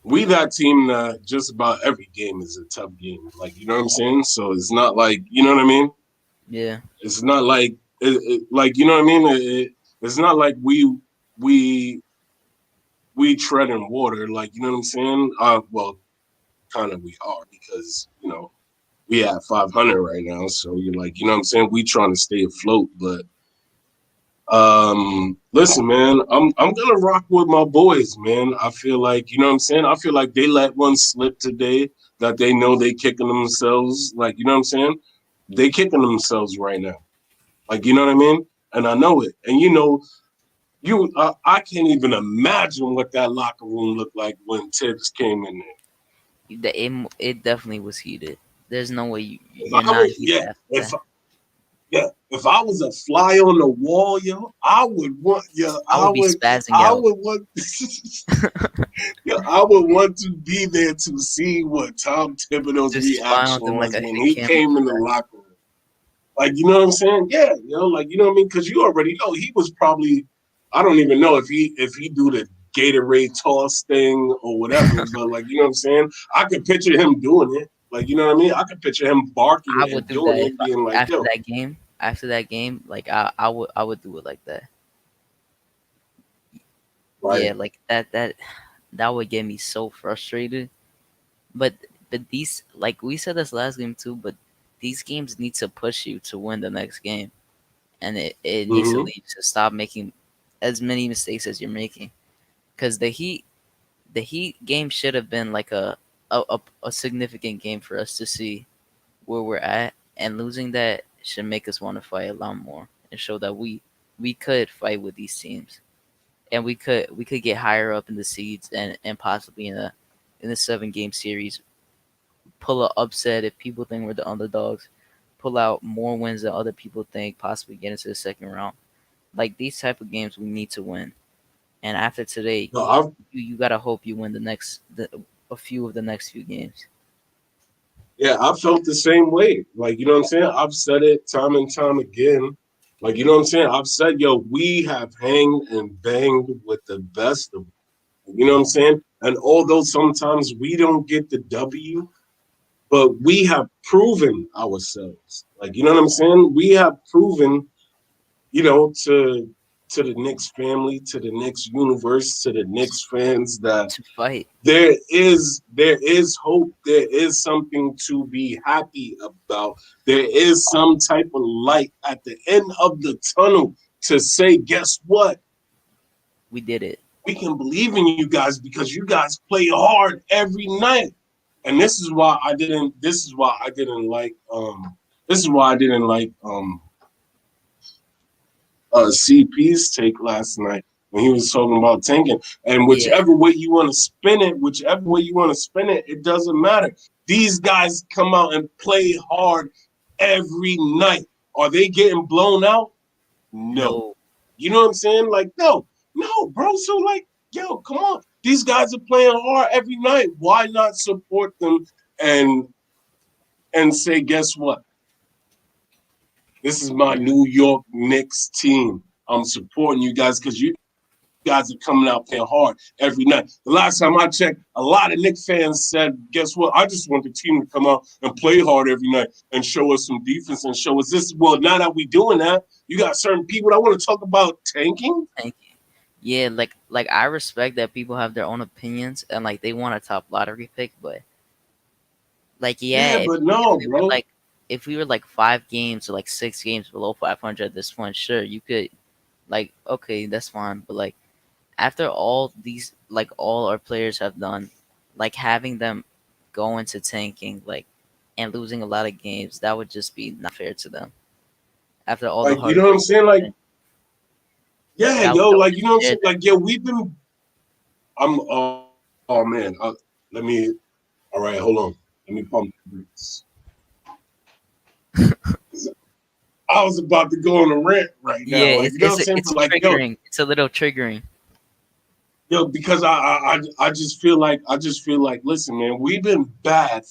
we that team that just about every game is a tough game. Like, you know what I'm saying? So it's not like, you know what I mean? Yeah. It's not like like, you know what I mean? It's not like we we tread in water. Like, you know what I'm saying? Well, kind of we are because we at 500 right now. So you're like, you know what I'm saying? We trying to stay afloat, but listen, man, I'm gonna rock with my boys, man. I feel like, you know what I'm saying? I feel like they let one slip today that they know they kicking themselves. Like, you know what I'm saying? They kicking themselves right now. Like, you know what I mean? And I know it. And I can't even imagine what that locker room looked like when Tibbs came in there. It definitely was heated. There's no way If you're I not was, heated after if that. yeah, if I was a fly on the wall, yo, I would want, I would be spazzing I out. would want, yo, I would want to be there to see what Tom Thibodeau's Just reaction smiled and like was I when hit he cameras came for in the that. locker room. Like, you know what I'm saying? Yeah, like, you know what I mean? Because you already know he was probably, I don't even know if he do the Gatorade toss thing or whatever, but like, you know what I'm saying? I could picture him doing it. Like, you know what I mean? I could picture him barking I would and do doing that if it, being like, after yo, that game. After that game, like I would do it like that. right. Yeah, like that would get me so frustrated. But these, like we said this last game too, but these games need to push you to win the next game, and it needs to Mm-hmm. lead you to stop making as many mistakes as you're making. Because the Heat game should have been like a significant game for us to see where we're at, and losing that should make us want to fight a lot more and show that we could fight with these teams, and we could get higher up in the seeds and possibly in a 7 game series pull a upset if people think we're the underdogs, pull out more wins than other people think, possibly get into the second round. Like these type of games we need to win. And after today, No, I've you gotta hope you win a few of the next few games. Yeah, I felt the same way. Like, you know what I'm saying? I've said it time and time again. Like, you know what I'm saying? I've said, yo, we have hanged and banged with the best of them. You know what I'm saying? And although sometimes we don't get the W, but we have proven ourselves. Like, you know what I'm saying? We have proven, to the Knicks family, to the Knicks universe, to the Knicks fans that To fight. there is hope. There is something to be happy about. There is some type of light at the end of the tunnel to say, guess what? We did it. We can believe in you guys because you guys play hard every night. And this is why I didn't like CP's take last night when he was talking about tanking. And Yeah. whichever way you want to spin it, it doesn't matter. These guys come out and play hard every night. Are they getting blown out? No. No. You know what I'm saying? Like, no, bro. So, like, yo, come on. These guys are playing hard every night. Why not support them and say, guess what? This is my Yeah. New York Knicks team. I'm supporting you guys because you guys are coming out playing hard every night. The last time I checked, a lot of Knicks fans said, guess what? I just want the team to come out and play hard every night and show us some defense and show us this. Well, now that we doing that, you got certain people that want to talk about tanking. Thank you. Yeah, like I respect that people have their own opinions and like they want a top lottery pick, but Like, yeah, Yeah, but no, bro. if we were like 5 games or like 6 games below 500 at this point, sure, you could like, okay, that's fine. But like after all these, like all our players have done, like having them go into tanking, like and losing a lot of games, that would just be not fair to them. After all the Like, you hard know what I'm work, saying? Like, yeah, yo, that would like, you be know what I'm fair. saying? Like, yeah, we've been. I'm. Oh man. Let me. All right, hold on. Let me pump the brakes. I was about to go on a rant right Yeah, now. Like, you know what I'm saying? it's But like, yo, triggering. It's a little triggering. because I just feel like, listen, man, we've been bad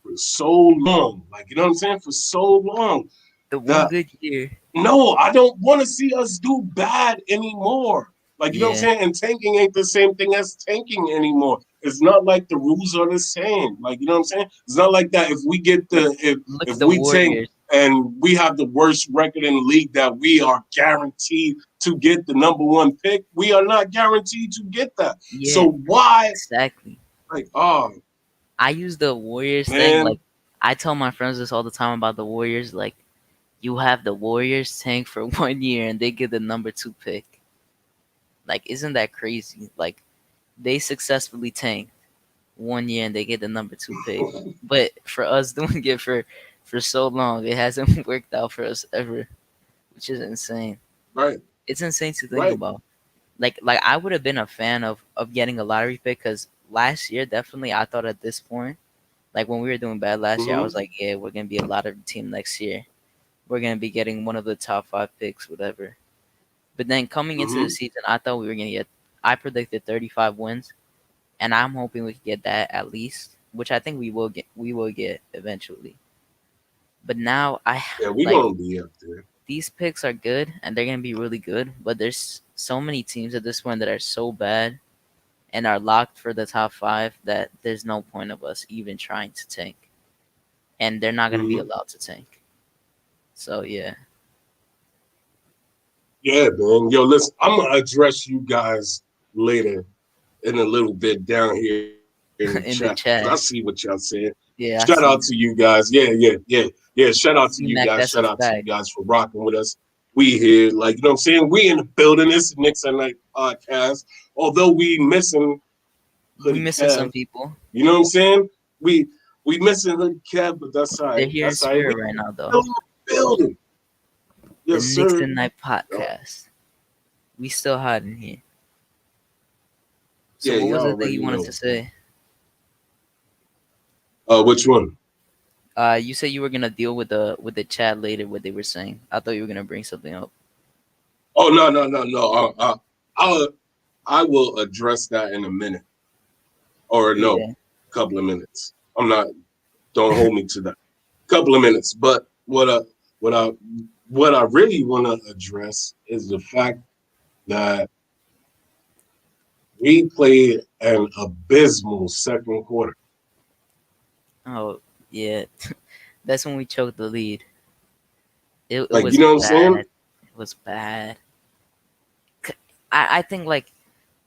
for so long. Like, you know what I'm saying? For so long The one that good year. no, I don't want to see us do bad anymore. Like, you know what I'm Yeah. saying? And tanking ain't the same thing as tanking anymore. It's not like the rules are the same. Like, you know what I'm saying? It's not like that if we get Like, the look if at the we tank Warriors. and we have the worst record in the league that we are guaranteed to get the #1 pick. We are not guaranteed to get that. Yeah, So why exactly. like oh I use the Warriors thing. Like, man, I tell my friends this all the time about the Warriors. Like, you have the Warriors tank for 1 year and they get the #2 pick. Like, isn't that crazy? Like, they successfully tanked 1 year and they get the #2 pick. But for us doing it for so long, it hasn't worked out for us ever, which is insane. right, It's insane to think right. about. Like I would have been a fan of getting a lottery pick because last year definitely I thought at this point, like when we were doing bad last year, I Mm-hmm. was like, yeah, we're gonna be a lottery team next year. We're gonna be getting one of the top 5 picks, whatever. But then coming into the Mm-hmm. season, I thought we were gonna get. I predicted 35 wins, and I'm hoping we can get that at least, which I think we will get. We will get eventually. But now I Yeah, we like gonna be up there. these picks are good and they're gonna be really good. But there's so many teams at this point that are so bad and are locked for the top 5 that there's no point of us even trying to tank, and they're not gonna be Mm-hmm. allowed to tank. So yeah, Yeah, man. Yo, listen, I'm gonna address you guys later in a little bit down here in the chat in the because I see chat, what y'all saying. yeah, I Shout out see to you guys. Yeah. Shout out to C you Mac. guys. That's a Shout out to you fact. guys for rocking with us. We here, like you know what I'm saying. We in the building. This is Knicks at Night podcast. Although we missing We Hoodie missing some Kev, people. you know what I'm saying. We missing Hoodie Kev, but that's all They're right. here in That's all right. We spirit right now, though. still in the building. The Yes, Knicks sir. and Night Yep. podcast. We still hiding here. So Yeah, what was y'all it that you already wanted know. to say? Which one? You said you were gonna deal with the chat later. What they were saying. I thought you were gonna bring something up. Oh no. I'll I will address that in a minute or no, Yeah. couple of minutes. I'm not. Don't hold me to that. Couple of minutes. But what I what I really want to address is the fact that we played an abysmal second quarter. Oh yeah. That's when we choked the lead. It Like you was know what I'm bad. saying? It was bad. I think like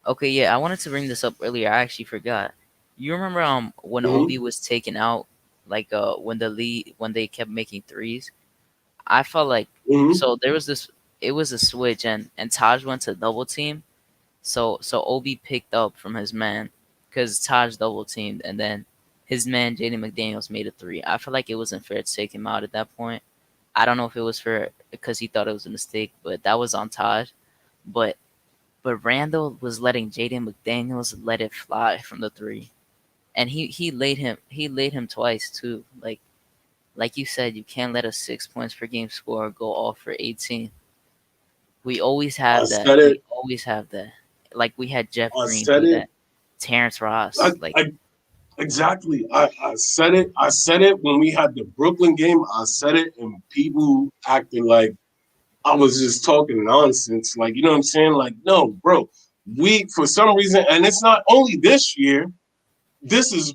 okay, yeah, I wanted to bring this up earlier. I actually forgot. You remember when Mm-hmm. Obi was taken out, like when they kept making threes? I felt like Mm-hmm. so there was this it was a switch and Taj went to double team. So Obi picked up from his man because Taj double teamed and then his man Jaden McDaniels made a three. I feel like it wasn't fair to take him out at that point. I don't know if it was for because he thought it was a mistake, but that was on Taj. But Randall was letting Jaden McDaniels let it fly from the three, and he laid him twice too. Like you said, you can't let a 6 points per game score go off for 18. We always I have that. said it. We always have that. Like we had Jeff I Green said do it. that. Terrence I, Ross. Like I exactly. I said it. I said it when we had the Brooklyn game. I said it, and people acted like I was just talking nonsense. Like, you know what I'm saying? Like, no, bro. We for some reason, and it's not only this year. This is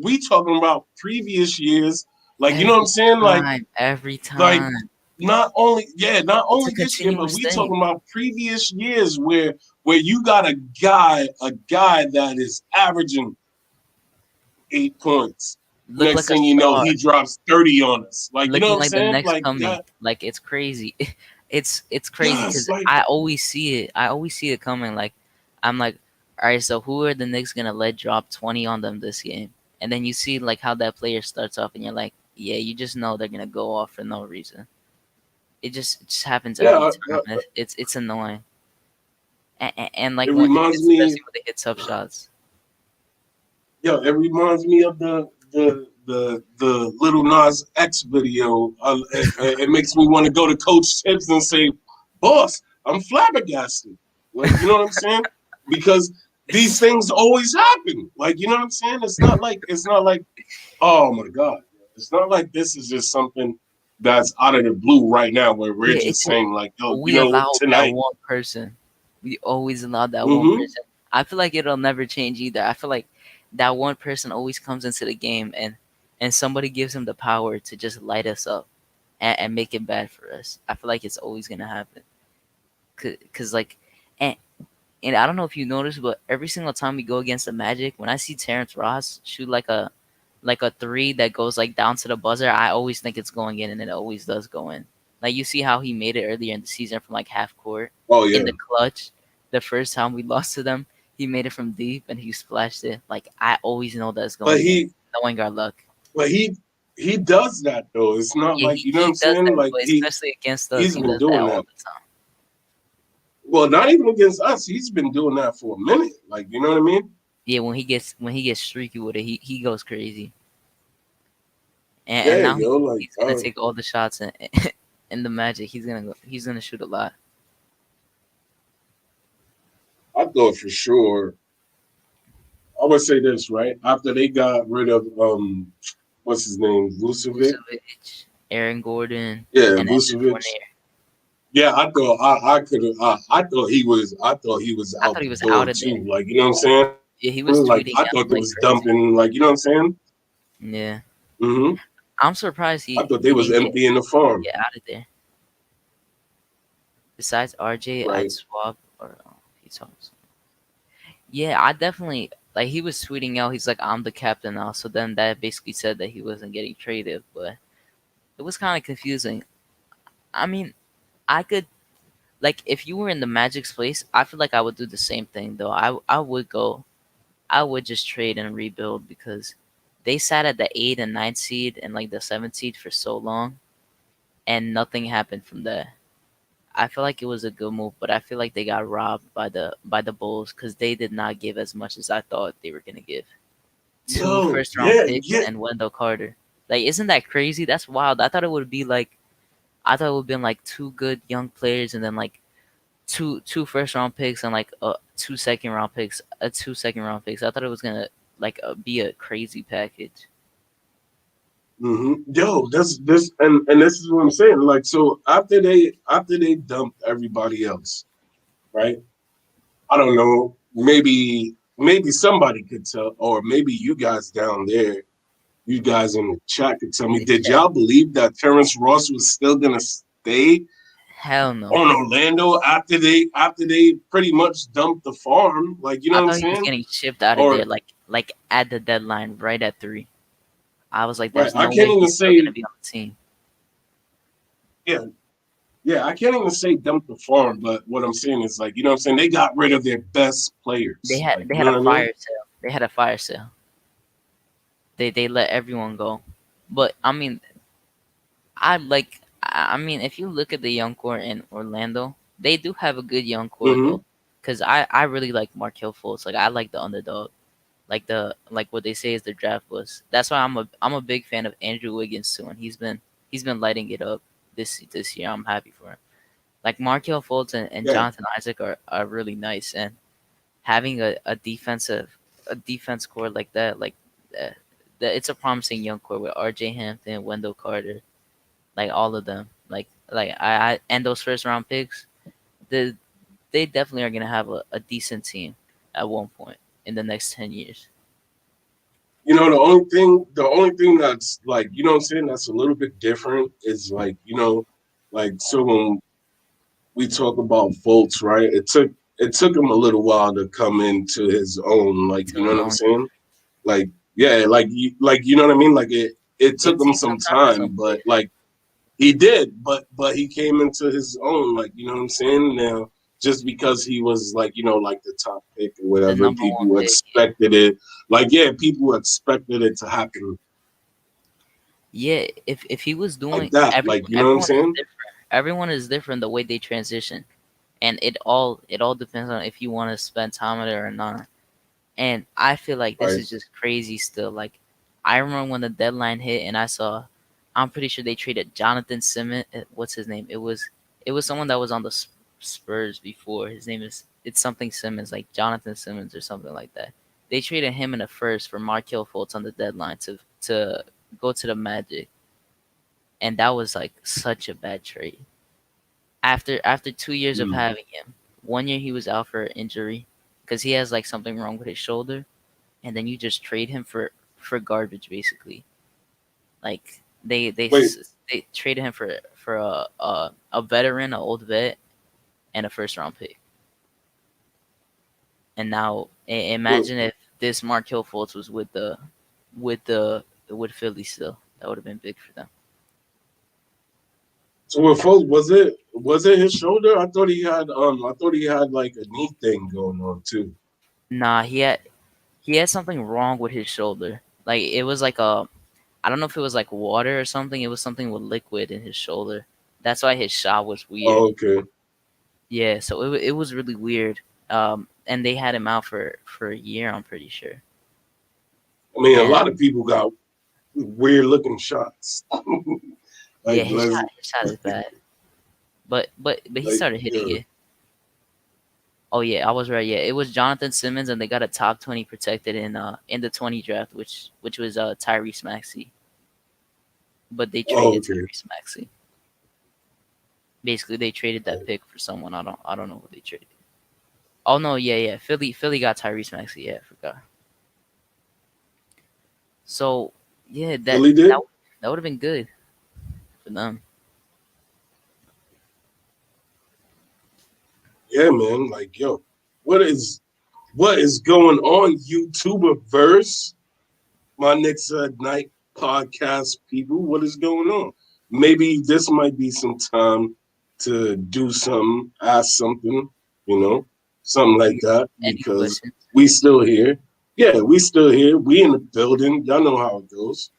we talking about previous years. Like, you know what I'm saying? every Like time. not It's a only this year, but continuous we thing. talking about previous years where you got a guy that is averaging 8 points, look Next like a thing you know, star, he drops 30 on us. Like, you know looking what I'm like the saying? next Like coming. that. Like it's crazy. It's crazy Yes, because like I always see it. I always see it coming. Like I'm like, all right, so who are the Knicks gonna let drop 20 on them this game? And then you see like how that player starts off, and you're like, yeah, you just know they're gonna go off for no reason. It just happens every yeah, time. And it's annoying. And like it when, reminds me. especially when they hit tough shots. Yo, it reminds me of the Little Nas X video. It makes me want to go to Coach Tibbs and say, "Boss, I'm flabbergasted." Like, you know what I'm saying? Because these things always happen. Like, you know what I'm saying? It's not like oh my God. It's not like this is just something that's out of the blue right now where we're Yeah, just saying like, yo, we allow that tonight. one person. We always allow that one Mm-hmm. person. I feel like it'll never change either. I feel like that one person always comes into the game and somebody gives him the power to just light us up and make it bad for us. I feel like it's always gonna happen. Cause like, and and I don't know if you noticed, but every single time we go against the Magic, when I see Terrence Ross shoot like a three that goes like down to the buzzer, I always think it's going in, and it always does go in. Like you see how he made it earlier in the season from like half court Oh in yeah. the clutch. The first time we lost to them, he made it from deep and he splashed it. Like I always know that's But going in, knowing our luck. but he does that though. It's not Yeah, like, you know what he I'm does saying? that, Like but especially against us, he's he been does that doing all that. the time. Well, not even against us. He's been doing that for a minute. Like, you know what I mean? Yeah, when he gets streaky with it, he goes crazy. And Yeah, now yo, like he's gonna take all the shots in the Magic. He's gonna shoot a lot. I thought for sure. I would say this, right? After they got rid of what's his name, Vucevic. Vucevic, Aaron Gordon, Yeah, and Evan Vucevic. Fournier. Yeah, I thought he was I out thought he the was out door of there. too. Like, you know what I'm saying? Yeah, he was Like, tweeting I out thought they like was crazy. dumping. Like, you know what I'm saying? Yeah, Hmm. I'm surprised I thought they he was didn't emptying the farm. get out of there. Besides RJ, I'd Right. swap or he talks. Yeah, I definitely like he was tweeting out. He's like, I'm the captain now. So then that basically said that he wasn't getting traded, but it was kind of confusing. I mean, I could like if you were in the Magic's place, I feel like I would do the same thing though. I would go. I would just trade and rebuild because they sat at the 8 and 9 seed and like the 7th seed for so long and nothing happened from there. I feel like it was a good move, but I feel like they got robbed by the Bulls because they did not give as much as I thought they were gonna give. Two Yo, first round yeah, picks yeah. and Wendell Carter. Like, isn't that crazy? That's wild. I thought it would be like I thought it would have been like two good young players and then like two first round picks and like two second round picks, two second round picks. I thought it was gonna like be a crazy package. Yo, this and this is what I'm saying. Like, so after they dumped everybody else, right? I don't know. Maybe somebody could tell, or maybe you guys down there, you guys in the chat could tell In me. the Did chat, y'all believe that Terrence Ross was still gonna stay hell no. on Orlando after they pretty much dumped the farm? Like, you know I what I'm thought he was saying? getting shipped out of there Or like at the deadline, right at 3. I was like, right, there's I no can't way even he's still gonna say be on the team. yeah, yeah, I can't even say dump the farm, but what I'm saying is like, you know what I'm saying? They got rid of their best players. Like, They you had know a what I mean? fire sale. They had a fire sale. They let everyone go. But I mean, I mean, if you look at the young core in Orlando, they do have a good young core Mm-hmm. though. Cause I really like Markel Fultz. Like I like the underdog. Like what they say is the draft was. That's why I'm a big fan of Andrew Wiggins too, and he's been lighting it up this year. I'm happy for him. Like Markel Fultz and Yeah. Jonathan Isaac are really nice, and having a defense core like that, like uh, it's a promising young core with R.J. Hampton, Wendell Carter, like all of them. Like I and those first round picks, the they definitely are gonna have a decent team at one point in the next 10 years. You know, the only thing that's like, you know what I'm saying, that's a little bit different is like, you know, like so when we talk about Fultz, right? It took him a little while to come into his own, like, To you know his what I'm own, saying? Like, Yeah, like you know what I mean. Like it took It him takes some some time for time, some but players. like he did, but he came into his own. Like you know what I'm saying. Now, just because he was like like the top pick or The whatever, number one people pick. expected it. Like yeah, people expected it to happen Yeah, if he was like doing that. Like you know what I'm everyone is saying. different. Everyone is different the way they transition, and it all depends on if you want to spend time with it or not. And I feel like this Right. is just crazy still. Like I remember when the deadline hit and I saw, I'm pretty sure they traded Jonathan Simmons. What's his name? It was someone that was on the Spurs before. His name it's something Simmons, like Jonathan Simmons or something like that. They traded him in the first for Markel Fultz on the deadline to go to the Magic, and that was like such a bad trade. After 2 years of Mm. having him, 1 year he was out for injury because he has like something wrong with his shoulder, and then you just trade him for garbage basically. Like Wait, they traded him for a veteran, an old vet, and a first round pick. And now well, imagine if this Markel Fultz was with the with Philly still. That would have been big for them. so with folks, was it his shoulder? I thought he had like a knee thing going on too. Nah, he had something wrong with his shoulder. Like it was like I don't know if it was like water or something. It was something with liquid in his shoulder. That's why his shot was weird. Oh, okay. Yeah, so it was really weird. And they had him out for a year, I'm pretty sure. I mean, a And lot of people got weird looking shots. yeah, Like let's his shot is bad. But he like started hitting yeah. it. Oh yeah, I was right. Yeah, it was Jonathan Simmons, and they got a top 20 protected in the 20 draft, which was Tyrese Maxey. But they Oh, traded okay. Tyrese Maxey. Basically, they traded that pick for someone. I don't know what they traded. Oh no, yeah. Philly got Tyrese Maxey. Yeah, I forgot. So yeah, Philly did? that would have been good for them. Yeah, man. Like, yo, what is what is going on, YouTuber verse? My Knicks at Night podcast people. What is going on? Maybe this might be some time to do something, ask something, something like that, Any because questions? we still here. Yeah, we still here. We in the building. Y'all know how it goes.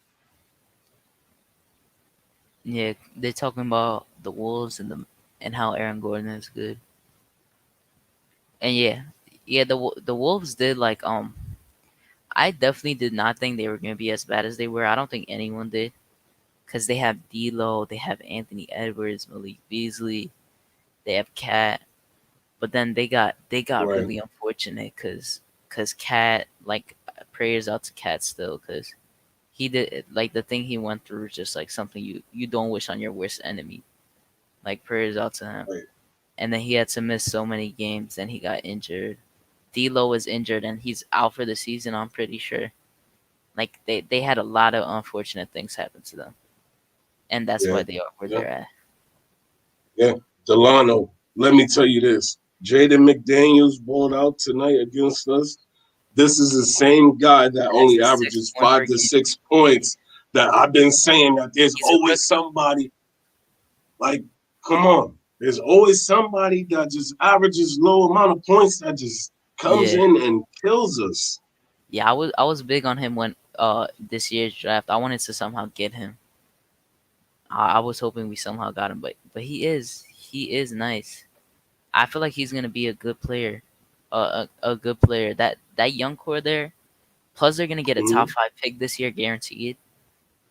Yeah, they're talking about the Wolves and how Aaron Gordon is good. And yeah, the Wolves did like I definitely did not think they were gonna be as bad as they were. I don't think anyone did because they have D'Lo, they have Anthony Edwards, Malik Beasley, they have Cat, but then they got Right. really unfortunate because Cat like prayers out to Cat still because he did like the thing he went through is just like something you don't wish on your worst enemy. Like prayers out to him, Right. and then he had to miss so many games. Then he got injured. D'Lo was injured and he's out for the season. I'm pretty sure. Like they had a lot of unfortunate things happen to them, and that's Yeah. why they are where Yeah. they're at. Yeah. Delano, let me tell you this. Jaden McDaniels balled out tonight against us. This is the same guy that That's only a six averages point per five to game. 6 points. That I've been saying that there's He's a always rookie. somebody like, come on, there's always somebody that just averages low amount of points that just comes Yeah, in and kills us. yeah. I was big on him when this year's draft. I wanted to somehow get him. I was hoping we somehow got him, but he is nice. I feel like he's gonna be a good player, a good player. That young core there. Plus, they're gonna get a top Mhm. 5 pick this year, guaranteed.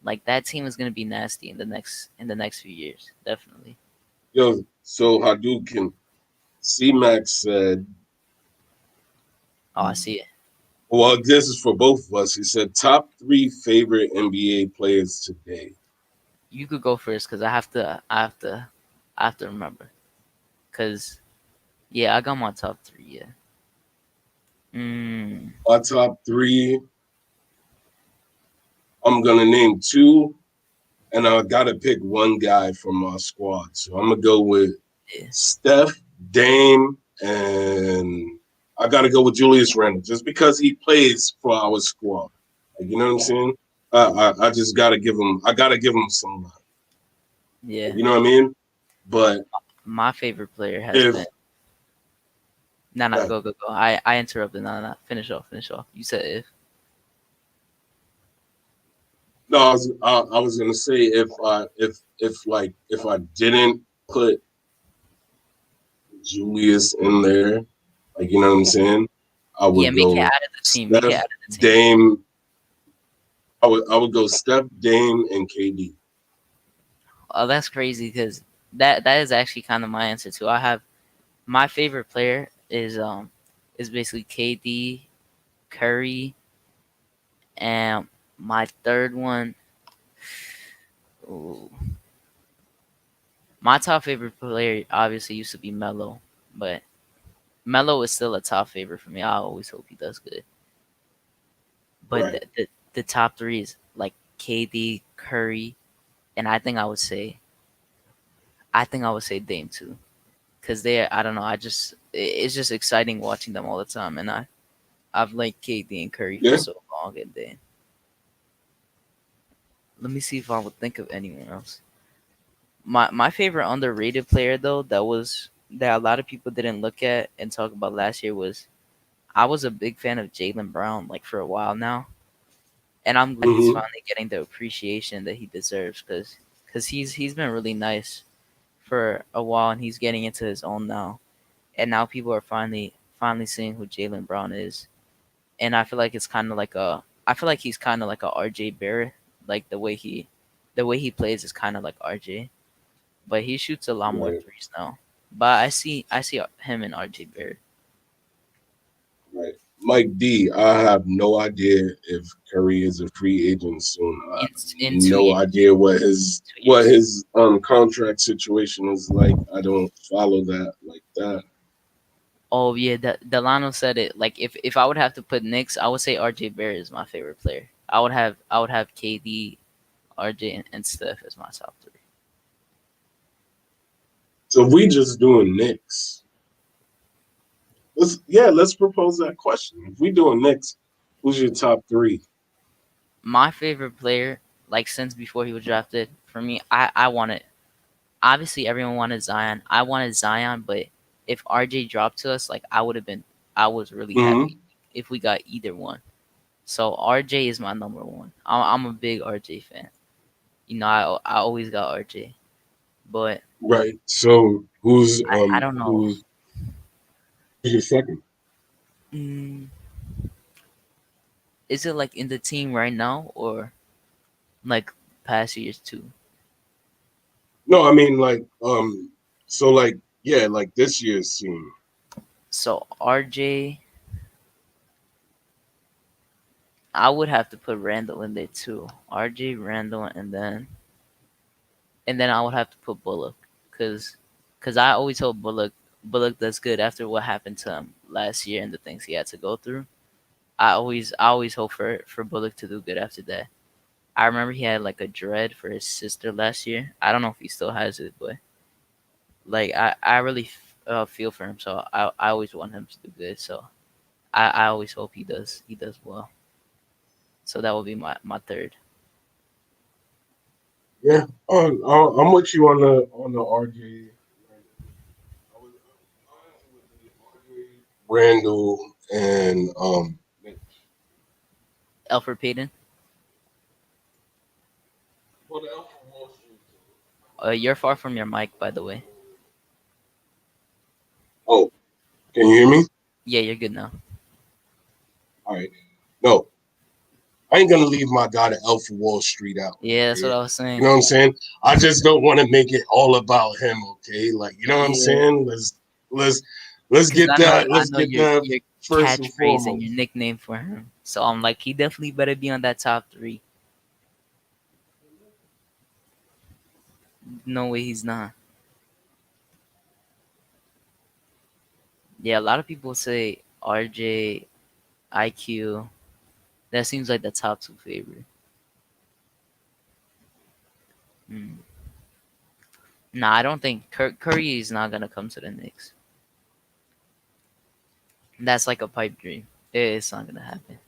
Like that team is gonna be nasty in the next few years, definitely. Yo, so Hadouken, C-Max said, Oh, I see it. well, this is for both of us. He said, top three favorite NBA players today. You could go first because I have to remember. Cause yeah, I got my top 3. Yeah. Mm, My top three, I'm going to name two, and I got to pick one guy from our squad. So I'm going to go with yeah. Steph, Dame, and I got to go with Julius Randle just because he plays for our squad. Like, you know what I'm saying? I just gotta give him. I gotta give him some love. Yeah. You know what I mean? But My favorite player has if been. Nah, nah, uh, go, go, go. I interrupted. Nah, nah. Finish off, finish off. You said if. no, I was gonna say if I didn't put Julius in there, like you know what I'm saying, I Yeah, would make it go out of the team. Make it Steph, out of the team. Dame. I would go Steph, Dame, and KD. Oh, that's crazy because that is actually kind of my answer too. I have my favorite player is basically KD, Curry, and my third one. Ooh, my top favorite player obviously used to be Melo, but Melo is still a top favorite for me. I always hope he does good. But Right. the top three is like KD, Curry, and I think I would say Dame too, because they I don't know it's just exciting watching them all the time, and I've liked KD and Curry for Yeah. so long, and then let me see if I would think of anyone else. My favorite underrated player though that a lot of people didn't look at and talk about last year was I was a big fan of Jalen Brown like for a while now, and I'm glad he's Mm-hmm. finally getting the appreciation that he deserves because he's been really nice for a while and he's getting into his own now, and now people are finally seeing who Jalen Brown is, and I feel like he's kind of like a RJ Barrett, like the way he plays is kind of like RJ, but he shoots a lot more Right. threes now. But I see him and RJ Barrett. Right. Mike D, I have no idea if Curry is a free agent soon. I have In two no years. idea Two what years. his contract situation is like. I don't follow that like that. Oh yeah, Delano said it. Like if I would have to put Knicks, I would say RJ Barrett is my favorite player. I would have KD, RJ, and Steph as my top three. So if we just doing Knicks, let's propose that question. If we doing Knicks, who's your top three? My favorite player, like since before he was drafted, for me, I wanted obviously everyone wanted Zion. I wanted Zion, but if RJ dropped to us, like I was really Mm-hmm. happy if we got either one. So RJ is my number one. I'm a big RJ fan. I always got RJ, but Right. So I don't know. who's your second? Mm, is it like in the team right now or like past years too? No, I mean so yeah, like this year's team. So RJ, I would have to put Randall in there too. RJ, Randall, and then I would have to put Bullock, cause I always hope Bullock does good after what happened to him last year and the things he had to go through. I always hope for Bullock to do good after that. I remember he had like a dread for his sister last year. I don't know if he still has it, but like I really feel for him. So I always want him to do good. So I always hope he does well. So that will be my third. Yeah, I'm with you on the RJ. I was honestly would be RJ, Randall, and Alfred Payton. well, the Alpha Wall Street. You're far from your mic, by the way. Oh, can you hear me? Yeah, you're good now. All right. No, I ain't gonna leave my guy to Alpha Wall Street out. Yeah, that's what Okay, I was you saying. know what I'm saying? I just don't want to make it all about him. Okay, like you know what I'm Yeah, saying? Let's let's because get I know that. I Let's know get your that your first and catchphrase and foremost. your nickname for him. So I'm like, he definitely better be on that top three. No way he's not. Yeah, a lot of people say RJ, IQ. That seems like the top two favorite. Mm. Nah, I don't think Curry is not gonna come to the Knicks. That's like a pipe dream. It's not gonna happen.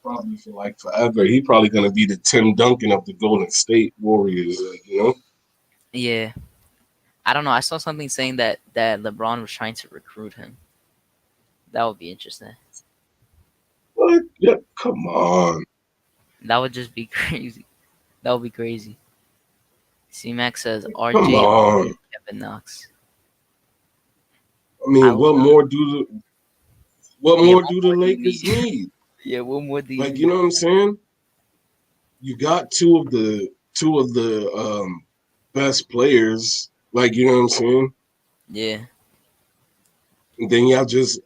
probably for like forever. He probably gonna be the Tim Duncan of the Golden State Warriors, you know? Yeah, I don't know. I saw something saying that LeBron was trying to recruit him. That would be interesting. What? Yeah, come on. That would just be crazy. That would be crazy. C Mac says Come RJ on. Kevin Knox. I I mean, would not. what Yeah, more what do the more do you need? Lakers need? Yeah, what more do you Like, you need? know what I'm saying? You got two of the best players. Like, you know what I'm saying? Yeah, And then y'all just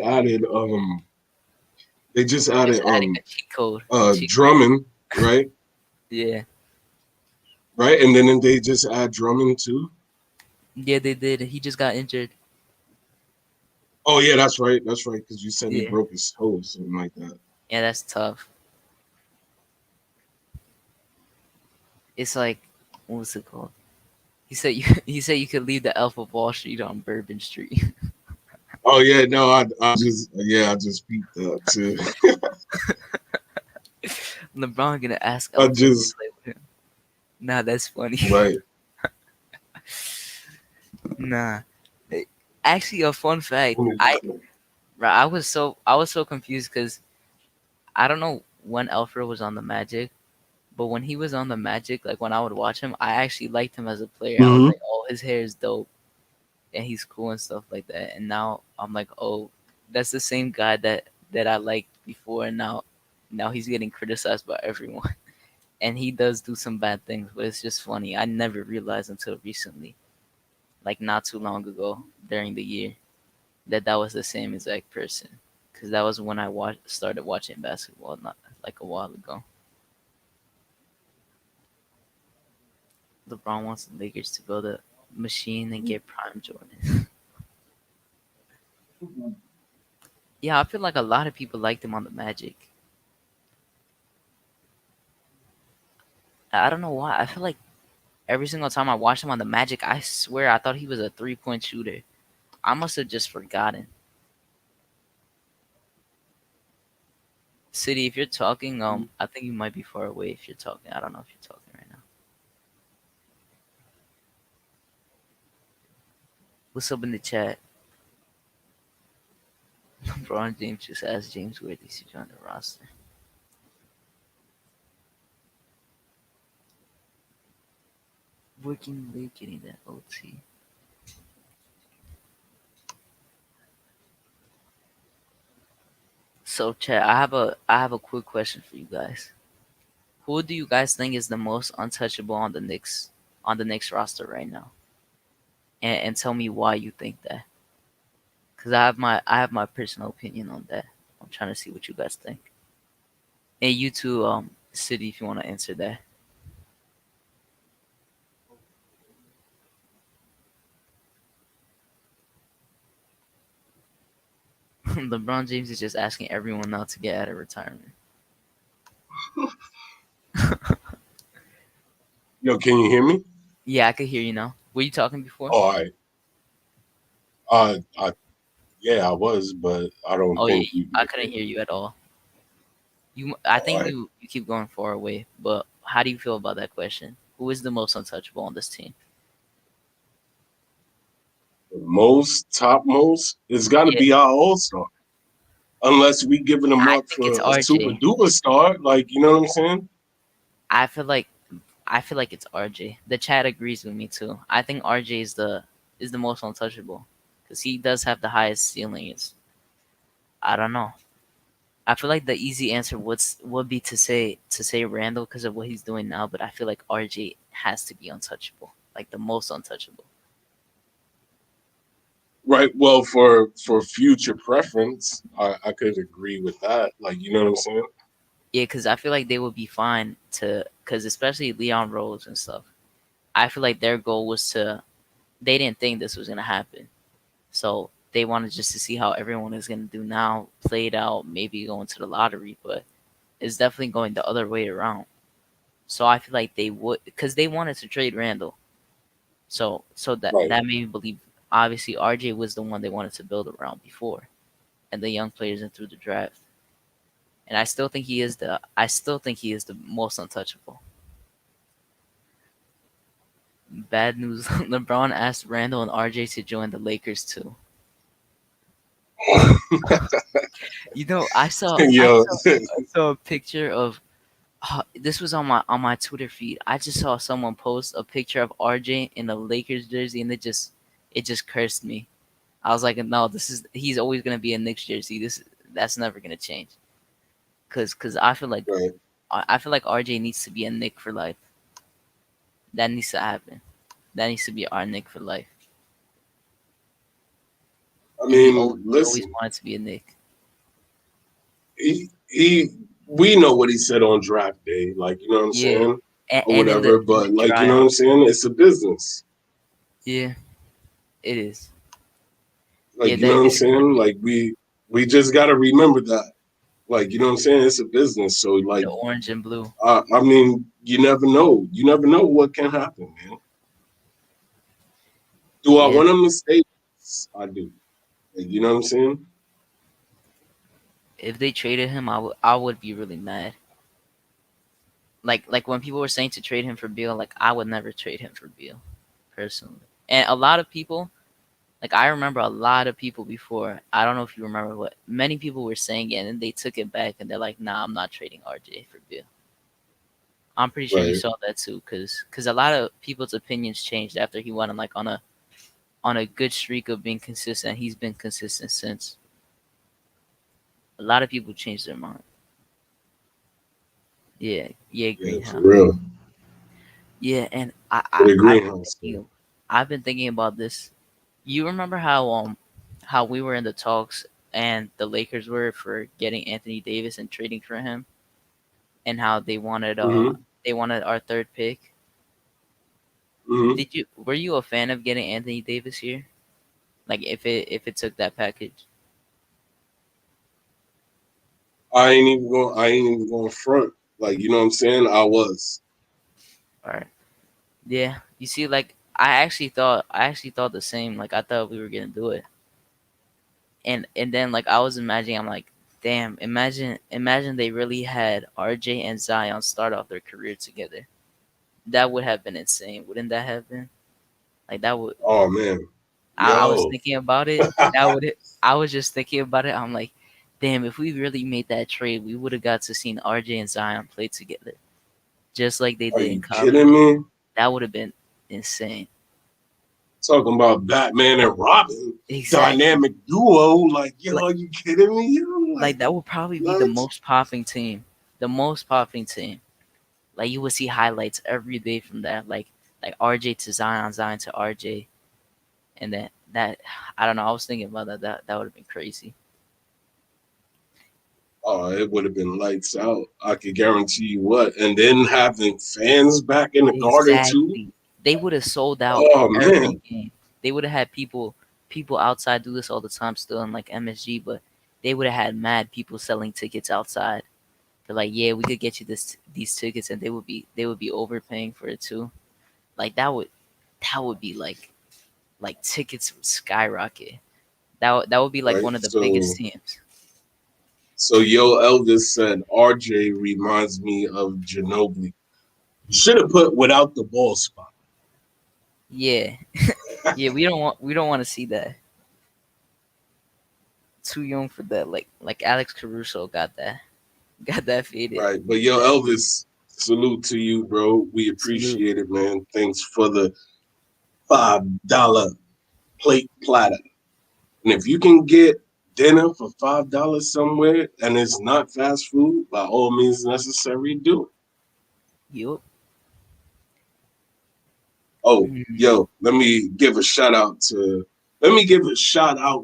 added they just just added adding a cheat code. A cheat code. Drummond, right? Yeah, Right? And then they just add Drummond too. yeah, they did. He just got injured. Oh yeah, that's right. That's right. Because you said he Yeah, broke his toe or something like that. yeah, that's tough. It's like, what was it called? He said you. He said you could leave the Elf of Wall Street on Bourbon Street. Oh yeah, no, I just beat that too. LeBron gonna ask I Elf to just play with him. Nah, that's funny. right. Nah. Actually, a fun fact. I was so confused because I don't know when Alfred was on the Magic, but when he was on the Magic, like when I would watch him, I actually liked him as a player. I was Mm-hmm. like, oh, his hair is dope and he's cool and stuff like that. And now I'm like, oh, that's the same guy that I liked before. And now he's getting criticized by everyone. And he does do some bad things, but it's just funny. I never realized until recently, like not too long ago during the year, that was the same exact person. Because that was when I started watching basketball, not like a while ago. LeBron wants the Lakers to build a machine and get Prime Jordan. Yeah, I feel like a lot of people liked him on the Magic. I don't know why. I feel like every single time I watched him on the Magic, I swear I thought he was a 3-point shooter. I must have just forgotten. City, if you're talking, I think you might be far away if you're talking. I don't know if you're talking right now. What's up in the chat? LeBron James just asked James Worthy to join the roster. Working late, getting that OT. So, chat, I have a quick question for you guys. Who do you guys think is the most untouchable on the Knicks roster right now? And tell me why you think that. Cause I have my personal opinion on that. I'm trying to see what you guys think. And you too, City, if you want to answer that. LeBron James is just asking everyone now to get out of retirement. Yo, can you hear me? Yeah, I could hear you now. Were you talking before? Oh, all right. Yeah, I was, but I don't Oh yeah, think you. I couldn't hear you at all. I All think right. you keep going far away. But how do you feel about that question? Who is the most untouchable on this team? The most, topmost, it's got to Yeah, be our All Star, unless we giving him I up think it's for a super RJ. duper star. Like, you know what I'm saying? I feel like I feel like it's RJ. The chat agrees with me too. I think RJ is the most untouchable because he does have the highest ceiling. I don't know. I feel like the easy answer would be to say Randall because of what he's doing now, but I feel like RJ has to be untouchable, like the most untouchable. Right. Well, for future preference, I could agree with that. Like, you know what I'm saying? Yeah, because I feel like they would be fine because especially Leon Rose and stuff. I feel like their goal was they didn't think this was gonna happen, so they wanted just to see how everyone is gonna do now, play it out, maybe go into the lottery, but it's definitely going the other way around. So I feel like they would because they wanted to trade Randall. So that Right. that made me believe obviously RJ was the one they wanted to build around before, and the young players and through the draft. and I still think he is the most untouchable. Bad news: LeBron asked Randall and RJ to join the Lakers too. You know, Yo, I saw a picture of this was on my Twitter feed. I just saw someone post a picture of RJ in a Lakers jersey, and it just cursed me. I was like, no, he's always gonna be a Knicks jersey. That's never gonna change. Cause right. I feel like RJ needs to be a Knick for life. That needs to happen. That needs to be our Knick for life. I And mean, he always listen, wanted to be a Knick. he we know what he said on draft day, like you know what I'm Yeah, saying, or and whatever. in the But like you know what I'm tryout. saying, it's a business. Yeah, it is. Yeah, Like you know what I'm it's gonna saying. be Like we just gotta remember that. Like you know what I'm saying, it's a business. So the like, orange and blue. I mean, you never know. You never know what can happen, man. Do I Yeah, want to mistake? I do. Like, you know what I'm saying? if they traded him, I would be really mad. Like when people were saying to trade him for Beal, like I would never trade him for Beal personally. And a lot of people, like I remember a lot of people before. I don't know if you remember what many people were saying it, and they took it back and they're like, "Nah, I'm not trading RJ for Beal." I'm pretty sure you Right. saw that too, cause a lot of people's opinions changed after he went on like on a good streak of being consistent. He's been consistent since. A lot of people changed their mind. Yeah, yeah, Yeah, for greenhouse. real. Yeah, and For the greenhouse thing. I've been thinking about this. You remember how we were in the talks and the Lakers were for getting Anthony Davis and trading for him, and how Mm-hmm. they wanted our third pick. Mm-hmm. Did you Were you a fan of getting Anthony Davis here? Like if it took that package? I ain't even going front. Like, you know what I'm saying? I was. All right. Yeah. You see, like I actually thought the same. Like I thought we were gonna do it, and then like I was imagining, I'm like, damn, imagine they really had RJ and Zion start off their career together. That would have been insane, wouldn't that have been? Like that would. Oh man. I was Yo. thinking about it. I was just thinking about it. I'm like, damn, if we really made that trade, we would have got to seen RJ and Zion play together, just like they Are did in you college. kidding me? That would have been insane. Talking about Batman and Robin. Exactly. Dynamic duo. Like, yo, Like, are you kidding me? Yo, like, that would probably be the what? most popping team. The most popping team. Like you would see highlights every day from that. Like RJ to Zion, Zion to RJ, and then that I don't know. I was thinking about that. That would have been crazy. Oh, it would have been lights out. I could guarantee you what. And then having fans back in the garden too. Exactly. They would have sold out Oh every man. game. They would have had people outside do this all the time still in like MSG, but they would have had mad people selling tickets outside. They're like, yeah, we could get you these tickets, and they would be overpaying for it too. Like that would be like tickets would skyrocket. That would be like Right. one of the biggest So teams. Yo Elvis said RJ reminds me of Ginobili. Should have put without the ball spot. Yeah, yeah. We don't want to see that. Too young for that. Like Alex Caruso got that faded. Right. But yo, Elvis, salute to you, bro. We Salute. appreciate it, man. Thanks for the $5 plate platter. And if you can get dinner for $5 somewhere and it's not fast food, by all means necessary, do it. Yup. Oh, Mhm. yo, let me give a shout out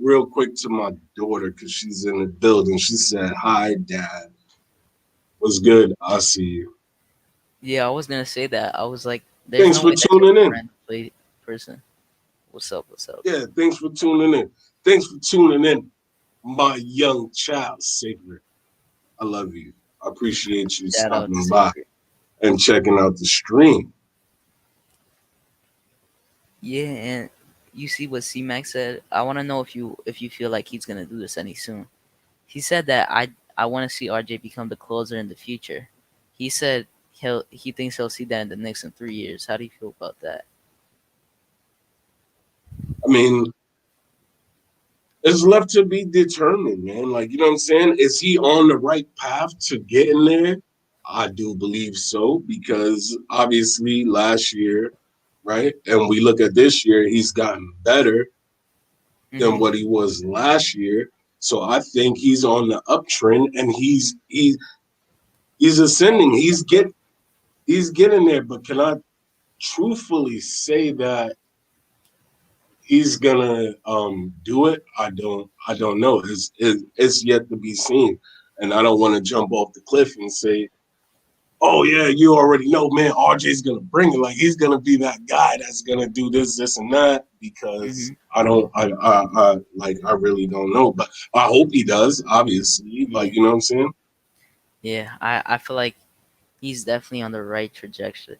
real quick to my daughter because she's in the building. She said, "Hi, Dad. What's good? I see you. Yeah, I was gonna say that. I was like, there's Thanks no for way that's just tuning a in. random play person. What's up? What's up? Yeah, thanks for tuning in. Thanks for tuning in, my young child, Sacred. I love you. I appreciate you Shout out to stopping by Sacred. and checking out the stream." Yeah, and you see what C Max said. I want to know if you feel like he's gonna do this any soon. He said that I want to see RJ become the closer in the future. He said he thinks he'll see that in the Knicks in 3 years. How do you feel about that? I mean, it's left to be determined, man. Like, you know what I'm saying? Is he on the right path to getting there? I do believe so, because obviously last year, right? And we look at this year, he's gotten better than Hmm. what he was last year. So I think he's on the uptrend, and he's ascending. He's getting there. But can I truthfully say that he's gonna do it? I don't know. It's yet to be seen. And I don't want to jump off the cliff and say, oh yeah, you already know, man, RJ's gonna bring it. Like, he's gonna be that guy that's gonna do this, and that, because Hmm. I really don't know. But I hope he does, obviously. Yeah, Like, you know what I'm saying? yeah. I feel like he's definitely on the right trajectory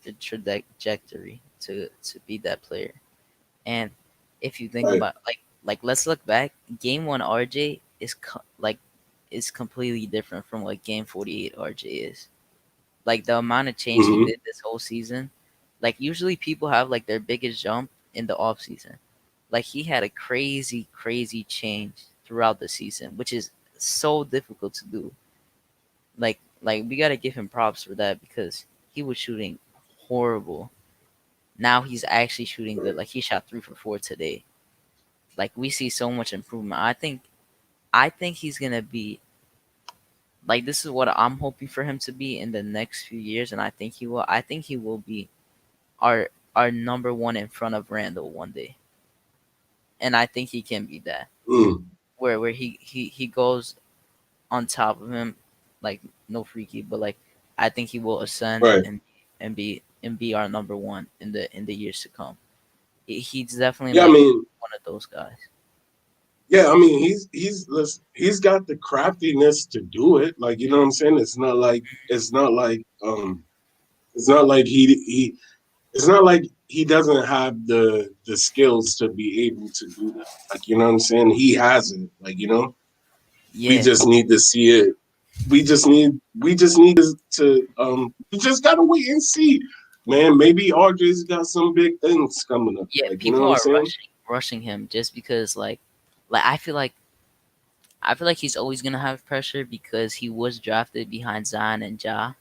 to be that player. And if you think Right. about let's look back. Game one RJ is completely different from what game 48 RJ is. Like the amount of change he Mm-hmm. did this whole season. Like usually people have like their biggest jump in the off season. Like he had a crazy change throughout the season, which is so difficult to do. Like we gotta give him props for that because he was shooting horrible. Now he's actually shooting good. Like he shot 3 for 4 today. Like we see so much improvement. I think he's gonna be like this is what I'm hoping for him to be in the next few years, and I think he will. I think he will be our number one in front of Randall one day, and I think he can be that. Mm. Where he goes on top of him, like no freaky, but like I think he will ascend Right. and be our number one in the years to come. He's definitely Yeah, I like mean, one of those guys. yeah, I mean, he's got the craftiness to do it. Like, you know what I'm saying? It's not like it's not like he doesn't have the skills to be able to do that. Like, you know what I'm saying? He has it. Like, you know, we Yeah, just need to see it. We just need to we just gotta wait and see. Man, maybe RJ's got some big things coming up. yeah. Like, you know People what I'm are saying? rushing him just because like I feel like he's always gonna have pressure because he was drafted behind Zion and Ja.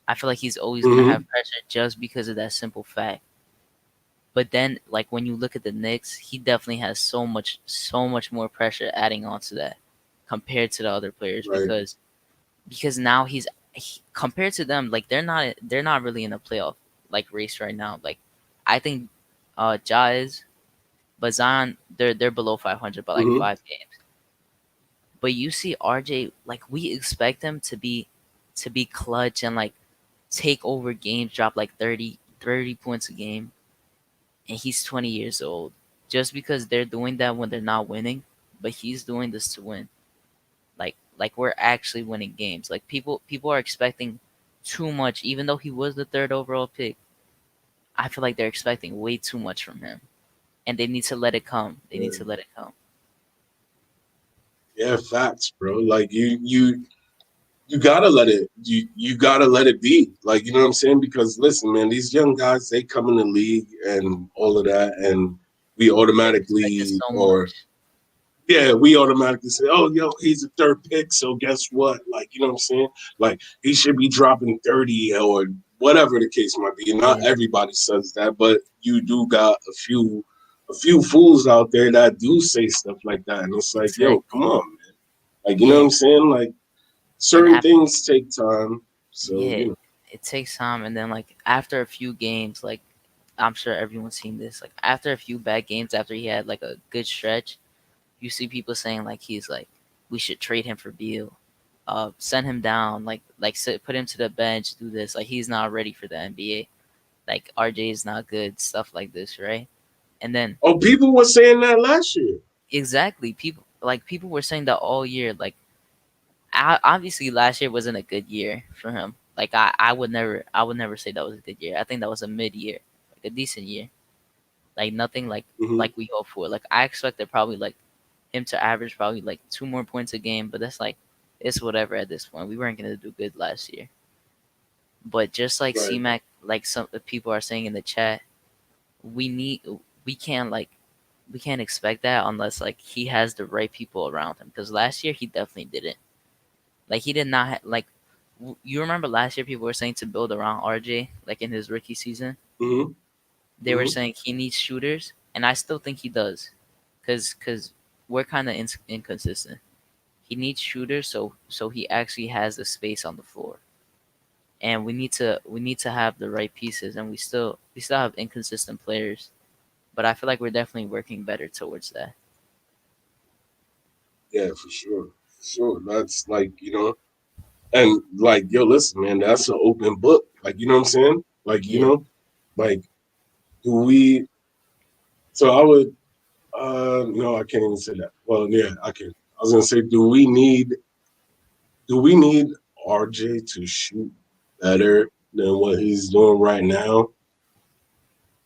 I feel like he's always gonna Mm-hmm. have pressure just because of that simple fact. But then, like when you look at the Knicks, he definitely has so much more pressure adding on to that compared to the other players Right. because now compared to them, like they're not really in a playoff like race right now. Like I think Ja is, but Zion they're below 500 by like Mm-hmm. 5 games. But you see RJ, like we expect him to be clutch and like take over games, drop like 30 points a game, and he's 20 years old. Just because they're doing that when they're not winning, but he's doing this to win. Like we're actually winning games. Like people are expecting too much, even though he was the third overall pick. I feel like they're expecting way too much from him, and they need to let it come. They need to let it come. Yeah, facts, bro. Like you gotta let it you gotta let it be. Like, you know what I'm saying? Because listen, man, these young guys, they come in the league and all of that, and we They're expecting automatically so or much. yeah, we automatically say, oh, yo, he's a third pick, so guess what? Like, you know what I'm saying? Like, he should be dropping 30 or whatever the case might be. Not Yeah, everybody says that, but you do got a few fools out there that do say stuff like that. And it's like, yo, come exactly. on, man. Like, you know what Yeah, I'm saying? Like, and certain things take time. So, yeah, you know. it takes time, and then like after a few games, like I'm sure everyone's seen this. Like after a few bad games, after he had like a good stretch, you see people saying like he's like we should trade him for Beal, send him down, put him to the bench, do this. Like he's not ready for the NBA. Like RJ is not good, stuff like this, right? And then Oh, people were saying that last year. exactly, people were saying that all year. Like obviously last year wasn't a good year for him. Like I would never say that was a good year. I think that was a mid year, like a decent year. Like nothing Hmm. like we hope for. Like I expected probably like him to average probably like 2 more points a game, but that's like it's whatever at this point. We weren't gonna do good last year. But just like Right. C-Mac, like some people are saying in the chat, we need we can't like we can't expect that unless like he has the right people around him. Because last year he definitely didn't. Like he did not like. You remember last year people were saying to build around RJ like in his rookie season. Mm-hmm. They were Mm-hmm. saying he needs shooters, and I still think he does, cause we're kind of inconsistent. He needs shooters, so he actually has the space on the floor, and we need to have the right pieces, and we still have inconsistent players, but I feel like we're definitely working better towards that. Yeah, for sure. For sure. That's like, and like, yo, listen, man, that's an open book. Like, you know what I'm saying? Like, Yeah, like, do we, so I would, no, I can't even say that. Well, yeah, I can. I was going to say, do we need RJ to shoot better than what he's doing right now?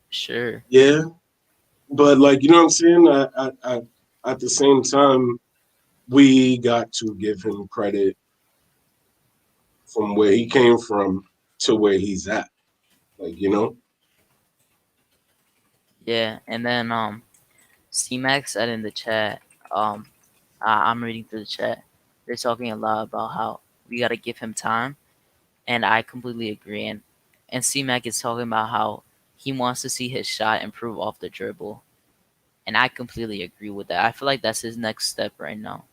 sure. Yeah. But like, you know what I'm saying? At the same time, we got to give him credit from where he came from to where he's at. Like, Yeah, and then C-Max said in the chat, um, I'm reading through the chat. They're talking a lot about how we gotta give him time, and I completely agree. And C-Mac is talking about how he wants to see his shot improve off the dribble, and I completely agree with that. I feel like that's his next step right now.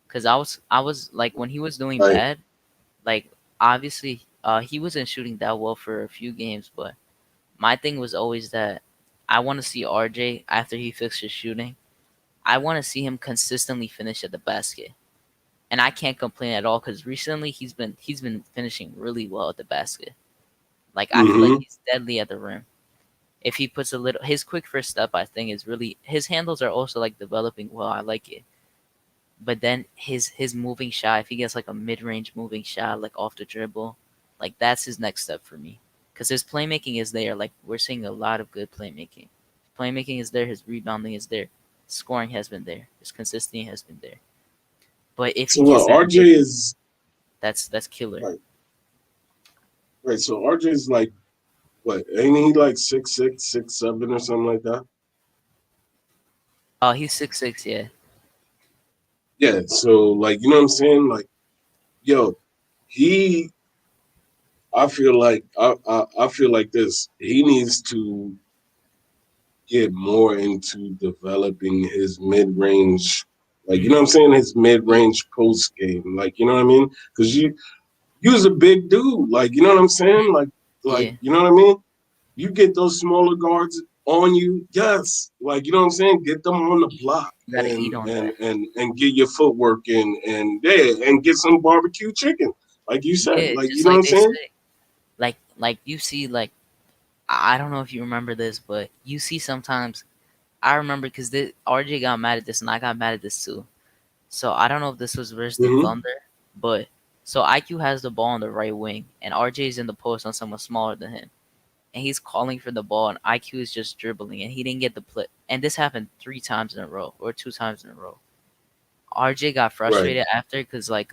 Cause I was like when he was doing right. bad, like obviously he wasn't shooting that well for a few games, but my thing was always that I want to see RJ after he fixes shooting. I want to see him consistently finish at the basket, and I can't complain at all because recently he's been finishing really well at the basket. Like I feel like Mm-hmm. he's deadly at the rim. If he puts a little, his quick first step, I think is really his handles are also like developing well. I like it, but then his moving shot, if he gets like a mid range moving shot, like off the dribble, like that's his next step for me. Because his playmaking is there. Like we're seeing a lot of good playmaking. Playmaking is there. His rebounding is there. Scoring has been there. His consistency has been there. But if he So what gets that RJ mid, is that's killer. right, right. So RJ is like what? Ain't he like 6'6", 6'7", or something like that? Oh, he's 6'6", yeah. Yeah. So like, you know what I'm saying? Like, yo, he. I feel like this. He needs to get more into developing his mid range. Like, you know what I'm saying? His mid Yeah, range post game. Like, you know what I mean? Because you was a big dude. Like, you know what I'm saying? Like, yeah. you know what I mean? You get those smaller guards on you, yes. Like, you know what I'm saying? Get them on the block You gotta eat and on and that. and and get your footwork in and yeah, and get some barbecue chicken. Like you said. Yeah, Like, you just know what like I'm they saying? say. Like you see, like I don't know if you remember this, but you see sometimes I remember because RJ got mad at this and I got mad at this too. So I don't know if this was versus the Mm-hmm. Thunder, but so IQ has the ball on the right wing and RJ is in the post on someone smaller than him. And he's calling for the ball and IQ is just dribbling and he didn't get the play. And this happened 3 times in a row or 2 times in a row. RJ got Right. frustrated after because like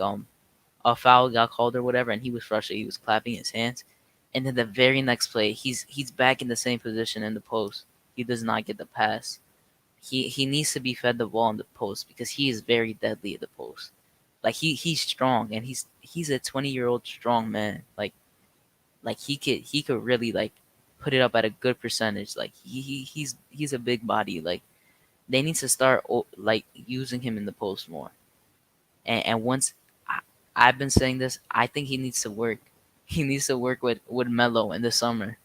a foul got called or whatever, and he was frustrated. He was clapping his hands, and then the very next play, he's back in the same position in the post. He does not get the pass. He needs to be fed the ball in the post because he is very deadly at the post. Like he's strong and he's a 20-year-old strong man. Like he could really like put it up at a good percentage. Like he's a big body. Like they need to start like using him in the post more. And once I, I've been saying this, I think he needs to work. He needs to work with Melo in the summer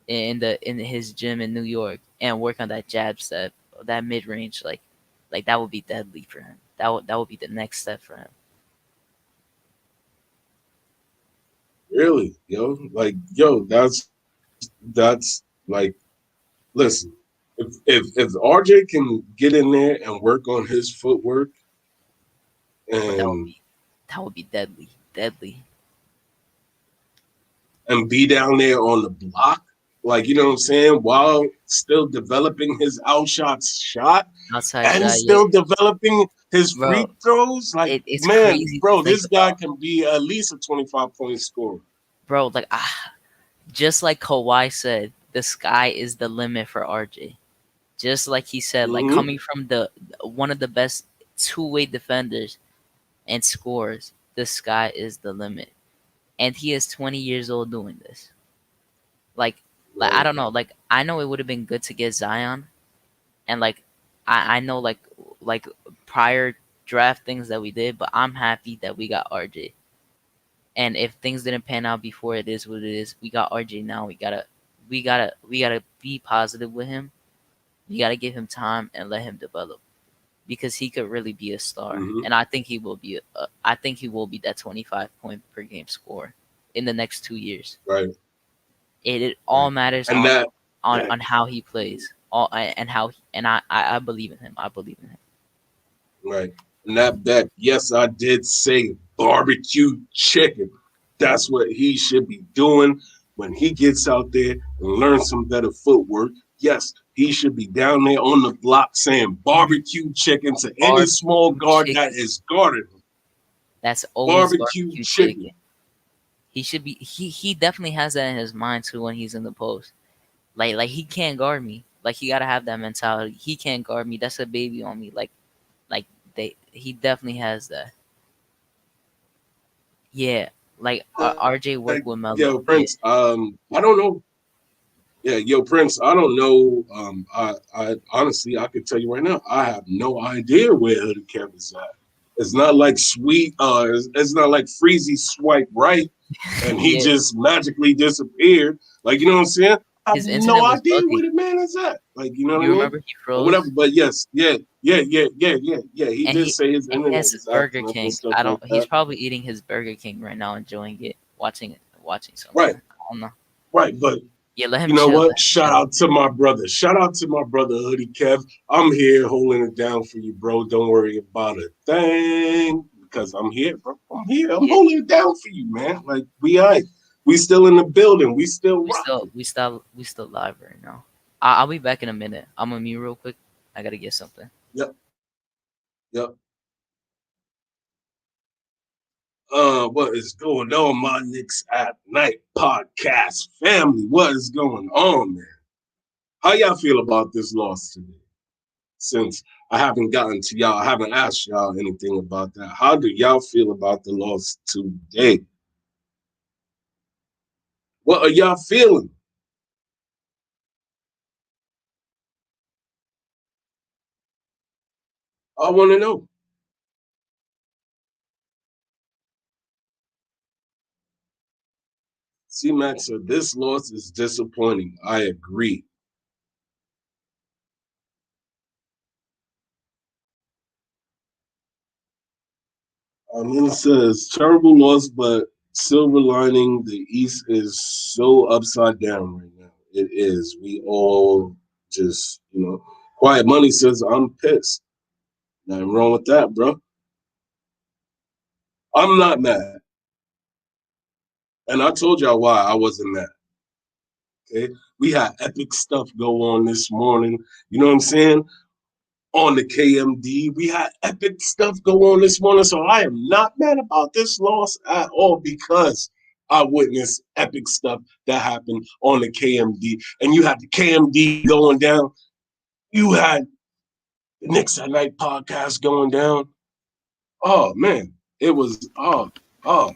in his gym in New York and work on that jab step, that mid range. Like that would be deadly for him. That would be the next step for him. Really, yo. Like, yo, that's like listen, if RJ can get in there and work on his footwork But and that would be deadly, deadly. be down there on the block, Like, you know what I'm saying? While still developing his outside shot Outside and shot, yeah, still developing his bro. free throws. Like, It's man, crazy to bro, think this guy about, can be at least a 25-point scorer. bro. Like, just like Kawhi said, the sky is the limit for RJ. Just like he said, like Mm-hmm. coming from the one of the best two-way defenders and scorers, the sky is the limit. And he is 20 years old doing this. Like I Right. don't know. Like I know it would have been good to get Zion, and like I know like prior draft things that we did, but I'm happy that we got RJ. And if things didn't pan out before, it is what it is. We got RJ now. We gotta be positive with him. You gotta give him time and let him develop because he could really be a star. Mm-hmm. And I think he will be. I think he will be that 25-point per game scorer in the next 2 years. Right. It all Right. matters And that, on how he plays. And how and I believe in him. I believe in him. right. And that bet, yes, I did say barbecue chicken. That's what he should be doing when he gets out there and learns some better footwork. Yes, he should be down there on the block saying barbecue chicken to any small Barbecue guard that chicken. is guarding him. That's always Barbecue barbecue chicken. chicken. He should be. He definitely has that in his mind too when he's in the post. Like he can't guard me. Like he gotta have that mentality. He can't guard me. That's a baby on me. Like he definitely has that. Yeah. Like RJ work Like, with Melo. yo, Yeah. Prince, I don't know. Yeah, yo, Prince, I don't know. I honestly, I could tell you right now, I have no idea where Hoodie Kev is at. It's not like it's not like Freezy swipe right and he Yeah. just magically disappeared. Like, you know what I'm saying? I have His no internet was idea buggy. where the man is at. Like, you know what I You mean? remember he Or whatever. froze? But yes, yeah. He And did say his he internet has his was Burger acting up and King. stuff I like don't. He's that. probably eating his Burger King right now, enjoying it, watching something. Right, I don't know. right. But Yeah, let him you know chill. what? Let him Shout chill. out to my brother. Shout out to my brother Hoodie Kev. I'm here holding it down for you, bro. Don't worry about a thing because I'm here, bro. I'm here. I'm Yeah, holding it down for you, man. Like we ain't. We still in the building. We still rocking. we still live right now. I'll be back in a minute. I'm gonna mute real quick. I gotta get something. Yep. Yep. What is going on, my Knicks at Night podcast family? What is going on, man? How y'all feel about this loss today? Since I haven't gotten to y'all, I haven't asked y'all anything about that. How do y'all feel about the loss today? What are y'all feeling? I want to know. C-Max said, this loss is disappointing. I agree. It says, terrible loss, but silver lining, the East is so upside down right now. It is. We all just, Quiet Money says, I'm pissed. Nothing wrong with that, bro. I'm not mad. And I told y'all why I wasn't mad. Okay. We had epic stuff go on this morning. You know what I'm saying? On the KMD, we had epic stuff go on this morning. So I am not mad about this loss at all because I witnessed epic stuff that happened on the KMD. And you had the KMD going down. You had the Knicks at Night podcast going down. Oh man. It was oh All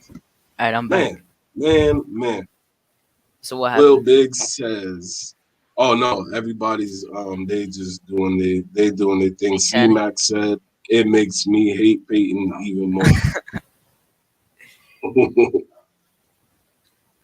right, I'm back. man. So what Will happened? Biggs says, "Oh no, everybody's they just doing they doing their thing." They C chatting. Max said, "It makes me hate Peyton even more."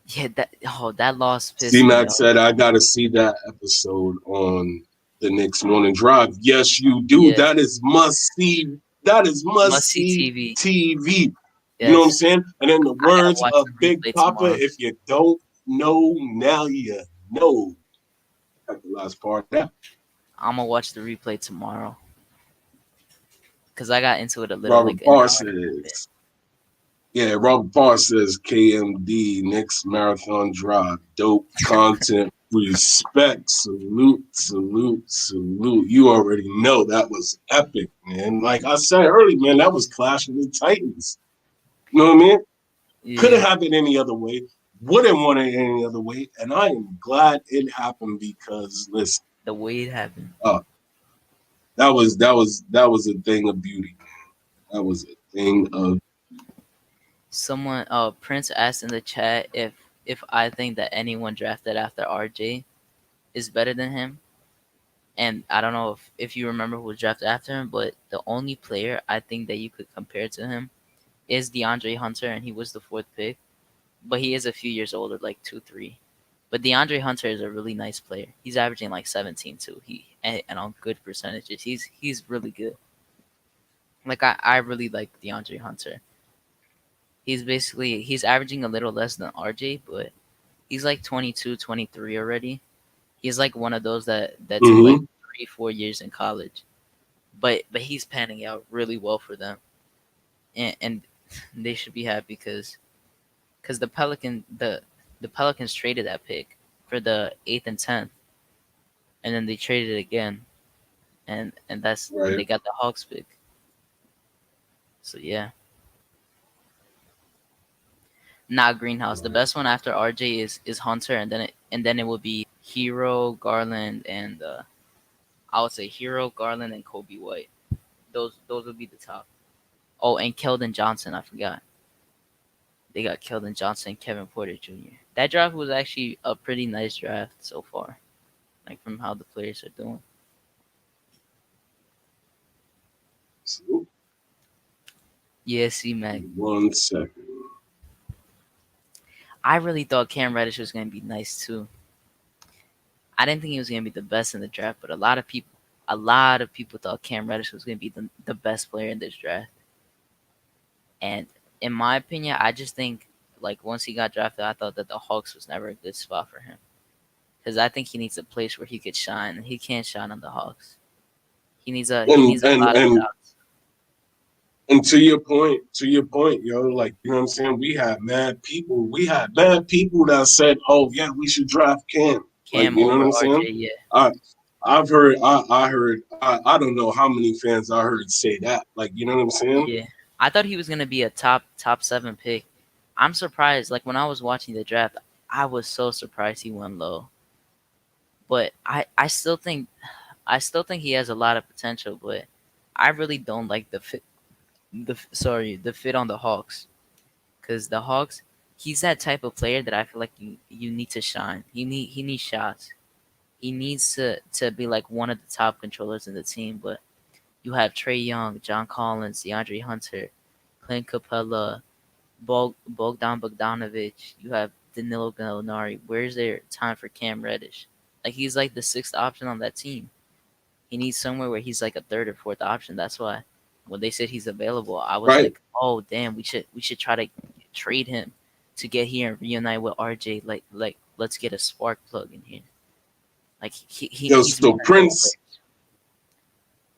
Yeah, that loss C pissed me Max off. said, "I gotta see that episode on the next morning drive." Yes, you do. Yeah, That is must see. That is must must see see TV. TV. You know what I'm Yes, saying? And in the I gotta words watch of the Big replay Papa, tomorrow. if you don't know, now you know. At the last part, yeah. I'm gonna watch the replay tomorrow because I got into it a little, Robert like an Parr hour and a bit. says, Robert Parr says KMD next marathon drive. Dope content Respect, salute, salute, salute. You already know that was epic, man. Like I said earlier, man, that was Clash of the Titans. You know what I mean? Couldn't Yeah, have it any other way. Wouldn't want it any other way. And I am glad it happened because listen, the way it happened. uh, that was a thing of beauty. That was a thing of Someone, Prince asked in the chat if I think that anyone drafted after RJ is better than him. And I don't know if you remember who was drafted after him, but the only player I think that you could compare to him is DeAndre Hunter, and he was the fourth pick. But he is a few years older, like 2, 3. But DeAndre Hunter is a really nice player. He's averaging like 17 too. And on good percentages. He's really good. Like I really like DeAndre Hunter. He's averaging a little less than RJ, but he's like 22, 23 already. He's like one of those that took like mm-hmm. 3, 4 years in college, but he's panning out really well for them, and they should be happy because the Pelicans traded that pick for the 8th and 10th, and then they traded it again, and Right. they got the Hawks pick. So yeah, not Greenhouse. The Right. best one after RJ is Hunter, and then it will be Hero, Garland, and I would say Hero, Garland, and Kobe White. Those would be the top. Oh, and Keldon Johnson, I forgot. They got Keldon Johnson, Kevin Porter Jr. That draft was actually a pretty nice draft so far, like from how the players are doing. So, Yeah, C Mac. 1 second. I really thought Cam Reddish was gonna be nice too. I didn't think he was gonna be the best in the draft, but a lot of people thought Cam Reddish was gonna be the best player in this draft. And in my opinion, I just think like once he got drafted, I thought that the Hawks was never a good spot for him because I think he needs a place where he could shine, and he can't shine on the Hawks. He And needs a lot of and shots. And to your point, yo, like you know what I'm saying. We had mad people that said, "Oh yeah, we should draft Cam." Like Cam you know what over I'm RJ, saying. yeah, I I've heard I heard I don't know how many fans I heard say that. Like you know what I'm saying. yeah. I thought he was gonna be a top 7 pick. I'm surprised. Like when I was watching the draft, I was so surprised he went low. But I still think he has a lot of potential. But I really don't like the fit. The fit on the Hawks because the Hawks, he's that type of player that I feel like you need to shine. He needs shots. He needs to be like one of the top controllers in the team. But you have Trey Young, John Collins, DeAndre Hunter, Clint Capella, Bogdan Bogdanovic. You have Danilo Gallinari. Where's there time for Cam Reddish? Like he's like the sixth option on that team. He needs somewhere where he's like a third or fourth option. That's why when they said he's available, I was Right. like, oh damn, we should try to trade him to get here and reunite with RJ. Like let's get a spark plug in here. Like Yo, he's one so of those Prince.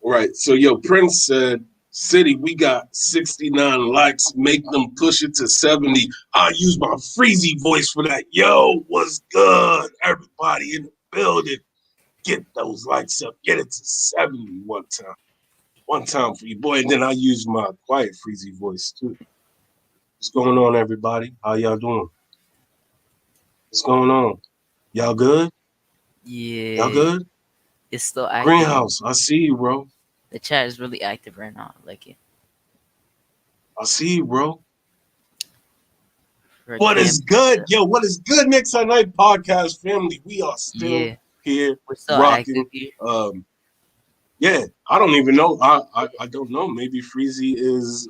players. Right. So yo, Prince said, "City, we got 69 likes. Make them push it to 70." I use my freezy voice for that. Yo, what's good? Everybody in the building, get those likes up. Get it to 70 one time. One time for you, boy. And then I use my quiet freezy voice too. What's going on, everybody? How y'all doing? What's going on? Y'all good? Y'all Yeah, good? it's still active. Greenhouse, I see you, bro. The chat is really active right now. I like it. I see you, bro. For What Cam, is good? Yo, what is good, Knicks at Night podcast family? We are still yeah, here we're still active rocking. here. Yeah, I don't even know. I don't know. Maybe Freezy is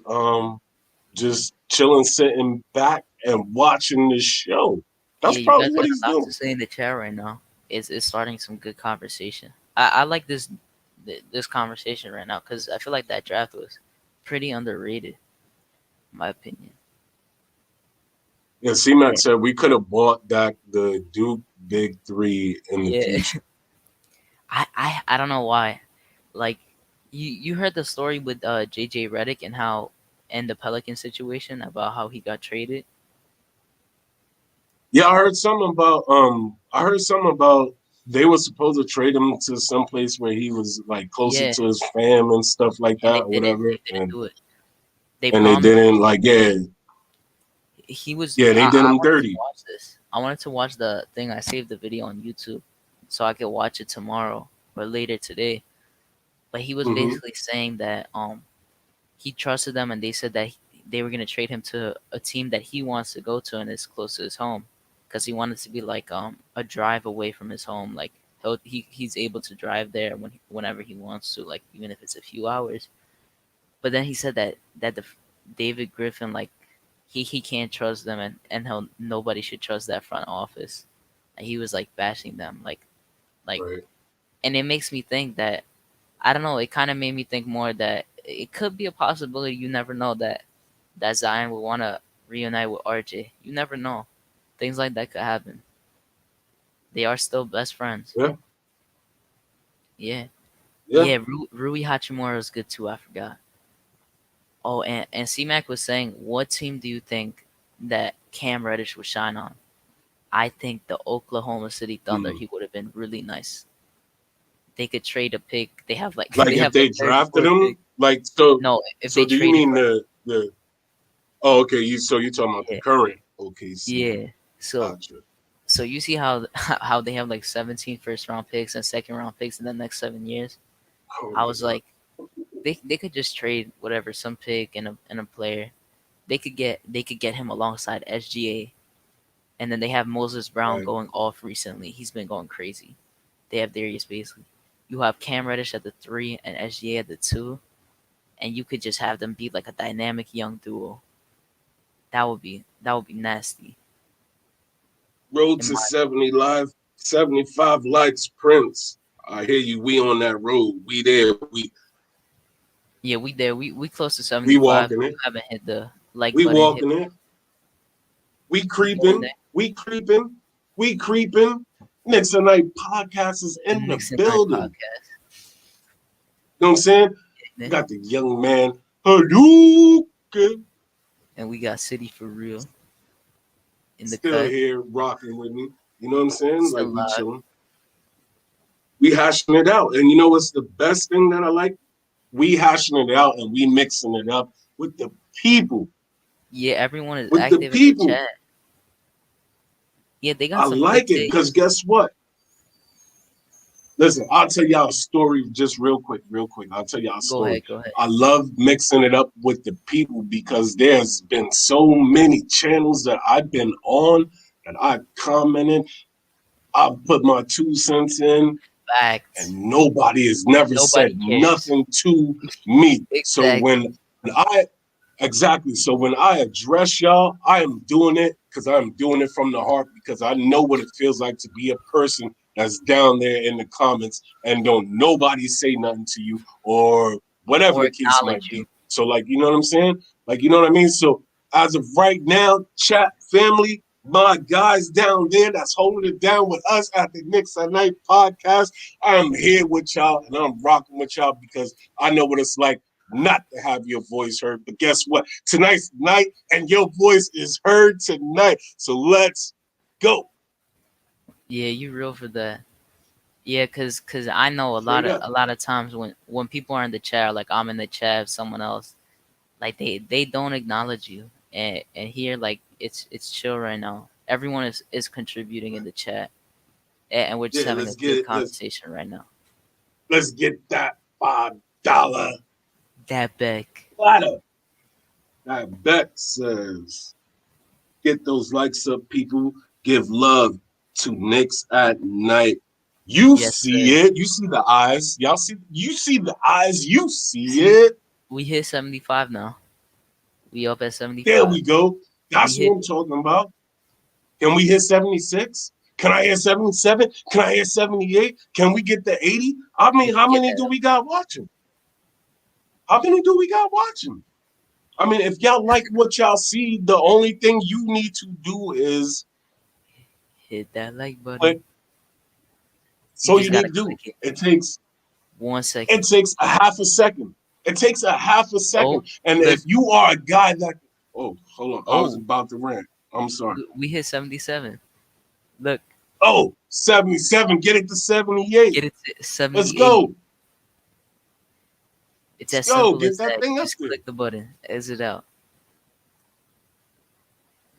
just chilling, sitting back and watching the show. That's Yeah, you probably guys what got he's a lot to doing. say in the chat right now. It's starting some good conversation. I like this conversation right now because I feel like that draft was pretty underrated, in my opinion. Yeah, C-Mac Yeah, said we could have bought back the Duke Big Three in the yeah. future. I don't know why. Like you heard the story with JJ Redick and how and the Pelican situation about how he got traded. Yeah, I heard something about they were supposed to trade him to some place where he was like closer Yeah, to his fam and stuff like and that, whatever. they didn't do it. They And they promised didn't like he was. they did I him wanted to dirty. watch this. I wanted to watch the thing. I saved the video on YouTube, so I could watch it tomorrow or later today. But he was Hmm. basically saying that he trusted them, and they said that they were gonna trade him to a team that he wants to go to and is close to his home, because he wanted to be like a drive away from his home. Like he's able to drive there whenever he wants to, like even if it's a few hours. But then he said that the David Griffin, like he can't trust them, and how nobody should trust that front office. And he was like bashing them, like, Right. and it makes me think that I don't know. It kind of made me think more that it could be a possibility. You never know that Zion would want to reunite with RJ. You never know. Things like that could happen. They are still best friends. Yeah. Yeah, Yeah. yeah. Rui Hachimura is good too. I forgot. Oh, and C-Mac was saying, what team do you think that Cam Reddish would shine on? I think the Oklahoma City Thunder. Hmm. He would have been really nice. They could trade a pick. They have like Like they if have the they third, drafted fourth pick. him, like so. No, if So they do you traded mean for him. the? Oh, okay. You talking about the Yeah, current OKC? yeah. So Gotcha. so you see how how they have like 17 first round picks and second round picks in the next 7 years. Oh I my was god. like, they could just trade whatever, some pick and a player. They could get him alongside SGA, and then they have Moses Brown Right. going off recently. He's been going crazy. They have Darius Baisley. You have Cam Reddish at the 3 and SGA at the 2, and you could just have them be like a dynamic young duo. That would be nasty. Road In to my 70 live, 75 likes, Prince. I hear you. We on that road. We there. Yeah, we there. We close to We 75. walking You it. haven't hit the like We button. Hit walking it. We we getting creeping. there. We creeping. We creeping. Knicks and Night podcast is The in the Knicks and Night building. podcast. You know what I'm saying? Yeah. Got the young man Hadouken And we got City for real in the still cut. here rocking with me. You know what I'm saying? Like Still we live. chilling. We hashing it out. And you know what's the best thing that I like? We hashing it out and we mixing it up with the people. Yeah, everyone is With the active in the people. chat. Yeah, they got I some good like it because takes. guess what? Listen, I'll tell y'all a story just real quick. I'll tell y'all a Go story. ahead, go ahead. I love mixing it up with the people because there's been so many channels that I've been on that I've commented. I've put my 2 cents in, Facts. and nobody has never said Nobody cares. nothing to me. So Exactly. when I exactly. So when I address y'all, I am doing it because I'm doing it from the heart because I know what it feels like to be a person that's down there in the comments and don't nobody say nothing to you or whatever Or the case acknowledge might you. be. So like, you know what I'm saying? Like, you know what I mean? So as of right now, chat family, my guys down there that's holding it down with us at the Knicks at Night podcast, I'm here with y'all and I'm rocking with y'all because I know what it's like not to have your voice heard. But guess what? Tonight's night and your voice is heard tonight. So let's go. Yeah, you real for that. Yeah, cause I know Straight up. a lot of times when people are in the chat, like I'm in the chat of someone else, like they don't acknowledge you. And here, like it's chill right now. Everyone is contributing in the chat, and we're just Yeah, having a let's get good it. conversation right now. Let's get that $5 That back. platter. That bet says, get those likes up, people. Give love to Knicks at Night. You Yes, see sir. it. You see the eyes. Y'all see. You see the eyes. You see See, it. we hit 75 now. We up at There 75. we go. We That's hit what I'm talking about. Can we hit 76? Can I hit 77? Can I hit 78? Can we get the 80? I we mean, can how get many that do up. we got watching? How many do we got watching? I mean, if y'all like what y'all see, the only thing you need to do is Hit that like click. button. That's You all just you need gotta to do. click it. It takes 1 second. a half a second. It takes a half a Oh, second. And look. if you are a guy that hold on, I was Oh, about to rant. I'm sorry. we hit 77. Look, Oh, 77. Get it to 78. get it to Let's 70, 80. go. It's Let's as go. simple Get as that that. You thing up just there. click the button, exit out.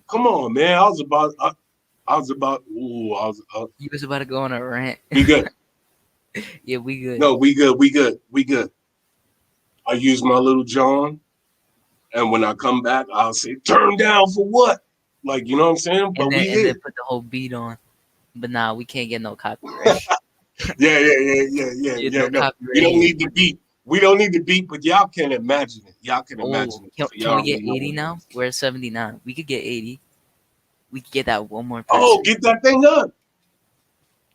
Come on, man. I was about. Ooh, You was about to go on a rant. we good. Yeah, we good. No, we good. We good. We good. I use my little John, and when I come back, I'll say, "Turn down for what?" Like, you know what I'm saying? And But then we and then here. put the whole beat on. But nah, we can't get no copyright. Yeah, Yeah. no No, we copyright don't here. need the beat. We don't need the beat, but y'all can imagine it. Y'all can Oh, imagine it. can, So can y'all we get already know 80 what it now? is. We're at 79. We could get 80. We could get that one more Oh, person. get that thing up.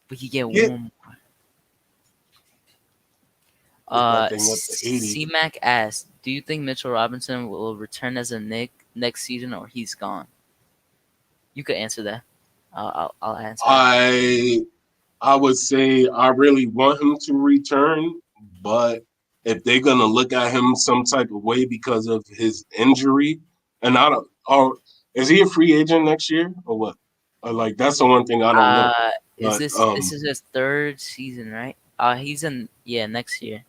We could get Get one more. get that thing up to 80. C-Mac asked, do you think Mitchell Robinson will return as a Knick next season or he's gone? You could answer that. I'll answer it. I would say I really want him to return, but if they're gonna look at him some type of way because of his injury, and I don't, or is he a free agent next year or what? Like that's the one thing I don't know. Is But this is his third season, right? He's in next year.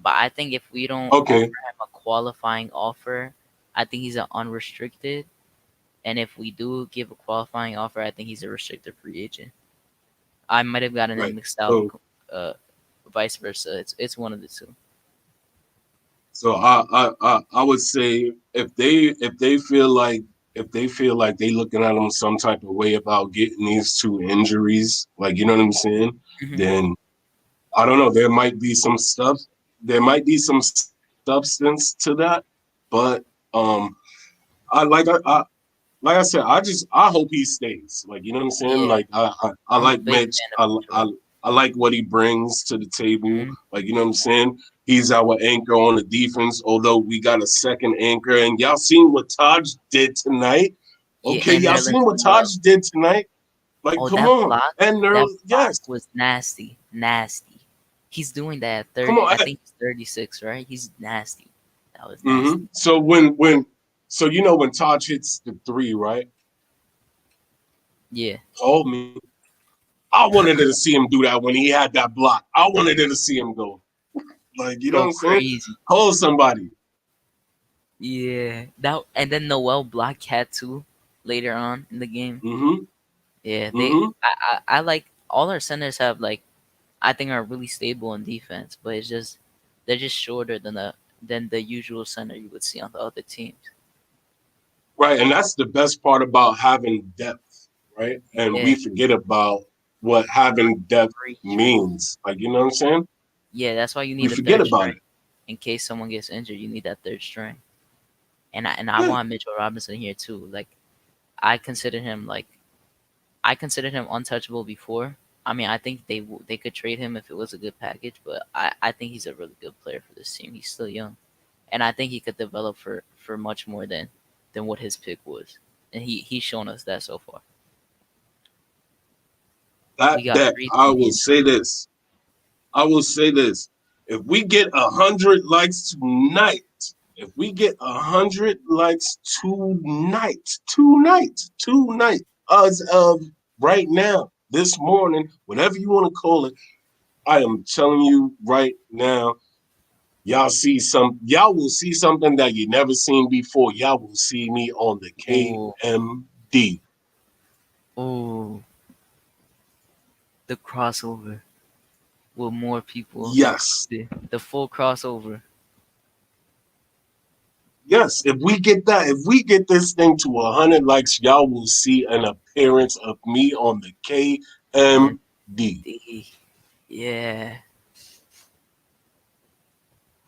But I think if we don't offer okay, him a qualifying offer, I think he's an unrestricted. And if we do give a qualifying offer, I think he's a restricted free agent. I might have gotten it right. mixed out, So uh, vice versa. It's one of the two. I would say if they feel like they looking at him some type of way about getting these two injuries, like you know what I'm saying, Hmm. then I don't know. There might be some stuff. There might be some substance to that, but um, like I said, I hope he stays. Like you know what I'm saying. Yeah, Like I I'm a like big Mitch. fan of I, Mitchell I Robinson. I like what he brings to the table. Hmm. Like you know what I'm saying. He's our anchor on the defense. Although we got a second anchor, and y'all seen what Taj did tonight. Yeah, Okay, and y'all seen Nerlens what Noel. Taj did tonight. Like Oh, come on, and that block yes, was nasty, nasty. He's doing that at come 30. on. I think he's 36, right? He's nasty. That was nasty. Mm-hmm. So so you know when Taj hits the three, right? Yeah. Told me. I wanted to see him do that when he had that block. I wanted to see him go. Like, you know what Go I'm saying? crazy. Hold somebody. Yeah. That and then Noel blocked Cat too later on in the game. Mm-hmm. Yeah, Mm-hmm. I like all our centers have like I think are really stable in defense, but it's just they're just shorter than the usual center you would see on the other teams. Right. And that's the best part about having depth, right? And Yeah. we forget about what having depth Very true. means. Like, you know what I'm saying? Yeah, that's why you We need a forget third about string. it. In case someone gets injured, you need that third string. And I Yeah. want Mitchell Robinson here too. Like I consider him like I considered him untouchable before. I mean, I think they could trade him if it was a good package, but I think he's a really good player for this team. He's still young, and I think he could develop for much more than what his pick was, and he's shown us that so far. We That got depth, three I will teammates. say this. I will say this. If we get 100 likes tonight, if we get 100 likes tonight, as of right now, this morning, whatever you want to call it, I am telling you right now, y'all will see something that you never seen before. Y'all will see me on the Oh, KMD. oh, the crossover with more people. Yes. The full crossover. Yes, if we get this thing to 100 likes, y'all will see an appearance of me on the And KMD. yeah,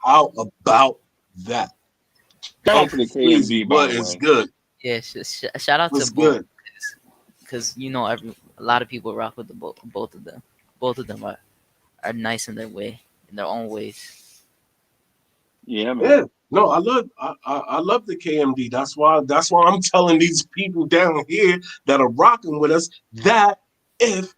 How about that? Shout out Oh, to the Fleazy, KMD, by what the is way. good? yeah. Shout out to What's both, good? because a lot of people rock with the both of them. Both of them are nice in their way, in their own ways. Yeah, Yeah. man. No, I love the KMD. That's why I'm telling these people down here that are rocking with us that if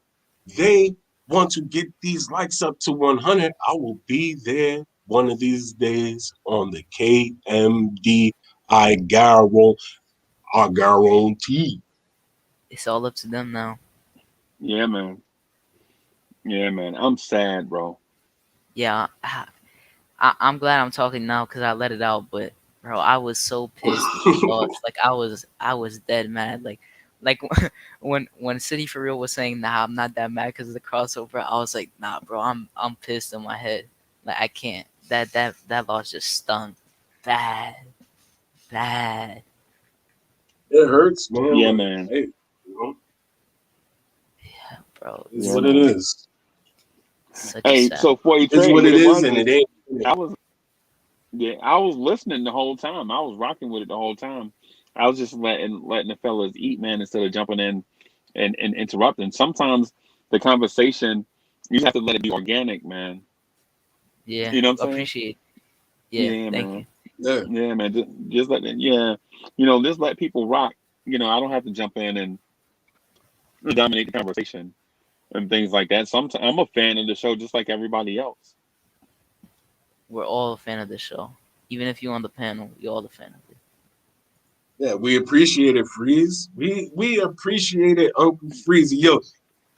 they want to get these likes up to 100, I will be there one of these days on the KMD. I guarantee. It's all up to them now. Yeah, man. Yeah, man. I'm sad, bro. Yeah, I'm glad I'm talking now because I let it out. But bro, I was so pissed when we lost. Like I was dead mad. Like when City for Real was saying, "Nah, I'm not that mad because of the crossover." I was like, "Nah, bro, I'm pissed in my head. Like I can't. That loss just stung, bad, bad, It hurts, man, Yeah, but man. hey, you know, bro. it's Yeah, what it man. is. Such a Hey, sad so for a It's trade, what what it it is, was and is it ain't. I was yeah, I was listening the whole time. I was rocking with it the whole time. I was just letting the fellas eat, man, instead of jumping in and interrupting. Sometimes the conversation you have to let it be organic, man. Yeah, You know what I'm saying? appreciate. Yeah, Yeah, thank you. man. Yeah. Yeah, man. Just let it, yeah. Just let people rock. I don't have to jump in and dominate the conversation and things like that. Sometimes I'm a fan of the show just like everybody else. We're all a fan of this show. Even if you're on the panel, you're all a fan of it. Yeah, we appreciate it, Freeze. We appreciate it, Uncle Freezy. Yo,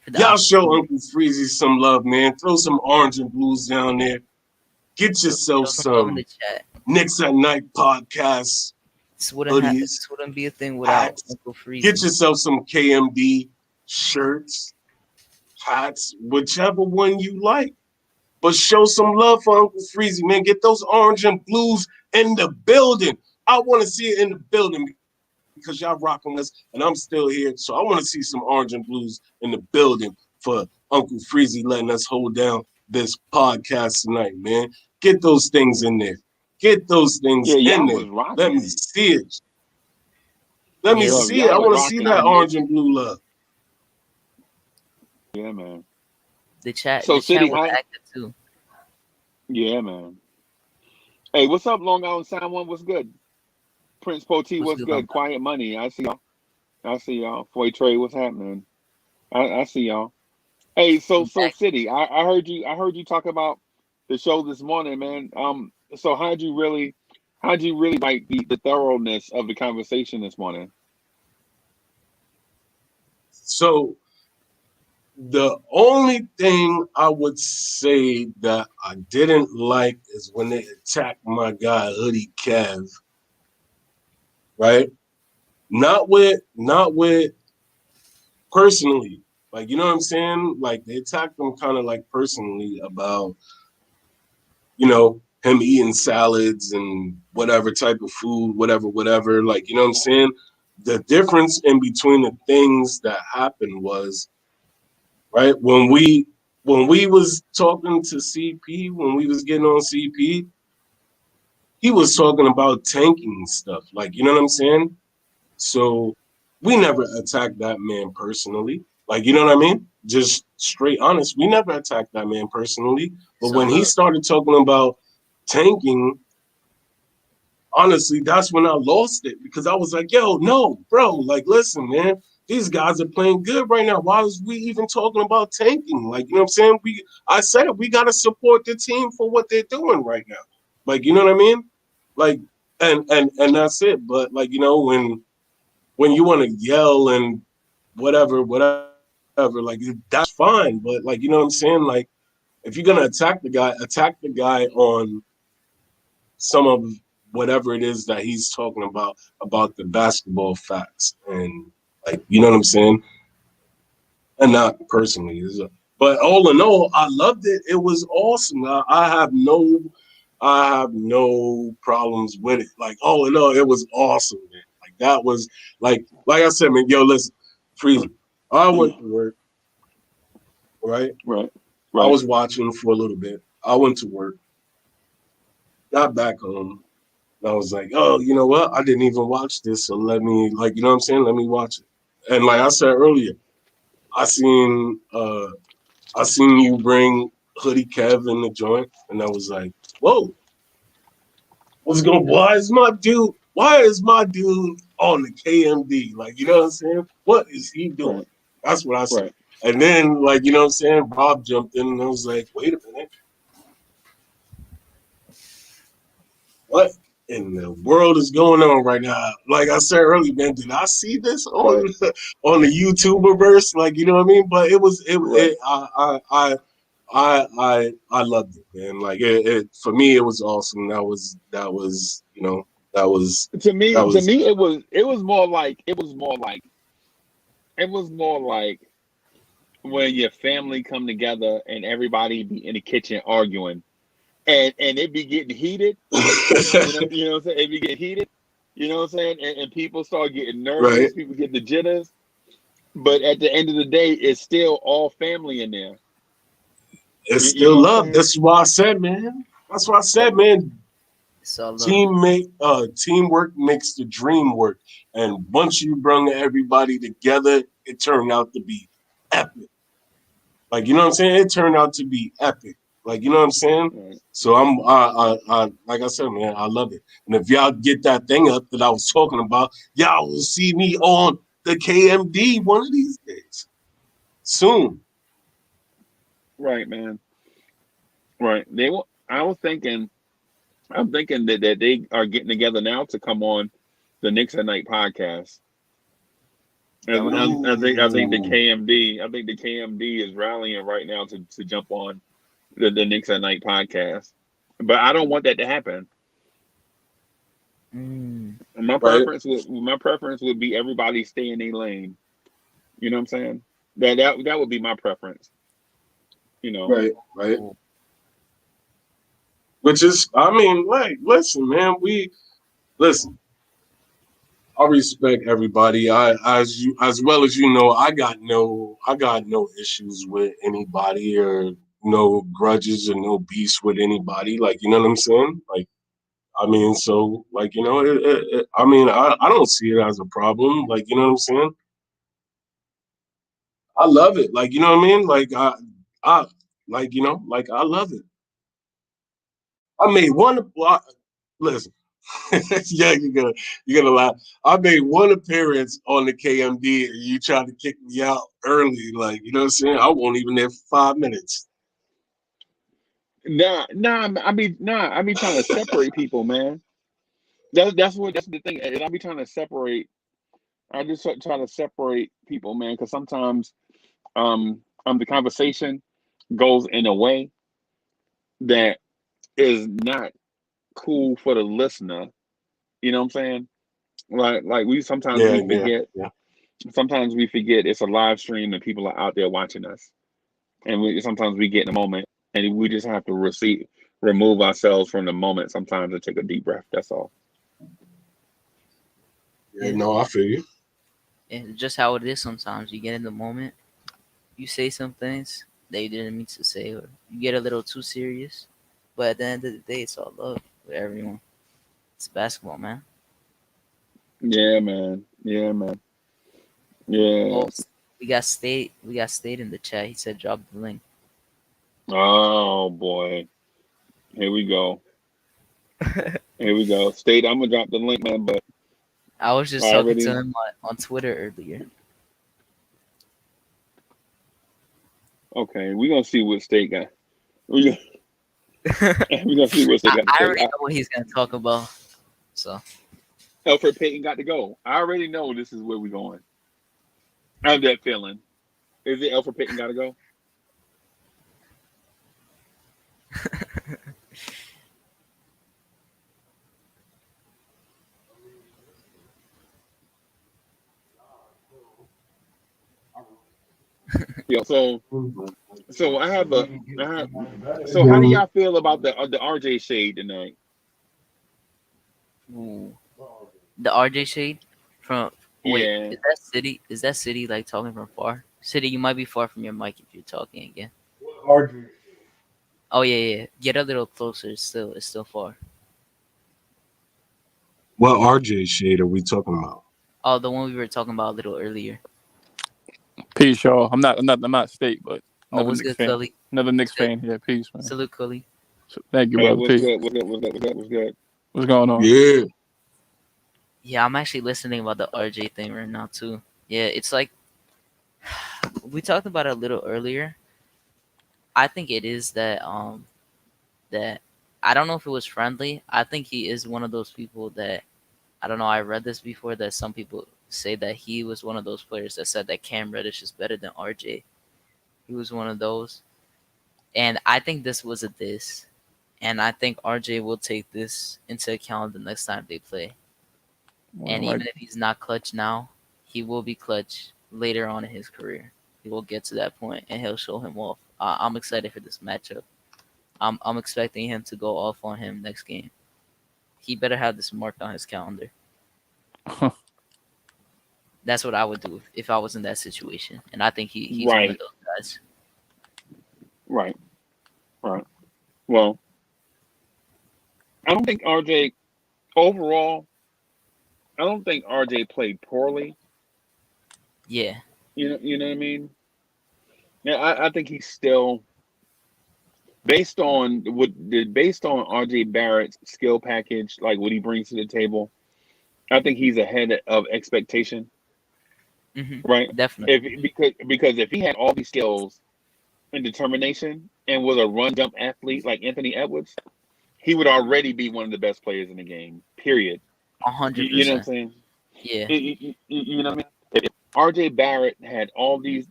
For the y'all show opportunity, Uncle Freezy some love, man. Throw some orange and blues down there. Get yourself show some love in the some chat. Knicks at Night podcast This wouldn't happen. hoodies, This wouldn't be a thing without hats. Uncle Get Freezy. yourself some KMD shirts, hats, whichever one you like. But show some love for Uncle Freezy, man. Get those orange and blues in the building. I want to see it in the building because y'all rocking us, and I'm still here. So I want to see some orange and blues in the building for Uncle Freezy letting us hold down this podcast tonight, man. Get those things in there. Get those things Yeah, in y'all there. was Let me rocking. see it. Let me Yeah, Yo, see it. y'all I was want to see rocking that and orange and blue love. yeah, man. the chat. So The chat City, was how active too. yeah, man. Hey, what's up, Long Island Sound One? What's good? Prince Poti, Was what's good, my good? brother. Quiet Money, I see y'all. I see y'all. Foy Trey, what's happening? I see y'all. Hey, so I'm so back. City, I heard you talk about the show this morning, man. So how'd you really like the thoroughness of the conversation this morning? So the only thing I would say that I didn't like is when they attacked my guy Hoodie Kev, right? Not with personally. Like, you know what I'm saying? Like they attacked him kind of like personally about, him eating salads and whatever type of food, whatever. Like, you know what I'm saying? The difference in between the things that happened was, right, when we was talking to CP, when we was getting on CP, he was talking about tanking stuff. Like, you know what I'm saying? So we never attacked that man personally. Like, you know what I mean? Just straight honest. We never attacked that man personally. But So when he look, started talking about tanking, honestly, that's when I lost it because I was like, yo, no, bro, like, listen, man, these guys are playing good right now. Why is we even talking about tanking? Like, you know what I'm saying? I said it, we got to support the team for what they're doing right now. Like, you know what I mean? Like, and that's it. But like, when you want to yell and whatever, like that's fine. But like, you know what I'm saying? Like, if you're gonna attack the guy on some of whatever it is that he's talking about the basketball facts and like, you know what I'm saying? And not personally, but all in all, I loved it. It was awesome. I have no problems with it. Like, all in all, it was awesome, man. Like that was like I said, man. Yo, listen, Freezy. I went to work, right? Right, I right, was watching for a little bit. I went to work, got back home, and I was like, oh, you know what? I didn't even watch this, so let me, like, you know what I'm saying? Let me watch it. And like I said earlier, I seen uh I seen you bring Hoodie Kev in the joint, and I was like, whoa, what's going? Why is my dude on the KMD? Like, you know what I'm saying? What is he doing? right, That's what I said. right. And then, like, you know what I'm saying? Rob jumped in, and I was like, wait a minute, what in the world is going on right now? Like I said earlier, man, did I see this on on the YouTuber verse? Like, you know what I mean? But I loved it, man. Like it for me, it was awesome. That was you know that was To me, that was it was more like when your family come together and everybody be in the kitchen arguing, and it be getting heated. You know what I'm saying? It be getting heated. You know what I'm saying? And people start getting right. nervous. People get the jitters. But at the end of the day, it's still all family in there. It's You still know what I'm love. saying? That's why I said, man. That's why I said, man. So look, Teamwork makes the dream work. And once you bring everybody together, it turned out to be epic. Like, you know what I'm saying? It turned out to be epic. Like, you know what I'm saying? Right. So like I said, man, I love it. And if y'all get that thing up that I was talking about, y'all will see me on the KMD one of these days. Soon. Right, man. Right. I was thinking. I'm thinking that they are getting together now to come on the Knicks at Night podcast. that would have been I think the Ooh. KMD is rallying right now to jump on the Knicks at Night podcast. But I don't want that to happen. mm, Right, My preference would be everybody stay in their lane. You know what I'm saying? That would be my preference. You know. right. cool. Which is, I mean, like, listen, man, listen. I respect everybody. As well as you know, I got no issues with anybody or no grudges or no beefs with anybody. Like, you know what I'm saying? Like, I mean, so like, you know, I mean, I don't see it as a problem. Like, you know what I'm saying? I love it. Like, you know what I mean? I like, you know, like I love it. I made one. Listen, yeah, you're gonna laugh. I made one appearance on the KMD, and you tried to kick me out early. Like, you know what I'm saying? I won't even there for 5 minutes. I be trying to separate people, man. That's the thing. And I be trying to separate. I just try to separate people, man, because sometimes the conversation goes in a way that is not cool for the listener. You know what I'm saying? Like we sometimes Yeah, we yeah, forget. yeah. Sometimes we forget it's a live stream and people are out there watching us, and sometimes we get in a moment and we just have to remove ourselves from the moment sometimes and take a deep breath. That's all. Yeah, Yeah, no, I feel you. it's just how it is sometimes. You get in the moment, you say some things that you didn't mean to say, or you get a little too serious. But at the end of the day, it's all love with everyone. It's basketball, man. Yeah, man. Yeah, man. Yeah. Oh, we got State in the chat. He said drop the link. Oh boy. Here we go. Here we go. State, I'm gonna drop the link, man, but I was I just talking to already him on Twitter earlier. okay, we gonna see what State got. We we gonna see what State got to I say. already know what he's gonna talk about. So Alfred Payton got to go. I already know this is where we're going. I have that feeling. Is it Alfred Payton got to go? Yeah. So I have a. I have, so how do y'all feel about the RJ shade tonight? ooh, the RJ shade from wait, Yeah. is that city like talking from far? City, you might be far from your mic if you're talking again. RJ. Oh yeah. Get a little closer. It's still far. What RJ shade are we talking about? Oh, the one we were talking about a little earlier. Peace, y'all. I'm not state, but Oh, another what's Knicks good, fan. Cully? Another Knicks What's good? fan here. Peace, man. Salute, Cully. So, thank you, Hey, brother. what's Peace. good? What's good? What's good? What's good? What's good? What's going on? Yeah. Yeah, I'm actually listening about the RJ thing right now too. Yeah, it's like we talked about it a little earlier. I think it is that that I don't know if it was friendly. I think he is one of those people that I don't know. I read this before that some people say that he was one of those players that said that Cam Reddish is better than RJ. He was one of those, and I think this was a diss, and I think RJ will take this into account the next time they play. And Like, even if he's not clutch now, he will be clutch later on in his career. He will get to that point, and he'll show him off. I'm excited for this matchup. I'm expecting him to go off on him next game. He better have this marked on his calendar. That's what I would do if I was in that situation, and I think he's one of Right, those guys. right, right. Well, I don't think RJ overall. I don't think RJ played poorly. Yeah, You know what I mean? Yeah, I think he's still based on RJ Barrett's skill package, like what he brings to the table. I think he's ahead of expectation, right? definitely. Because if he had all these skills and determination and was a run jump athlete like Anthony Edwards, he would already be one of the best players in the game. Period. A hundred You know what I'm percent. saying? Yeah, You know what I mean? If RJ Barrett had all the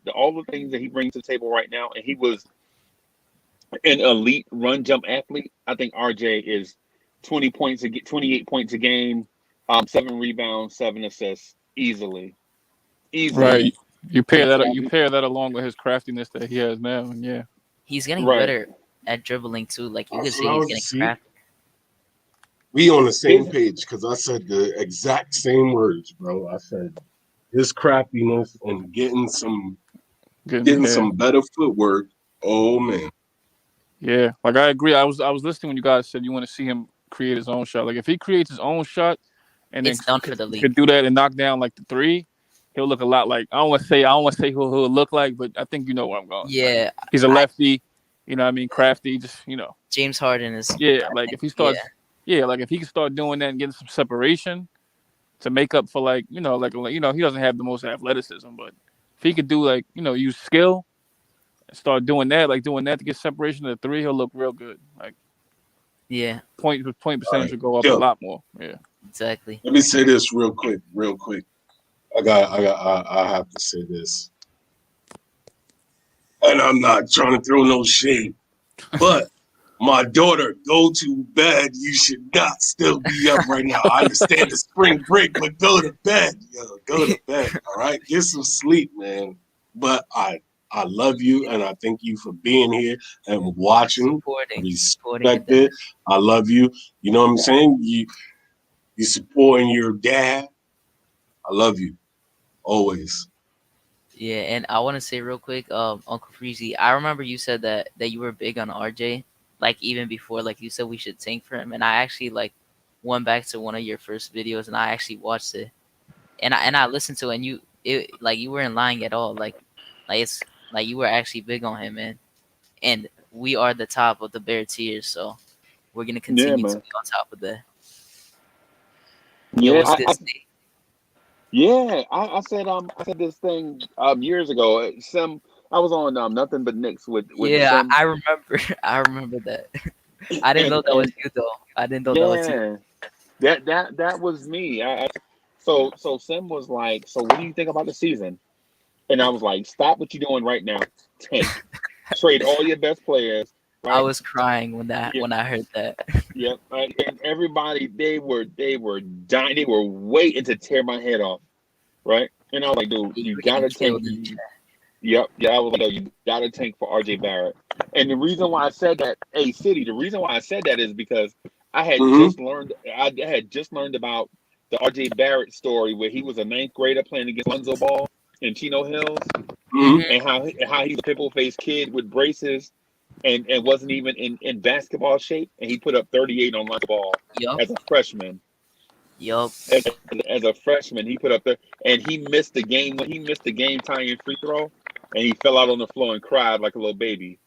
things that he brings to the table right now, and he was an elite run jump athlete, I think RJ is 28 points a game, 7 rebounds, 7 assists, easily. right. You Um, pair that along with his craftiness that he has now, and yeah, he's getting right. better at dribbling too. Like you can That's see, what I he's was getting see. crafty. We on the same His page because I said the exact same words, bro. I said his crappiness and getting yeah, some better footwork. Oh man, yeah. Like I agree. I was listening when you guys said you want to see him create his own shot. Like if he creates his own shot and then It's done for the could league. do that and knock down like the three, he'll look a lot like I don't want to say who he'll look like, but I think you know where I'm going. Like Yeah, he's a I lefty, you know what I mean, crafty, just James Harden is. yeah. I Like think if he yeah, starts, yeah, like if he can start doing that and getting some separation to make up for like he doesn't have the most athleticism, but if he could do like use skill and start doing that to get separation to the three, he'll look real good. Like yeah, point all percentage right, will go up a yo, lot more. Yeah. exactly. let me say this real quick, real quick. I have to say this, and I'm not trying to throw no shade, but my daughter, go to bed. You should not still be up right now. I understand the spring break, but go to bed. Yo, go to bed. All right, get some sleep, man. But I love you, and I thank you for being here and watching. Supporting your Respect dad. it. I love you. You know what I'm saying? You supporting your dad. I love you always. Yeah, and I want to say real quick, Uncle Freezy, I remember you said that you were big on RJ, like even before, like you said we should tank for him, and I actually like went back to one of your first videos and I actually watched it, and I listened to it, and you weren't lying at all, like it's like you were actually big on him, man, and we are the top of the bear tiers, so we're gonna Yeah, continue to man. be on top of that. Yo, Yeah, what's good, Steve? I said this thing years ago. Some I was on Nothing But Knicks with Yeah, Sim I remember. I remember that. I didn't know that was and you though. I didn't know that was you. yeah, that was me. So Sim was like, so what do you think about the season? And I was like, stop what you're doing right now. Tank. Trade all your best players, I right? was crying Yeah, when I heard that. yeah. Right? And everybody they were dying. They were waiting to tear my head off, right? And I was like, dude, You you were getting gotta tank. killed in the chat. Yep, yeah. I was like, yo, you gotta tank for RJ Barrett. And the reason why I said that, hey, City, the reason why I said that is because Mm-hmm. I had just learned about the RJ Barrett story where he was a ninth grader playing against Lonzo Ball in Chino Hills, Mm-hmm. and how he's a pimple faced kid with braces and wasn't even in basketball shape, and he put up 38 on Lonzo Ball Yup. as a freshman. Yup. As, as a freshman, he put up there, and he missed the game when he missed the game tying free throw, and he fell out on the floor and cried like a little baby.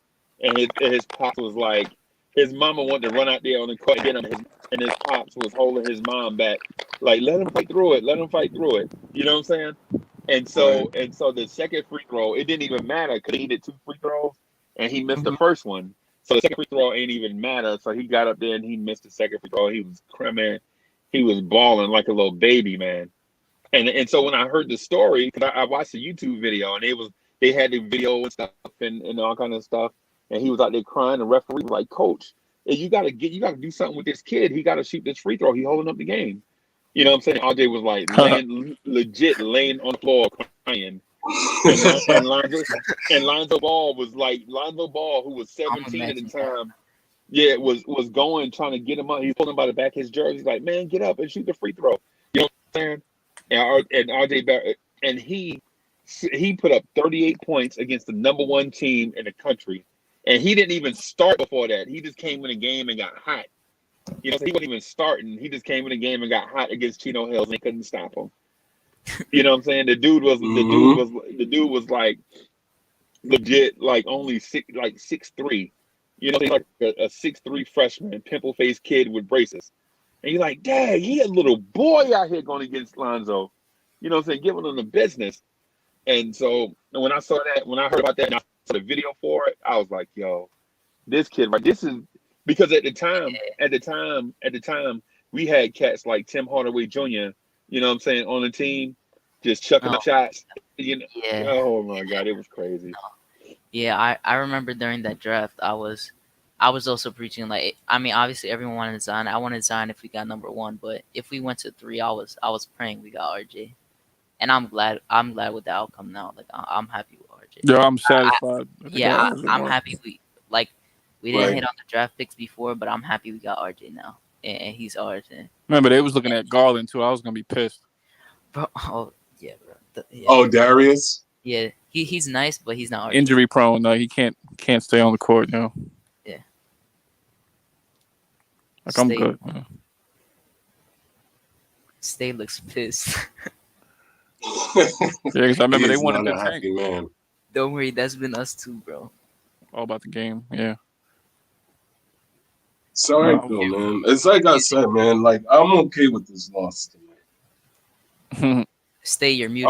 And his pops was like, his mama wanted to run out there on the court and get him, and his pops was holding his mom back, like let him fight through it, let him fight through it. You know what I'm saying? Right. And so the second free throw, it didn't even matter because he needed two free throws, and he missed the Mm-hmm. first one. So the second free throw ain't even matter. So he got up there and he missed the second free throw. He was man, he was balling like a little baby, man. And so when I heard the story, because I watched the YouTube video and they had the video and stuff and all kind of stuff, and he was out there crying. The referee was like, "Coach, you gotta do something with this kid. He gotta shoot this free throw. He holding up the game." You know what I'm saying? RJ was like legit laying on the floor crying. And Lonzo Ball was like Lonzo Ball, who was 17 at the time. Yeah, was going trying to get him up. He's pulling him by the back of his jersey. He's like, "Man, get up and shoot the free throw." You know what I'm saying? And RJ Barrett, and he put up 38 points against the number one team in the country, and he didn't even start before that. He just came in the game and got hot. You know, so he wasn't even starting. He just came in the game and got hot against Chino Hills, and they couldn't stop him. You know what I'm saying? The dude was like legit, like only 6'3". You know, like a 6'3" freshman, pimple faced kid with braces. And you're like, "Dang, he a little boy out here going against Lonzo." You know what I'm saying? Giving him the business. And so when I saw that, when I heard about that and I saw the video for it, I was like, "Yo, this kid, right? This is," because at the time, we had cats like Tim Hardaway Jr., you know what I'm saying, on the team, just chucking up shots. You know, Yeah. oh my God, it was crazy. Yeah, I remember during that draft, I was also preaching, like, I mean, obviously everyone wanted Zion. I wanted Zion if we got number 1, but if we went to 3, I was praying we got RJ, and I'm glad with the outcome now. Like, I'm happy with RJ. Yeah, I'm satisfied. I'm happy we didn't hit on the draft picks before, but I'm happy we got RJ now, and he's ours. And remember, they was looking at Garland too. I was gonna be pissed. bro, oh yeah, bro. Oh, Darius. Yeah, he's nice, but he's not RJ. Injury prone. No, he can't stay on the court now. Yeah. Like, I'm good. Man. Stay looks pissed. Yeah, because I remember they wanted the tank. Man. Don't worry, that's been us too, bro. All about the game. Yeah. Sorry, though, man. It's like I said, man. Like, I'm okay with this loss tonight. Stay your muted.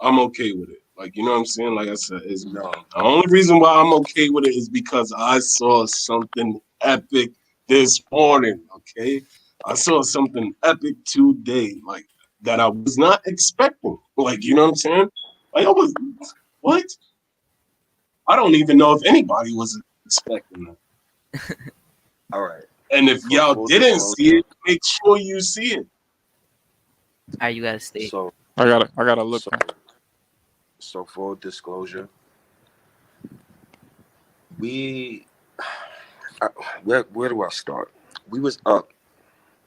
I'm okay with it. Like, you know what I'm saying? Like I said, it's the only reason why I'm okay with it is because I saw something epic this morning. Okay, I saw something epic today, like that I was not expecting. Like, you know what I'm saying? Like, I was what? I don't even know if anybody was expecting that. All right. And if y'all didn't see it, make sure you see it. All right, you gotta stay. So I gotta look. So full disclosure, where do I start? We was up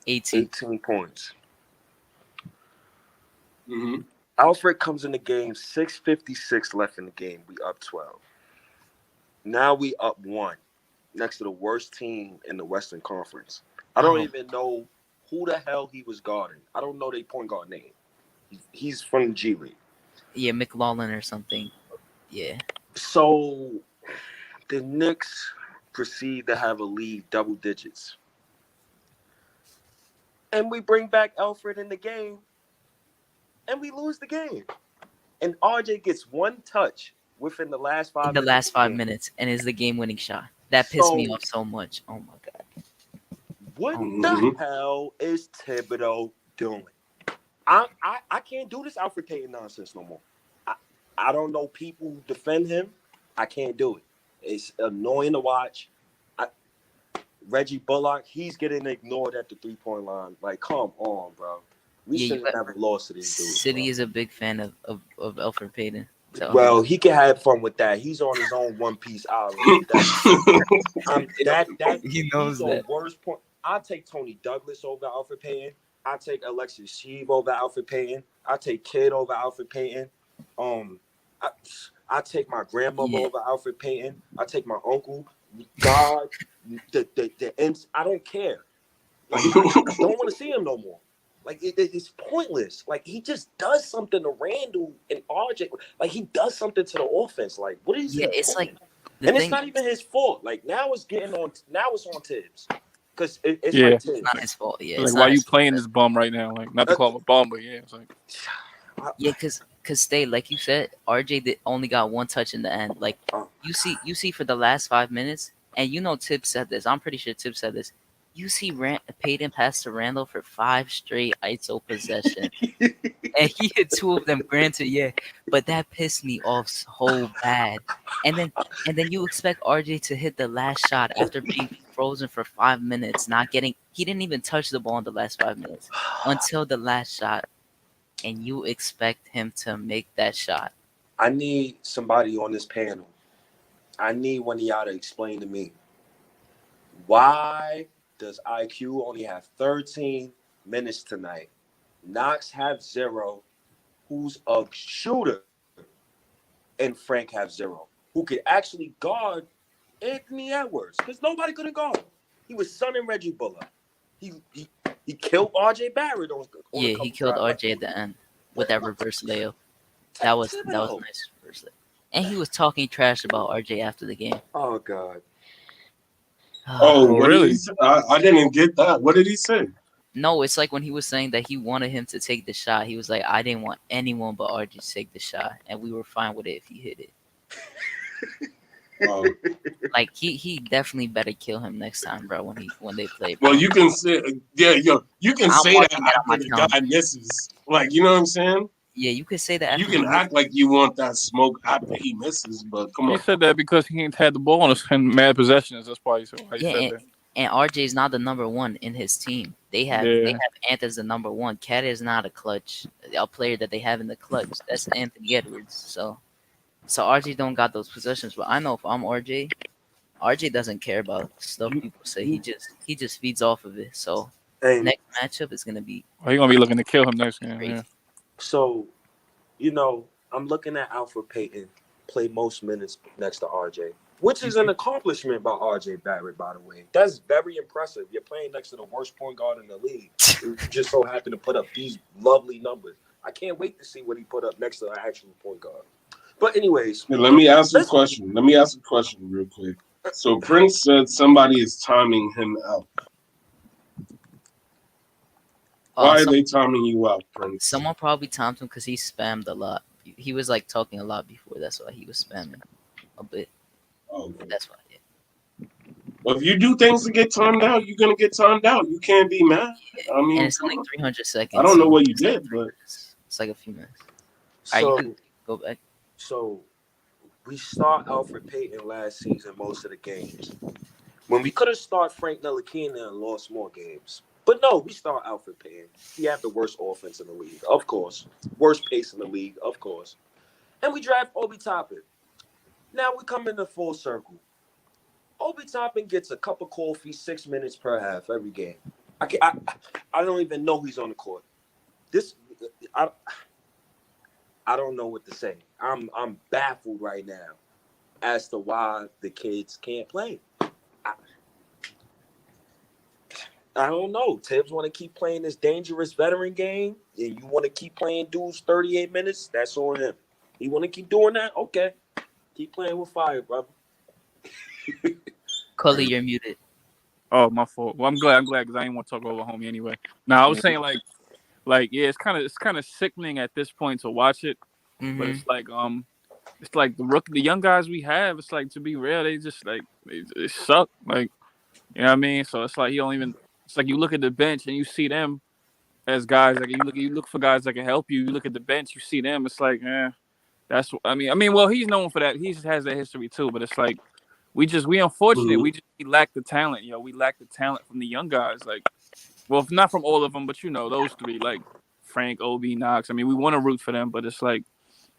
18 points. Mm-hmm. Alfred comes in the game, 6:56 left in the game. We up 12. Now we up 1, next to the worst team in the Western Conference. I don't even know who the hell he was guarding. I don't know their point guard name. He's from the G League. Yeah, McLaughlin or something. Yeah. So the Knicks proceed to have a lead double digits. And we bring back Alfred in the game. And we lose the game. And RJ gets one touch within the last 5 minutes. The last 5 minutes, and is the game-winning shot. That pissed me off so much. Oh, my God. What the hell is Thibodeau doing? I can't do this Alfred Payton nonsense no more. I don't know people who defend him. I can't do it. It's annoying to watch. Reggie Bullock, he's getting ignored at the 3-point line. Like, come on, bro. We should have never lost to these dudes. City is a big fan of Alfred Payton. So. Well, he can have fun with that. He's on his own One Piece island. He knows that. Worst point. I take Tony Douglas over Alfred Payton. I take Alexis Sheave over Alfred Payton. I take Kidd over Alfred Payton. I take my grandmother over Alfred Payton. I take my uncle. God, the ends. I don't care. Like, I don't want to see him no more. Like, it's pointless. Like, he just does something to Randall and RJ. Like, he does something to the offense. Like, what is it? It's like, and it's not even his fault. Like, now it's on Tibbs. Because it's like Tibbs. It's not his fault. Yeah. Like, why are you playing this bum right now? Like, not to call him a bum, but yeah, it's like. Yeah, cause stay like you said, RJ only got one touch in the end. Like you see for the last 5 minutes, and you know Tibbs said this. I'm pretty sure Tibbs said this. You see Peyton pass to Randall for 5 straight ISO possessions, and he hit 2 of them. Granted, yeah, but that pissed me off so bad. And then you expect RJ to hit the last shot after being frozen for 5 minutes, not getting. He didn't even touch the ball in the last 5 minutes until the last shot, and you expect him to make that shot. I need somebody on this panel. I need one of y'all to explain to me, why does IQ only have 13 minutes tonight? Knox have 0, who's a shooter, and Frank have 0, who could actually guard Anthony Edwards, because nobody could have guarded him. He was sunning Reggie Bullock. He killed RJ Barrett on Yeah, a couple he killed drives. RJ at the end with that reverse layup. That was nice reverse layup. And he was talking trash about RJ after the game. Oh God. Oh, what did he say? I didn't get that. What did he say? No, it's like when he was saying that he wanted him to take the shot. He was like, I didn't want anyone but RJ to take the shot, and we were fine with it if he hit it. Like he definitely better kill him next time, bro. When they play. Well, you can say, you can I'm say that watching that on my after the calendar. guy misses. Like, you know what I'm saying? Yeah, you could say that. You After can act like you want that smoke after he misses, but come He on. said that because he ain't had the ball in mad possessions. That's why he said Yeah, that. and RJ is not the number one in his team. They have Ant as the number one. Cat is not a player that they have in the clutch. That's Anthony Edwards. So RJ don't got those possessions. But I know if I'm RJ doesn't care about stuff people say. He just feeds off of it. So next matchup is gonna be. He's gonna be looking to kill him next game. Crazy. Yeah. So, I'm looking at Alfred Payton play most minutes next to RJ, which is an accomplishment by RJ Barrett, by the way. That's very impressive. You're playing next to the worst point guard in the league. You just so happen to put up these lovely numbers. I can't wait to see what he put up next to an actual point guard. But anyways, Hey, let me ask you a question. Let me ask a question real quick. So Prince said somebody is timing him out. Why are they timing you out, Prince? Someone probably timed him because he spammed a lot. He was like talking a lot before. That's why he was spamming a bit. Oh, that's why. Yeah. Well, if you do things to get timed out, you're gonna get timed out. You can't be mad. I mean, And it's only 300 seconds. I don't know so what you it's like did, but it's like a few minutes. So, All right, you can go back. So we start Alfred Payton last season most of the games. When we could have started Frank Ntilikina and lost more games. But no, we start Alfred Payton. He had the worst offense in the league, of course. Worst pace in the league, of course. And we draft Obi Toppin. Now we come into full circle. Obi Toppin gets a cup of coffee 6 minutes per half every game. I don't even know he's on the court. I don't know what to say. I'm baffled right now as to why the kids can't play. I don't know. Tibbs want to keep playing this dangerous veteran game, and you want to keep playing dudes 38 minutes. That's on him. He want to keep doing that. Okay, keep playing with fire, brother. Cully, you're muted. Oh, my fault. Well, I'm glad because I didn't want to talk over homie anyway. Now I was saying yeah, it's kind of sickening at this point to watch it, but it's like the young guys we have. It's like, to be real, they just like they suck. Like, you know what I mean? So it's like it's like you look at the bench and you see them as guys. Like you look for guys that can help you. You look at the bench, you see them. It's like, that's. I mean, well, he's known for that. He has that history too. But it's like we unfortunate. Mm-hmm. We lack the talent. We lack the talent from the young guys. Like, well, not from all of them, but those three, like Frank, Obi, Knox. I mean, we want to root for them, but it's like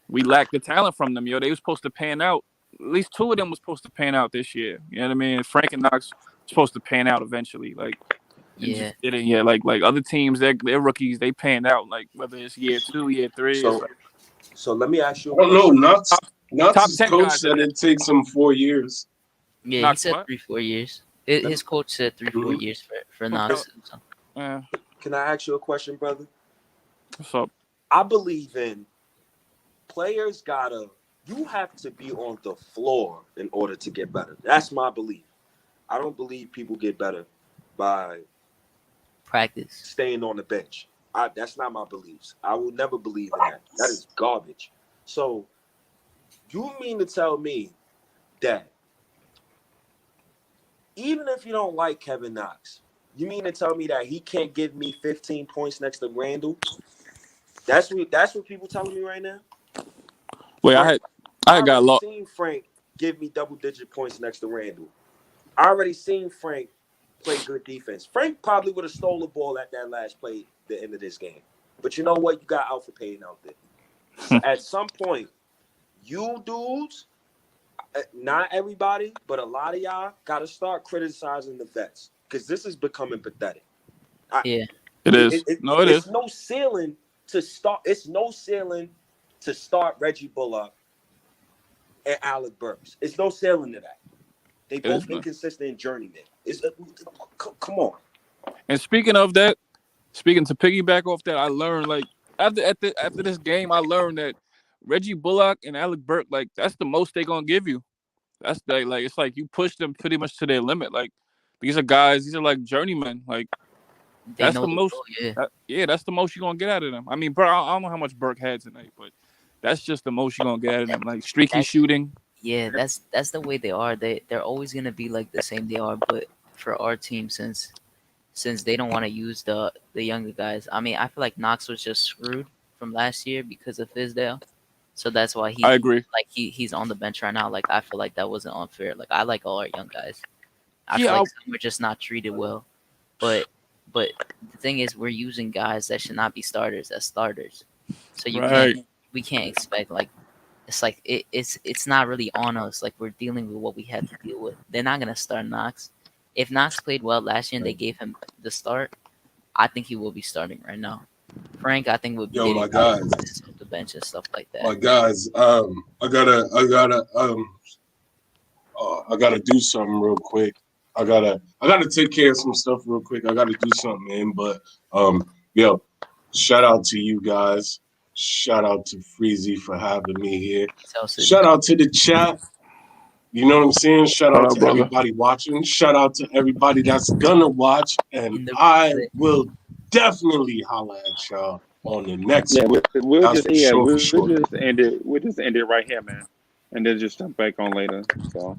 we lack the talent from them. They were supposed to pan out. At least two of them was supposed to pan out this year. You know what I mean? Frank and Knox supposed to pan out eventually. Like, yeah, like other teams, they're rookies. They pan out. Like whether it's year 2, year 3. So let me ask you. I don't know. Knox's 10 coach guys said it takes him 4 years. Yeah, Knox he said what? 3-4 years. His coach said 3-4 years for Knox. So. Can I ask you a question, brother? What's up? I believe in players you have to be on the floor in order to get better. That's my belief. I don't believe people get better by practice, staying on the bench. That's not my beliefs. I will never believe in that. That is garbage. So you mean to tell me that even if you don't like Kevin Knox, you mean to tell me that he can't give me 15 points next to Randall? That's what people telling me right now. Wait, Frank, I I got already lost. seen Frank give me double-digit points next to Randall. I already seen Frank play good defense. Frank probably would have stole the ball at that last play at the end of this game. But you know what? You got Alpha Payne out there. So at some point, you dudes, not everybody, but a lot of y'all got to start criticizing the vets because this is becoming pathetic. Yeah, it is. No, it it's is. no ceiling to start. It's no ceiling to start Reggie Bullock and Alec Burks. It's no ceiling to that. They It is, both man. inconsistent journeymen. Come on. And speaking of that, speaking to piggyback off that, I learned like after this game, I learned that Reggie Bullock and Alec Burke, like that's the most they gonna give you. That's like it's like you push them pretty much to their limit. Like these are guys, these are like journeymen. Like they that's know the the most. role. Yeah, Yeah, that's the most you're gonna get out of them. I mean, Burke, I don't know how much Burke had tonight, but that's just the most you're gonna get out of them. Like streaky that's shooting. yeah, that's the way they are. They're always gonna be like the same they are. But for our team, since they don't want to use the younger guys, I mean, I feel like Knox was just screwed from last year because of Fizdale. So that's why I agree. he's on the bench right now. Like I feel like that wasn't unfair. Like I like all our young guys. I feel Yeah, like some were just not treated well. But the thing is we're using guys that should not be starters as starters. So right. we can't expect like it's not really on us. Like we're dealing with what we had to deal with. They're not gonna start Knox. If Knox played well last year and they gave him the start, I think he will be starting right now. Frank, I think, would be Yo, getting my guys, off the bench and stuff like that. my guys. I gotta do something real quick. I gotta take care of some stuff real quick. I gotta do something, man. But yo, shout out to you guys. Shout out to Freezy for having me here. Shout out to the chat. You know what I'm saying? Shout out to brother. everybody watching. Shout out to everybody that's gonna watch. And I will definitely holler at y'all on the next Yeah, one. we'll That's just for sure, for we'll sure. just end it. We'll just end it right here, man, and then just jump back on later. So.